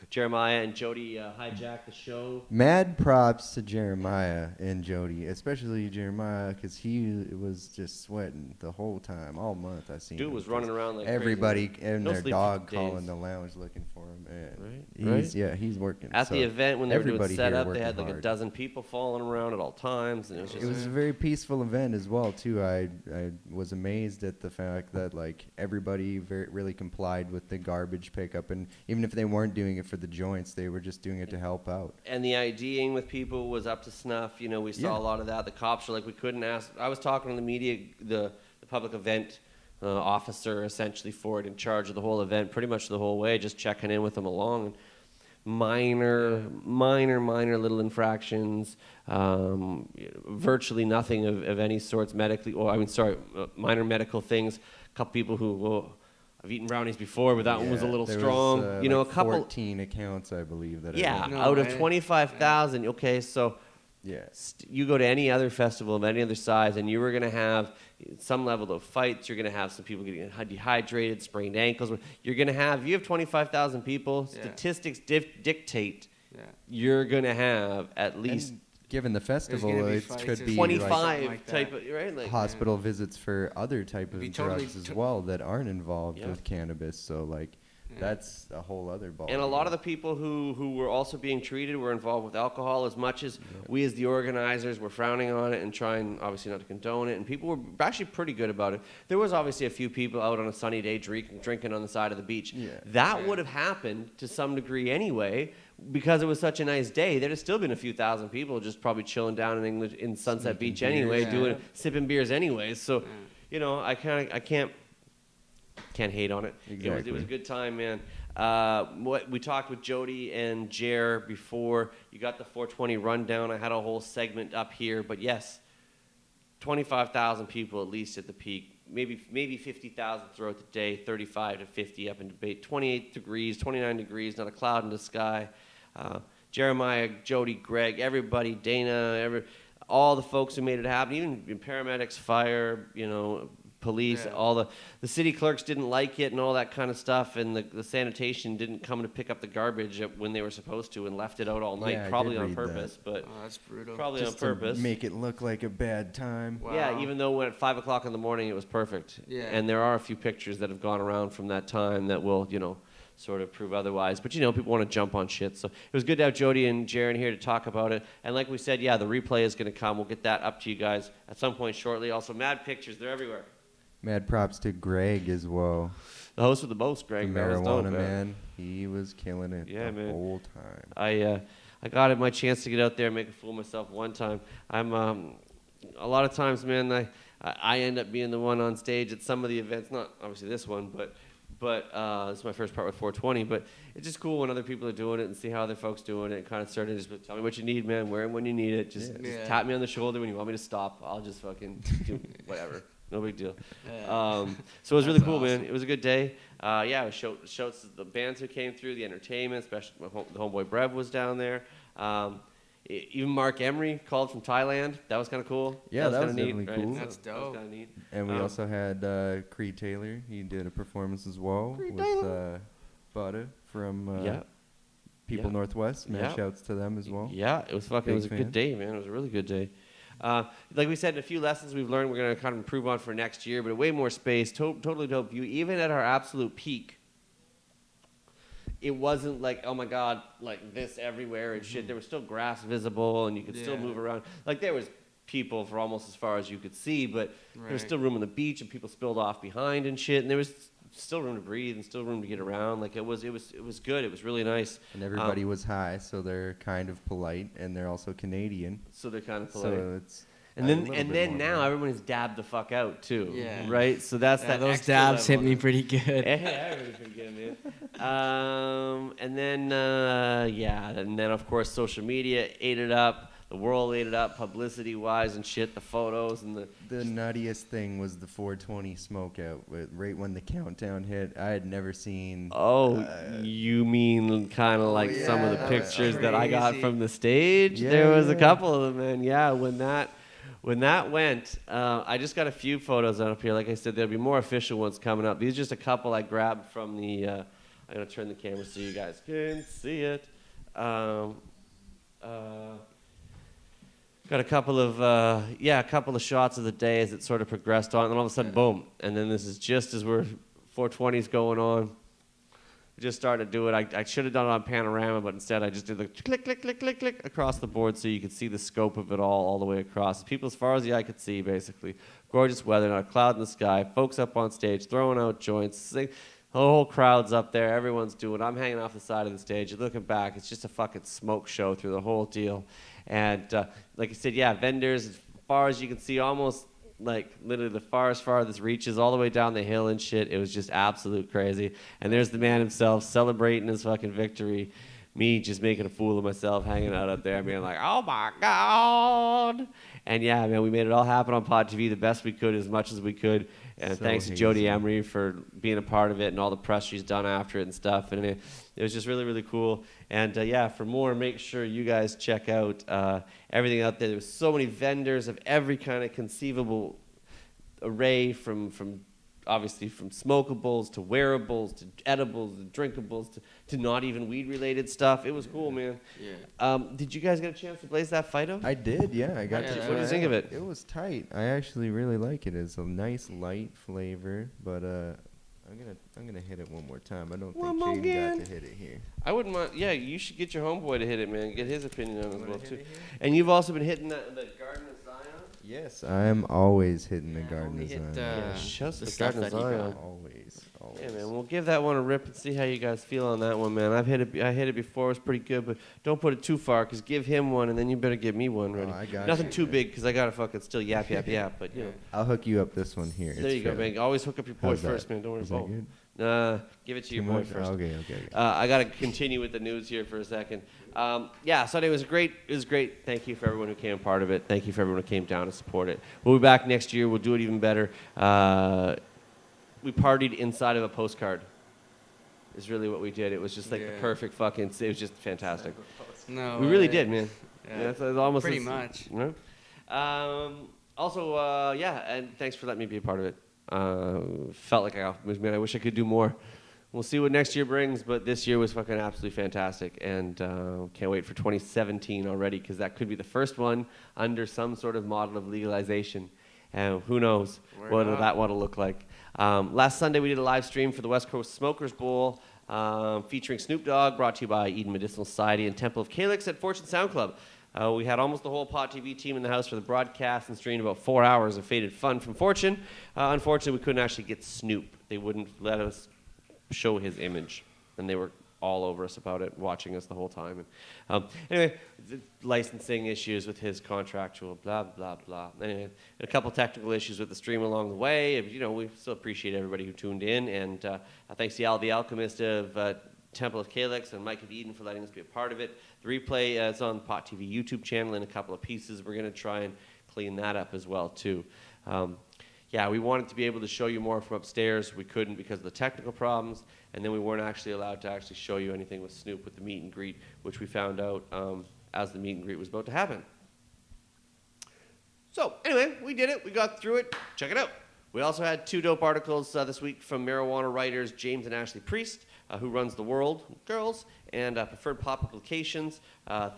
Jeremiah and Jody hijacked the show. Mad props to Jeremiah and Jody, especially Jeremiah, because he was just sweating the whole time, all month. I seen Dude him. was running around like everybody crazy. and No their sleep dog for calling days. the lounge looking for him. And Right. he's working. At the So event when they were doing everybody setup, here they had like working a hard. dozen people following around at all times, and It was a very peaceful event as well too. I was amazed at the fact that like everybody really complied with the garbage pickup, and even if they weren't doing it for the joints, they were just doing it to help out. And the IDing with people was up to snuff. We saw a lot of that. The cops were like, we couldn't ask. I was talking to the media, the public event officer essentially for it, in charge of the whole event, pretty much the whole way, just checking in with them along. And minor little infractions, virtually nothing of any sorts medically, minor medical things. A couple people who, I've eaten brownies before, but that one was a little there strong. Was, a like couple 14 accounts, I believe that. out of 25,000. Okay, so you go to any other festival of any other size, and you were going to have some level of fights. You're going to have some people getting dehydrated, sprained ankles. You have 25,000 people. Statistics dictate you're going to have at least. And given the festival, it could be 25 like type of, right? Like hospital visits for other type of totally drugs as well that aren't involved with cannabis. So like that's a whole other ball. And a lot of the people who were also being treated were involved with alcohol. As much as we as the organizers were frowning on it and trying obviously not to condone it, and people were actually pretty good about it. There was obviously a few people out on a sunny day drinking on the side of the beach. That would have happened to some degree anyway, because it was such a nice day. There'd have still been a few thousand people just probably chilling down in Sunset Beach anyway, sipping beers anyways. So, I can't hate on it. Exactly. It was a good time, man. We talked with Jody and Jer before. You got the 420 rundown. I had a whole segment up here, but yes, 25,000 people at least at the peak. Maybe 50,000 throughout the day. 35 to 50 up in debate. 28 degrees, 29 degrees, not a cloud in the sky. Jeremiah, Jody, Greg, everybody, Dana, all the folks who made it happen. Even paramedics, fire, police, all the city clerks didn't like it and all that kind of stuff, and the sanitation didn't come to pick up the garbage when they were supposed to and left it out all night, probably on purpose. But that's brutal. Probably Just on purpose. to make it look like a bad time. Wow. Yeah, even though when at 5 o'clock in the morning it was perfect. Yeah. And there are a few pictures that have gone around from that time that will, sort of prove otherwise. But, people want to jump on shit. So it was good to have Jody and Jaron here to talk about it. And like we said, the replay is going to come. We'll get that up to you guys at some point shortly. Also, mad pictures. They're everywhere. Mad props to Greg as well. The host of the most, Greg. The That was dope, marijuana man. He was killing it the whole time. I got my chance to get out there and make a fool of myself one time. I'm a lot of times, man, I end up being the one on stage at some of the events. Not obviously this one, but this is my first part with 420. But it's just cool when other people are doing it and see how other folks doing it. And kind of started just tell me what you need, man. Where and when you need it. Just tap me on the shoulder when you want me to stop. I'll just fucking do whatever. No big deal. So it was really cool, man. It was a good day. It was shows the bands who came through, the entertainment, especially the homeboy Brev was down there. Even Marc Emery called from Thailand. That was kind of cool. Yeah, that was kinda definitely neat, cool. Right? That's That was dope. kind of neat. And we also had Creed Taylor. He did a performance as well with Butter from People Yeah. Northwest, man, Yeah. shouts to them as well. Yeah, it was fucking. It was a good day, man. It was a really good day. Like we said, a few lessons we've learned. We're gonna kind of improve on for next year, but way more space. Totally dope view. Even at our absolute peak, it wasn't like, oh my god, like this everywhere and shit. There was still grass visible, and you could still move around. Like there was people for almost as far as you could see, but there was still room on the beach, and people spilled off behind and shit. And there was still room to breathe and still room to get around. Like it was good. It was really nice. And everybody was high, so they're kind of polite, and they're also Canadian. So they're kind of polite. So it's and then now everyone's dabbed the fuck out too. Yeah. Right. So that's that. Those extra dabs level. hit me pretty good. Yeah, really pretty good, man. And then and then of course social media ate it up. The world ate it up, publicity-wise and shit. The photos and the nuttiest thing was the 420 smoke out. Right when the countdown hit, I had never seen. Oh, you mean kind of like some of the pictures that I got from the stage? Yeah, There was a couple of them, man. Yeah, when that went, I just got a few photos up here. Like I said, there'll be more official ones coming up. These are just a couple I grabbed from the. I'm gonna turn the camera so you guys can see it. Got a couple of shots of the day as it sort of progressed on, and then all of a sudden, boom! And then this is just as we're 420's going on. I just started to do it. I should have done it on panorama, but instead I just did the click, click, click, click, click across the board so you could see the scope of it all the way across. People as far as the eye could see, basically. Gorgeous weather, not a cloud in the sky. Folks up on stage, throwing out joints, sing. The whole crowd's up there. Everyone's doing it. I'm hanging off the side of the stage. You're looking back. It's just a fucking smoke show through the whole deal. And like I said, vendors as far as you can see, almost like literally the farthest reaches all the way down the hill and shit. It was just absolute crazy. And there's the man himself celebrating his fucking victory. Me just making a fool of myself, hanging out up there, being like, oh my God. And yeah, man, we made it all happen on Pod TV the best we could, as much as we could. And So thanks to Jody Emery for being a part of it and all the press she's done after it and stuff. And it was just really, really cool. And for more, make sure you guys check out everything out there. There was so many vendors of every kind of conceivable array, from obviously from smokables to wearables to edibles to drinkables to not even weed-related stuff. It was cool, man. Yeah. Did you guys get a chance to blaze that Fido? I did, yeah. I got to. What did you think of it? It was tight. I actually really like it. It's a nice light flavor, but I'm gonna hit it one more time. I don't think Jaden got to hit it here. I wouldn't mind. Yeah, you should get your homeboy to hit it, man. Get his opinion on it as well too. And you've also been hitting the Garden of Zion. Yes, I'm always hitting the Garden of only hit Zion. Just the stuff Garden of that he Zion. got. Always. Yeah, man. We'll give that one a rip and see how you guys feel on that one, man. I hit it before. It was pretty good, but don't put it too far, because give him one, and then you better give me one ready. I got Nothing you, too man. big, because I got to fucking still yap, but you know. I'll hook you up this one here. There you go, man. Always hook up your boy How's that? first, man. Don't worry Is that about good? Give it to your Too boy much? first. Okay. I got to continue with the news here for a second. Sunday was great. It was great. Thank you for everyone who came a part of it. Thank you for everyone who came down to support it. We'll be back next year. We'll do it even better. We partied inside of a postcard. Is really what we did. It was just like the perfect fucking. It was just fantastic. No, We really did, man. Yeah, That's almost pretty much. You know? And thanks for letting me be a part of it. Felt like I wish I could do more. We'll see what next year brings, but this year was fucking absolutely fantastic, and can't wait for 2017 already, because that could be the first one under some sort of model of legalization. And who knows what that one will look like. Last Sunday we did a live stream for the West Coast Smokers Bowl, featuring Snoop Dogg, brought to you by Eden Medicinal Society and Temple of Calyx at Fortune Sound Club. We had almost the whole Pod TV team in the house for the broadcast and streamed about 4 hours of faded fun from Fortune. Unfortunately, we couldn't actually get Snoop. They wouldn't let us show his image, and they were all over us about it, watching us the whole time. And, anyway, the licensing issues with his contractual blah, blah, blah. Anyway, a couple technical issues with the stream along the way. You know, we still appreciate everybody who tuned in, and thanks to Al the Alchemist of Temple of Calyx and Mike of Eden for letting us be a part of it. The replay is on the Pot TV YouTube channel in a couple of pieces. We're going to try and clean that up as well, too. We wanted to be able to show you more from upstairs. We couldn't because of the technical problems, and then we weren't actually allowed to actually show you anything with Snoop with the meet and greet, which we found out as the meet and greet was about to happen. So anyway, we did it. We got through it. Check it out. We also had 2 dope articles this week from marijuana writers James and Ashley Priest. Who Runs the World, Girls, and Preferred Publications.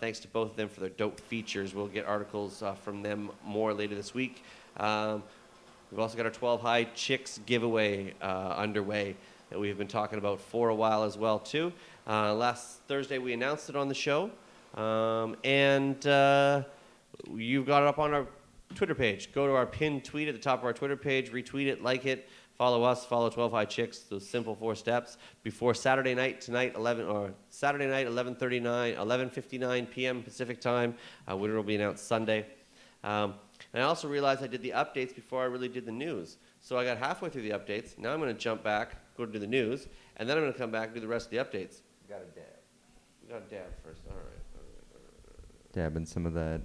Thanks to both of them for their dope features. We'll get articles from them more later this week. We've also got our 12 High Chicks giveaway underway that we've been talking about for a while as well, too. Last Thursday, we announced it on the show. And you've got it up on our Twitter page. Go to our pinned tweet at the top of our Twitter page, retweet it, like it, follow us, follow 12 High Chicks, those simple 4 steps. Before Saturday night, Saturday night, 11:59 p.m. Pacific time. Winner will be announced Sunday. And I also realized I did the updates before I really did the news. So I got halfway through the updates. Now I'm going to jump back, go to the news, and then I'm going to come back and do the rest of the updates. We got a dab first. All right. Dabbing some of that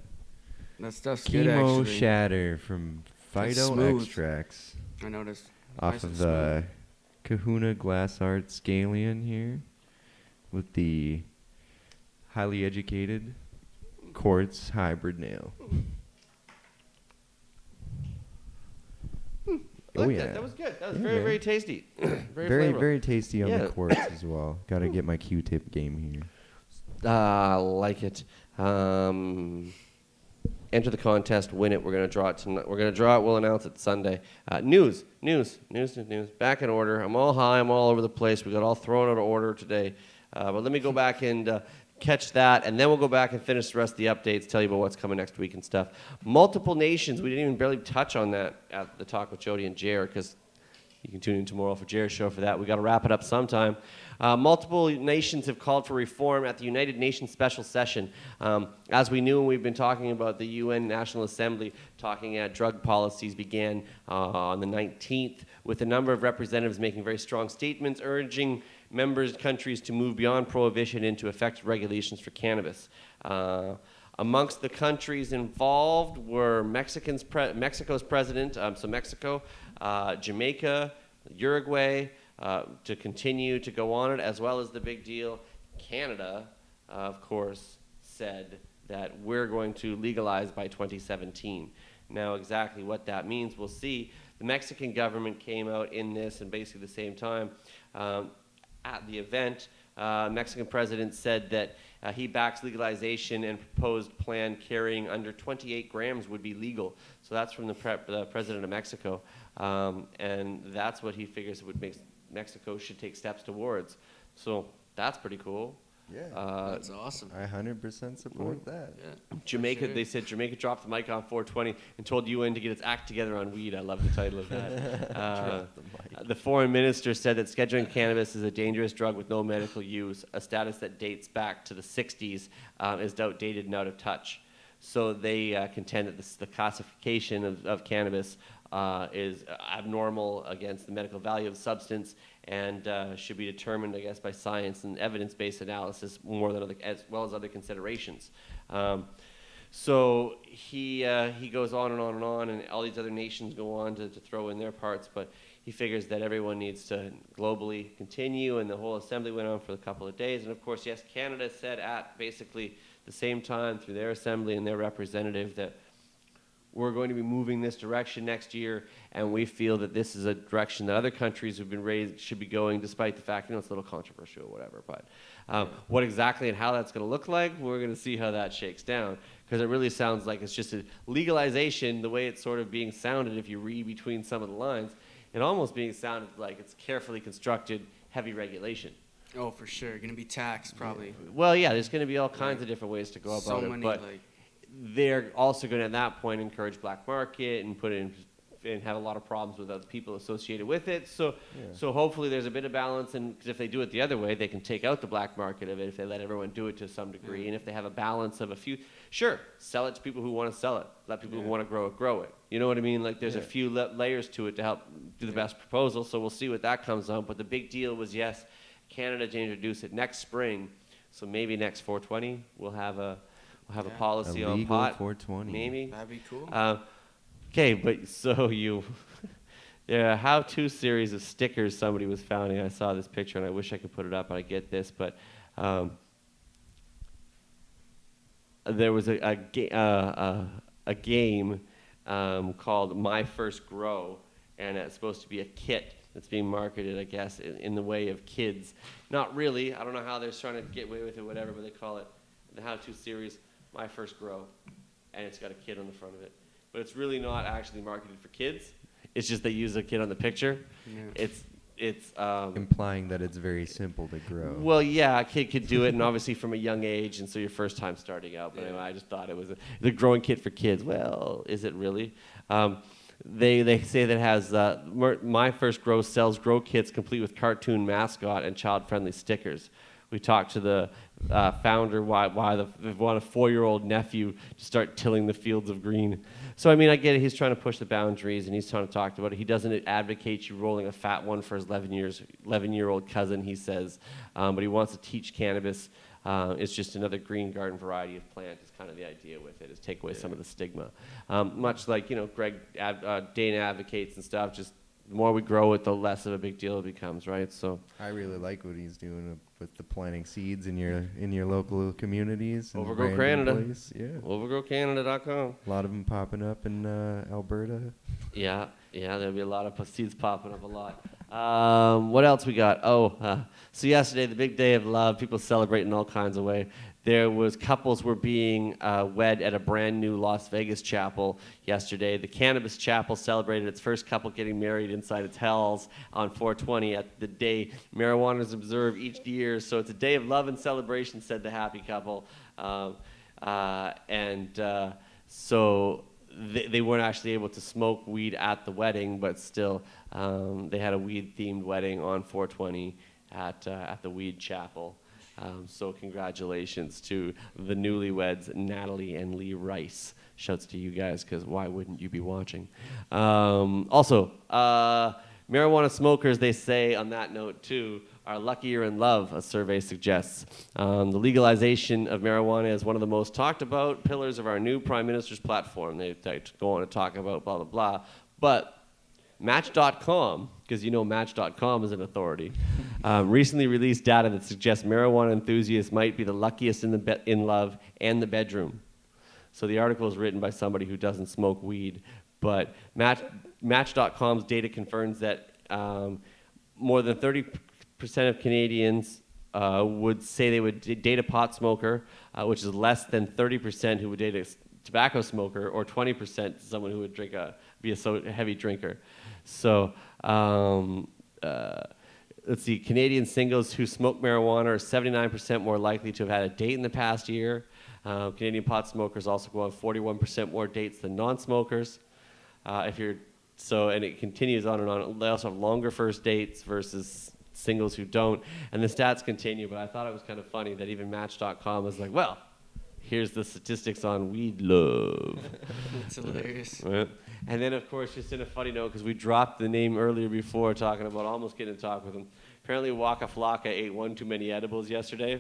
That stuff's good, chemo actually. shatter from phyto smooth. extracts. I noticed. Off Nice of and the Kahuna Glass Art Scalion here with the highly educated quartz hybrid nail. Oh yeah, That was good. That was Yeah, very, man. very tasty. Very, flavorful. very tasty on Yeah. the quartz as well. Got to get my Q-tip game here. Like it. Enter the contest, win it. We're gonna draw it tonight. We're gonna draw it. We'll announce it Sunday. News. Back in order. I'm all high. I'm all over the place. We got all thrown out of order today. But let me go back and catch that, and then we'll go back and finish the rest of the updates. Tell you about what's coming next week and stuff. Multiple nations. We didn't even barely touch on that at the talk with Jody and Jer, because you can tune in tomorrow for Jer's show for that. We got to wrap it up sometime. Multiple nations have called for reform at the United Nations Special Session. As we knew when we've been talking about the UN National Assembly, talking at drug policies began on the 19th, with a number of representatives making very strong statements urging countries to move beyond prohibition into effective regulations for cannabis. Amongst the countries involved were Mexico's president, so Mexico, Jamaica, Uruguay, to continue to go on it, as well as the big deal, Canada, of course, said that we're going to legalize by 2017. Now, exactly what that means, we'll see. The Mexican government came out in this, and basically the same time, at the event, Mexican president said that he backs legalization and proposed plan carrying under 28 grams would be legal. So that's from the president of Mexico. And that's what he figures would make Mexico should take steps towards. So that's pretty cool. Yeah. That's awesome. I 100% support that. Yeah. Jamaica, Sure. they said Jamaica dropped the mic on 420 and told UN to get its act together on weed. I love the title of that. The foreign minister said that scheduling cannabis is a dangerous drug with no medical use, a status that dates back to the 60s, is outdated and out of touch. So they contend that the classification of cannabis is abnormal against the medical value of the substance and should be determined, I guess, by science and evidence-based analysis more than as well as other considerations. So he goes on and on and on, and all these other nations go on to throw in their parts, but he figures that everyone needs to globally continue, and the whole assembly went on for a couple of days. And of course, yes, Canada said at basically the same time through their assembly and their representative that we're going to be moving this direction next year, and we feel that this is a direction that other countries who've been raised should be going, despite the fact, it's a little controversial or whatever. But what exactly and how that's going to look like, we're going to see how that shakes down, because it really sounds like it's just a legalization, the way it's sort of being sounded if you read between some of the lines, it almost being sounded like it's carefully constructed, heavy regulation. Oh, for sure. Going to be taxed, probably. Well, yeah, there's going to be all kinds of different ways to go about So it, many, but they're also going to, at that point, encourage black market and put in and have a lot of problems with other people associated with it. So, so hopefully there's a bit of balance, and because if they do it the other way, they can take out the black market of it if they let everyone do it to some degree. And if they have a balance of a few, sure, sell it to people who want to sell it. Let people who want to grow it. You know what I mean? Like there's a few layers to it to help do the best proposal. So we'll see what that comes on. But the big deal was, yes, Canada to introduce it next spring. So maybe next 420 we'll have a policy a on legal pot. 420. Maybe. That'd be cool. Okay, but so there are a how-to series of stickers somebody was founding. I saw this picture, and I wish I could put it up, and I get this, but there was a game called My First Grow, and it's supposed to be a kit that's being marketed, I guess, in the way of kids. Not really. I don't know how they're trying to get away with it, whatever, but they call it the how-to series, My First Grow, and it's got a kid on the front of it. But it's really not actually marketed for kids. It's just they use a kid on the picture. Yeah. It's implying that it's very simple to grow. Well, yeah, a kid could do it, and obviously from a young age, and so your first time starting out. But anyway, I just thought it was the growing kit for kids. Well, is it really? They say that it has My First Grow sells grow kits complete with cartoon mascot and child-friendly stickers. We talked to the founder why they want a 4-year-old nephew to start tilling the fields of green. So, I mean, I get it. He's trying to push the boundaries, and he's trying to talk about it. He doesn't advocate you rolling a fat one for his 11-year-old cousin, he says. But he wants to teach cannabis. It's just another green garden variety of plant is kind of the idea with it, is take away some of the stigma. Much like, Dana advocates and stuff, just the more we grow it, the less of a big deal it becomes, right? So I really like what he's doing with the planting seeds in your local communities. Overgrow Canada. Yeah. Overgrowcanada.com. A lot of them popping up in Alberta. Yeah, there'll be a lot of seeds popping up a lot. What else we got? So yesterday, the big day of love, people celebrating all kinds of way. There was couples were being wed at a brand new Las Vegas chapel yesterday. The Cannabis Chapel celebrated its first couple getting married inside its hells on 420 at the day marijuana is observed each year. So it's a day of love and celebration, said the happy couple. So they weren't actually able to smoke weed at the wedding, but still they had a weed-themed wedding on 420 at the Weed Chapel. So congratulations to the newlyweds, Natalie and Lee Rice. Shouts to you guys, because why wouldn't you be watching? Also, marijuana smokers, they say on that note too, are luckier in love, a survey suggests. The legalization of marijuana is one of the most talked about pillars of our new Prime Minister's platform. They go on to talk about blah, blah, blah. But Match.com, because Match.com is an authority, recently released data that suggests marijuana enthusiasts might be the luckiest in love and the bedroom. So the article is written by somebody who doesn't smoke weed, but Match.com's data confirms that more than 30% of Canadians would say they would date a pot smoker, which is less than 30% who would date a tobacco smoker, or 20% someone who would be a heavy drinker. So let's see, Canadian singles who smoke marijuana are 79% more likely to have had a date in the past year. Canadian pot smokers also go on 41% more dates than non-smokers. And it continues on and on. They also have longer first dates versus singles who don't. And the stats continue, but I thought it was kind of funny that even Match.com was like, well, here's the statistics on weed love. That's hilarious. Right? And then, of course, just in a funny note, because we dropped the name earlier before talking about almost getting to talk with him. Apparently, Waka Flocka ate one too many edibles yesterday.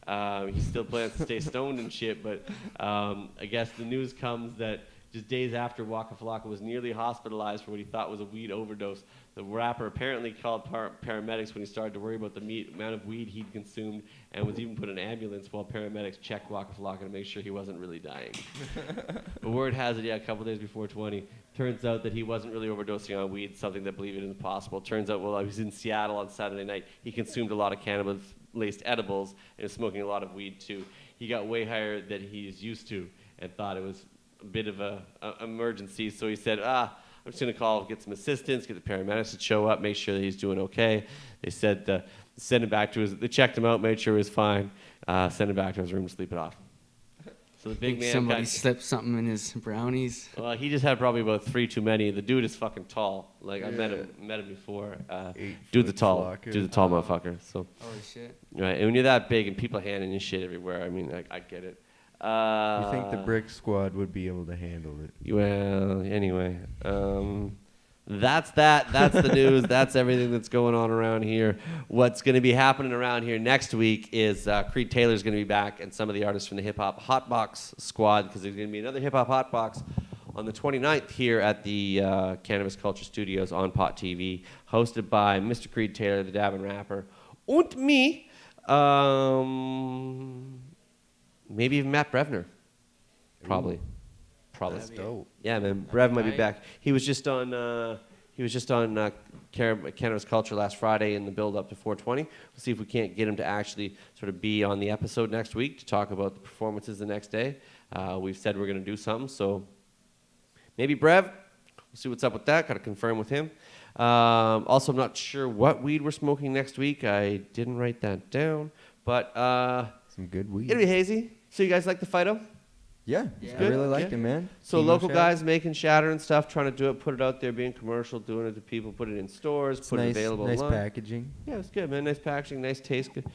He still plans to stay stoned and shit, but I guess the news comes that just days after Waka Flocka was nearly hospitalized for what he thought was a weed overdose, the rapper apparently called paramedics when he started to worry about the amount of weed he'd consumed, and was even put in an ambulance while paramedics checked Waka Flocka to make sure he wasn't really dying. The word has it, a couple days before 20, turns out that he wasn't really overdosing on weed, something that believe it is possible. Turns out while he was in Seattle on Saturday night, he consumed a lot of cannabis-laced edibles and was smoking a lot of weed too. He got way higher than he's used to and thought it was a bit of an emergency, so he said, I'm just going to get some assistance, get the paramedics to show up, make sure that he's doing okay. They said, send him back to they checked him out, made sure he was fine, send him back to his room to sleep it off. So the big man somebody slipped something in his brownies. Well, he just had probably about 3 too many. The dude is fucking tall. Like, I met him before. Dude's a tall motherfucker. So. Holy shit. Right, and when you're that big and people handing you shit everywhere, I mean, I get it. You think the Brick Squad would be able to handle it? Well, anyway, that's that. That's the news. That's everything that's going on around here. What's going to be happening around here next week is Creed Taylor's going to be back, and some of the artists from the Hip Hop Hotbox Squad, because there's going to be another Hip Hop Hotbox on the 29th here at the Cannabis Culture Studios on Pot TV, hosted by Mr. Creed Taylor, the Davin rapper, and me. Maybe even Matt Brevner. Probably. That's dope. Yeah, man. Brev might be back. He was just on He was just on Cannabis Culture last Friday in the build-up to 420. We'll see if we can't get him to actually sort of be on the episode next week to talk about the performances the next day. We've said we're going to do something, so maybe Brev. We'll see what's up with that. Got to confirm with him. Also, I'm not sure what weed we're smoking next week. I didn't write that down, but some good weed. It'll be hazy. So you guys like the Fido? Yeah, I really liked it, man. So Chemo local shatter. guys making shatter and stuff, trying to do it, put it out there, being commercial, doing it to people, put it in stores, It's put it nice, available nice online. packaging. Yeah, it's good, man. Nice packaging, nice taste. Good.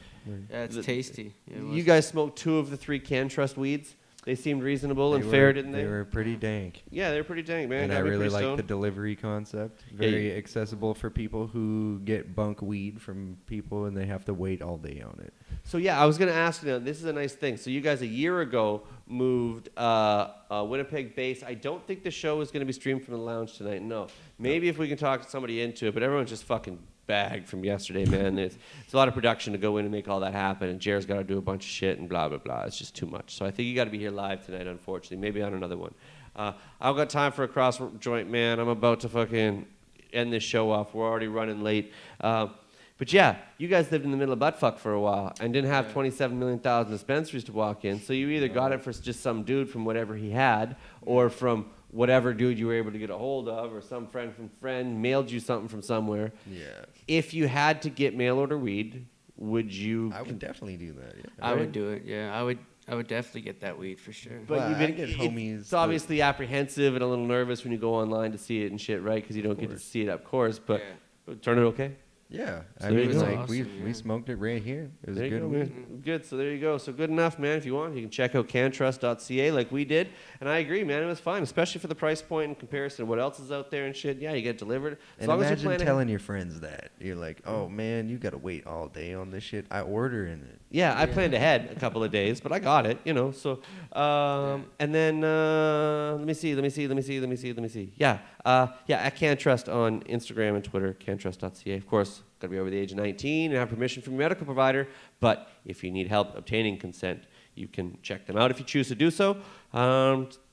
Yeah, it's tasty. It You was- guys smoked 2 of the 3 Can-Trust weeds. They seemed reasonable and fair, didn't they? They were pretty dank. Yeah, they were pretty dank, man. And Got I me really pretty like the stoned. delivery concept. Very accessible for people who get bunk weed from people and they have to wait all day on it. So yeah, I was going to ask you, this is a nice thing. So you guys a year ago moved Winnipeg base. I don't think the show is going to be streamed from the lounge tonight. No. Maybe if we can talk somebody into it, but everyone's just fucking bagged from yesterday, man. It's a lot of production to go in and make all that happen, and Jared's got to do a bunch of shit and blah, blah, blah. It's just too much. So I think you got to be here live tonight, unfortunately. Maybe on another one. I've got time for a cross joint, man. I'm about to fucking end this show off. We're already running late. But yeah, you guys lived in the middle of buttfuck for a while and didn't have 27 million thousand dispensaries to walk in. So you either got it for just some dude from whatever he had, or from whatever dude you were able to get a hold of, or some friend from friend mailed you something from somewhere. Yeah. If you had to get mail order weed, would you? I would definitely do that. Yeah. I would do it. Yeah, I would definitely get that weed for sure. But Well, you've I been, get homies it's obviously apprehensive and a little nervous when you go online to see it and shit, right? Because you don't get to see it up close. But turn it okay. Yeah, So I there you mean, go. like Awesome, we smoked it right here. It was There you good. go, weed. man. Good. So there you go. So good enough, man. If you want, you can check out cantrust.ca like we did. And I agree, man. It was fine, especially for the price point in comparison to what else is out there and shit. Yeah, you get delivered. As And long as imagine you're planning. telling your friends that. You're like, oh, man, you got to wait all day on this shit. I order in it. Yeah, I planned ahead a couple of days, but I got it, you know. So, and then let me see. Yeah, at Cantrust on Instagram and Twitter, cantrust.ca. Of course, got to be over the age of 19 and have permission from your medical provider. But if you need help obtaining consent, you can check them out if you choose to do so.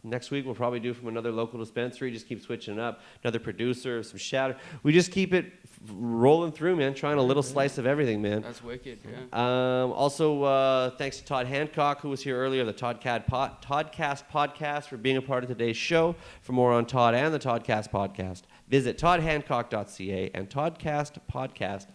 Next week we'll probably do from another local dispensary. Just keep switching it up. Another producer, some shatter. We just keep it rolling through, man. Trying a little slice of everything, man. That's wicked. Yeah. Also, thanks to Todd Hancock, who was here earlier, the Toddcast podcast, for being a part of today's show. For more on Todd and the Toddcast podcast, visit toddhancock.ca and Toddcast podcast,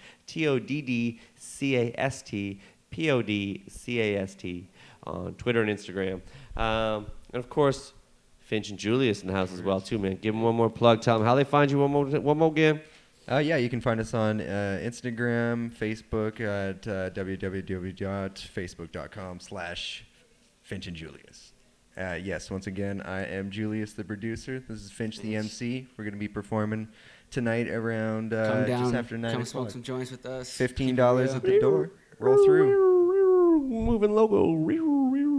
TODDCAST on Twitter and Instagram. And of course, Finch and Julius in the house as well, too, man. Give them one more plug. Tell them how they find you one more again. Yeah, you can find us on Instagram, Facebook at www.facebook.com/FinchAndJulius. Yes, once again, I am Julius, the producer. This is Finch, the MC. We're going to be performing tonight around Come down. just after 9 Come o'clock. smoke some joints with us. $15 at the door. Roll through. Moving logo.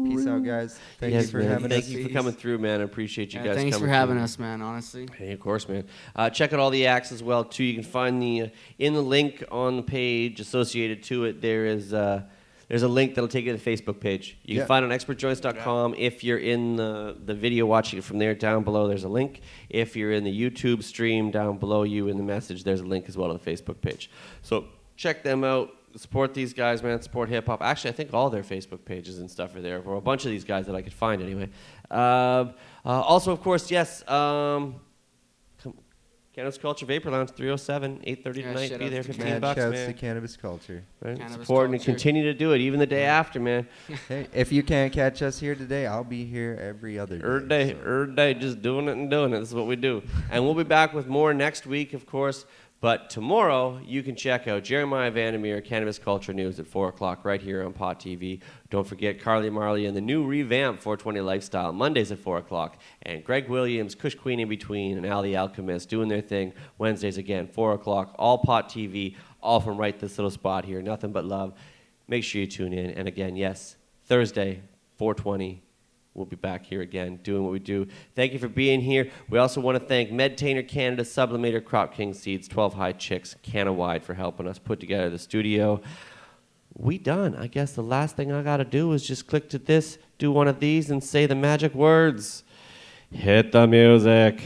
Peace out, guys. Thank Yes, you for man. having Thank us. you for coming through, man. I appreciate you guys Thanks coming for having through. us, man, honestly. Hey, of course, man. Check out all the acts as well, too. You can find the in the link on the page associated to it. There's a link that'll take you to the Facebook page. You can find it on expertjoints.com. If you're in the video watching it from there, down below there's a link. If you're in the YouTube stream, down below you in the message, there's a link as well to the Facebook page. So check them out. Support these guys, man. Support hip-hop. Actually, I think all their Facebook pages and stuff are there, or a bunch of these guys that I could find anyway. Also, of course, yes, Cannabis Culture Vapor Lounge, 307, 8:30 tonight. shout Be out there, to 15 Mad bucks, shouts man. to Cannabis Culture. Right? Cannabis Support and Culture. continue to do it, even the day after, man. Hey, if you can't catch us here today, I'll be here every other day. Every day, just doing it and doing it. This is what we do. And we'll be back with more next week, of course. But tomorrow, you can check out Jeremiah Vandermeer, Cannabis Culture News at 4 o'clock right here on Pot TV. Don't forget Carly Marley and the new revamped 420 Lifestyle, Mondays at 4 o'clock. And Greg Williams, Kush Queen in Between, and Al the Alchemist doing their thing Wednesdays again, 4 o'clock. All Pot TV, all from right this little spot here. Nothing but love. Make sure you tune in. And again, yes, Thursday, 420. We'll be back here again doing what we do. Thank you for being here. We also want to thank Medtainer Canada, Sublimator, Crop King Seeds, 12 High Chicks, Canna-Wide for helping us put together the studio. We done. I guess the last thing I got to do is just click to this, do one of these, and say the magic words. Hit the music.